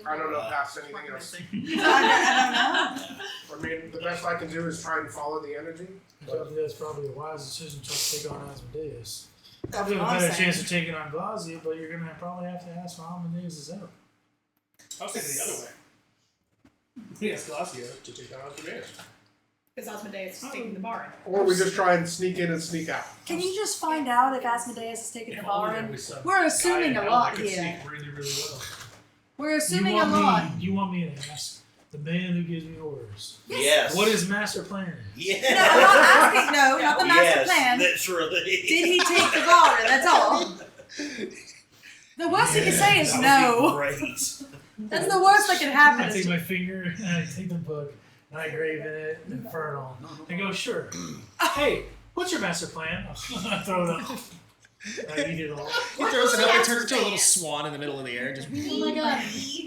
I don't know past anything else. I don't know. I mean, the best I can do is try and follow the energy. I think that's probably a wise decision to take on Asmodeus. That's Probably have what a I'm better saying. chance of taking on Glazia, but you're gonna probably have to ask for Amadeus' help. I was thinking the other way. We asked Glacia to take down Asmodeus. Because Asmodeus is taking the bar in. Or we just try and sneak in and sneak out. Can you just find out if Asmodeus is taking the bar in? we saw We're assuming guy a in lot hell that could here. sneak really, really well. We're assuming you a want lot. Me, you want me to ask the man who gives me orders? Yes. What is master plan? Yes. No, I'm not asking. No, not the master Yes, plan. literally. Did he take the bar in? That's all. The worst he can say is no. Great. That's the worst that can happen. I is take to- my finger and I take the book and I grave in it Infernal. I go, sure. Hey, what's your master plan? I throw it up. I eat it all. He throws it up and turns into a little swan in the middle of the air. Just Oh my god.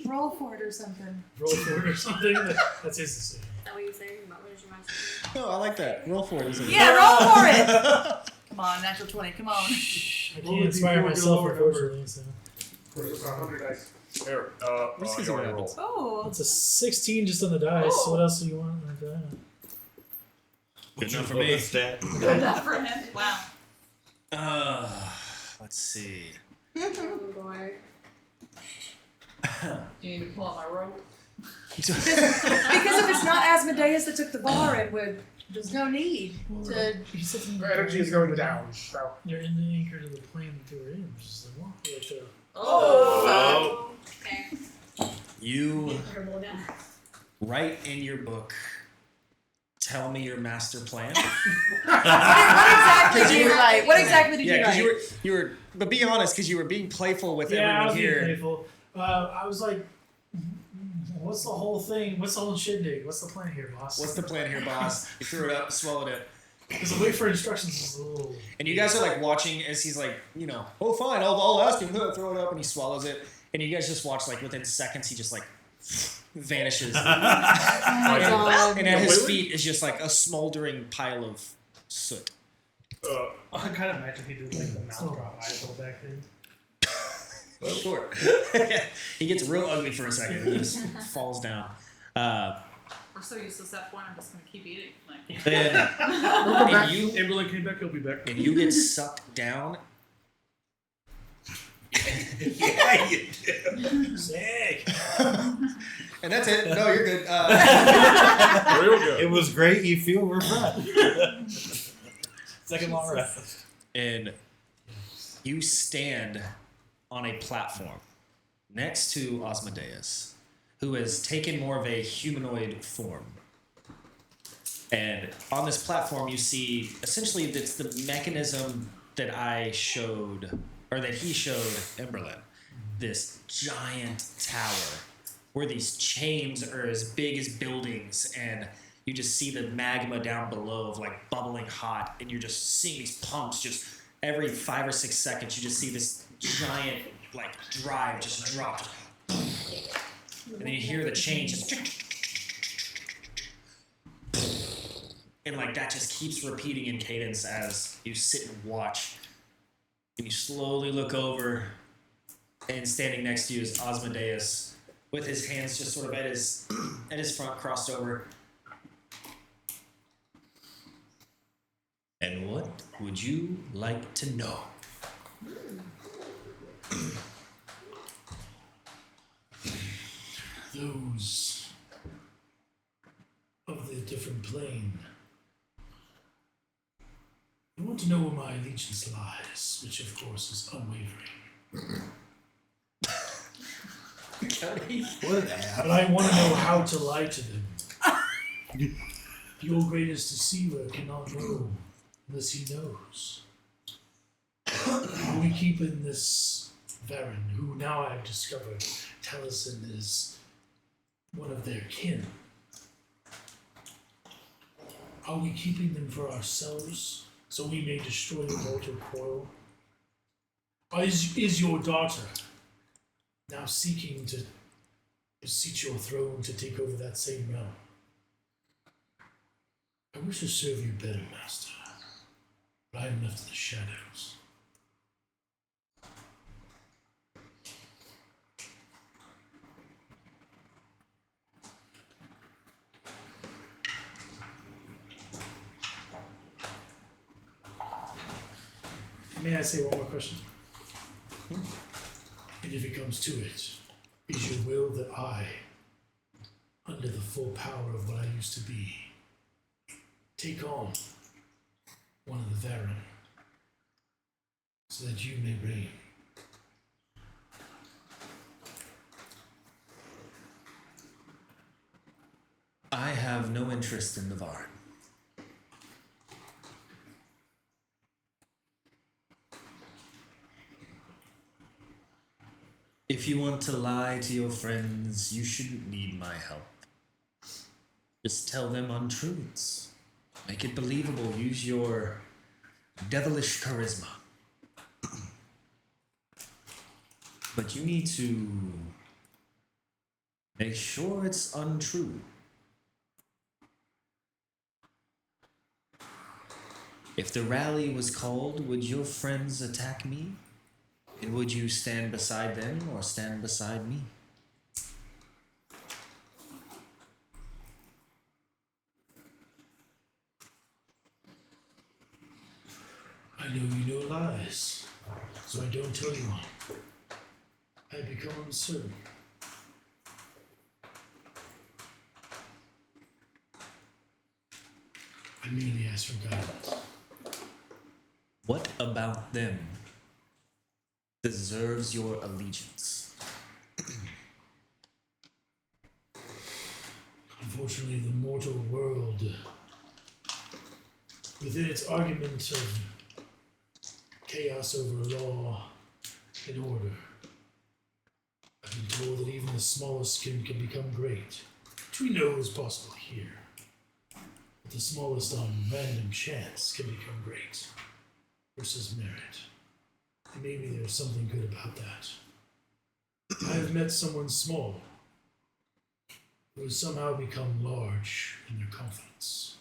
Roll for it or something. Roll for it or something. That's his decision. Is that what you're saying? What is your master? no, I like that. Roll for it. Isn't it? Yeah, roll for it. Come on, natural 20. Come on. I can't inspire myself, unfortunately. So. There's 100 dice. Here, Let's see you what already happens. rolled. Oh. It's a 16 just on the dice. Oh. What else do you want? Like that? Good enough for me. Stat? Good enough for him. Wow. Let's see. Oh boy. Do you need me to pull out my rope? Because if it's not Asmodeus that took the bar in, there's no need to. You said something Our energy is going down. So. You're in the anchor to the plane that they were in, which is the walk right there. Oh. Okay. You Roll down. write in your book, tell me your master plan. What exactly did you write? What exactly did Yeah, you because write? you were, but be honest, because you were being playful with Yeah, I everyone was being here. playful. I was like, what's the whole thing? What's the whole shindig? What's the plan here, boss? What's the plan here, boss? You threw it up, swallowed it. Because the wait for instructions is a little... And you guys are like watching as he's like, oh fine, I'll ask him. Throw it up, and he swallows it. And you guys just watch like within seconds he just like vanishes. Oh my god. And at his feet is just like a smoldering pile of soot. I kind of imagine he did like the mouth drop eyes roll back then. Sure. He gets real ugly for a second and just falls down. We're so useless at that point, I'm just going to keep eating. Like, And Amberlin came back, he'll be back. you get sucked down. Yeah, you do. Sick! And that's it. No, you're good. Real good. It was great. You feel refreshed. Second long rest. And you stand on a platform next to Osmodeus, who has taken more of a humanoid form. And on this platform, you see essentially it's the mechanism that I showed, or that he showed Emberlin. This giant tower where these chains are as big as buildings, and you just see the magma down below of like bubbling hot, and you're just seeing these pumps just every 5 or 6 seconds. You just see this giant like drive just drop, and then you hear the chains just, and like that just keeps repeating in cadence as you sit and watch. And you slowly look over, and standing next to you is Osmodeus, with his hands just sort of at his front crossed over. And what would you like to know? Those of the different plane. I want to know where my allegiance lies, which of course is unwavering. What an ass. But I want to know how to lie to them. Your greatest deceiver cannot know unless he knows. Are we keeping this Varen, who now I've discovered Taliesin is one of their kin? Are we keeping them for ourselves, so we may destroy the mortal coil? Or is your daughter now seeking to beseech your throne to take over that same realm? I wish to serve you better, Master, but I am left in the shadows. May I say one more question? And if it comes to it, is your will that I, under the full power of what I used to be, take on one of the Varen so that you may reign. I have no interest in the Varen. If you want to lie to your friends, you shouldn't need my help. Just tell them untruths. Make it believable. Use your devilish charisma. But you need to make sure it's untrue. If the rally was called, would your friends attack me? And would you stand beside them or stand beside me? I know you know lies, so I don't tell you one. I become uncertain. I merely ask for guidance. What about them deserves your allegiance? Unfortunately, the mortal world, within its argument of chaos over law and order, I've been told that even the smallest skin can become great, which we know is possible here. But the smallest on random chance can become great versus merit. And maybe there's something good about that. I have met someone small who has somehow become large in their confidence.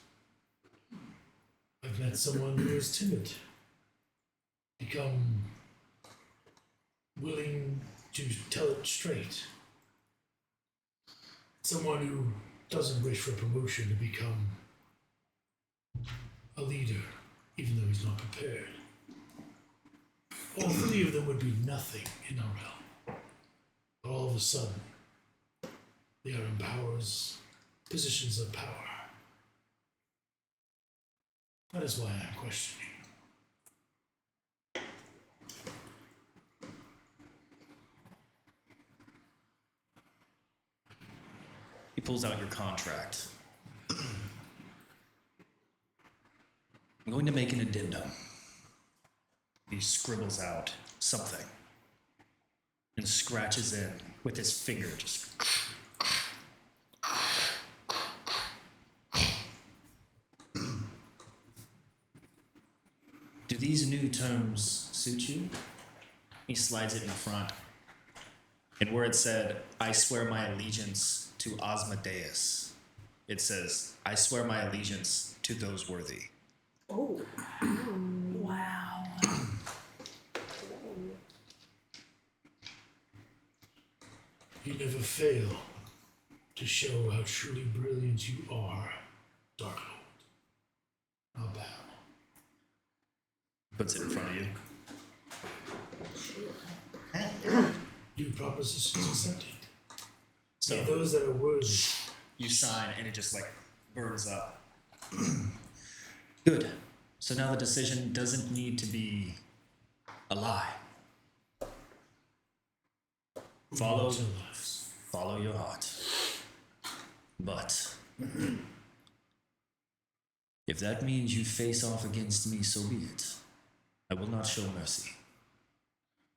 I've met someone who is timid, become willing to tell it straight. Someone who doesn't wish for promotion to become a leader, even though he's not prepared. All three of them would be nothing in our realm. But all of a sudden, they are in positions of power. That is why I'm questioning. He pulls out your contract. I'm going to make an addendum. He scribbles out something and scratches in with his finger, just. Do these new terms suit you? He slides it in front. And where it said, I swear my allegiance to Osmodeus, it says, I swear my allegiance to those worthy. Oh. Wow. You never fail to show how truly brilliant you are, Dark Lord. I'll bow. Puts it in front of you. Due propositions accepted. So May those that are worthy. You sign and it just like burns up. Good. So now the decision doesn't need to be a lie. Follow your heart. But if that means you face off against me, so be it. I will not show mercy.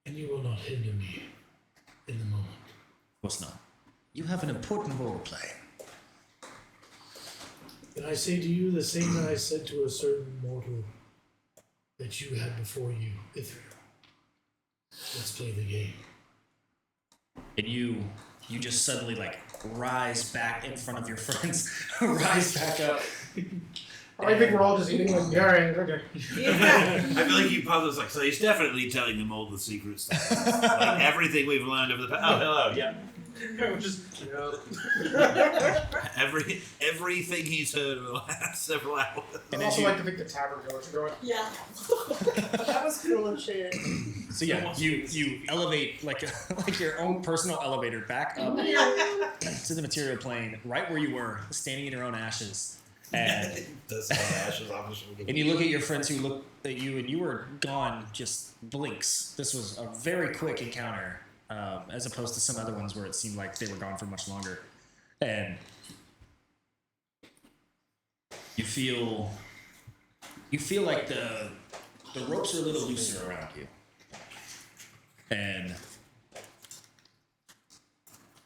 And you will not hinder me in the moment. Of course not. You have an important role to play. And I say to you the same that I said to a certain mortal that you had before you, Ither. Let's play the game. And you just suddenly like rise back in front of your friends. Rise back up. I think we're all just eating like, yeah, right, okay. I feel like you paused like, so he's definitely telling them all the secrets. Like everything we've learned over the past. Oh, hello, yeah. Everything he's heard over the last several hours. I also like to think the tavern goers are going. Yeah. That was cool and shit. So yeah, you elevate like your own personal elevator back up to the material plane, right where you were, standing in your own ashes. And Does some ashes off his shoulder. and you look at your friends who look at you, and you were gone just blinks. This was a very quick encounter, as opposed to some other ones where it seemed like they were gone for much longer. And you feel like the ropes are a little looser around you, and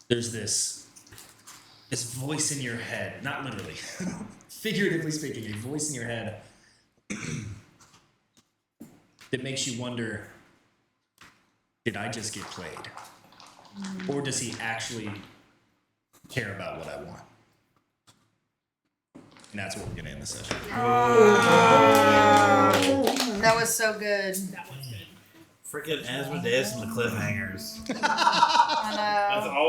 there's this voice in your head, not literally, figuratively speaking, a voice in your head that makes you wonder, did I just get played? Or does he actually care about what I want? And that's what we're gonna end the session. That was so good. That one's good. Freaking Asmodeus and the cliffhangers. I know. That's always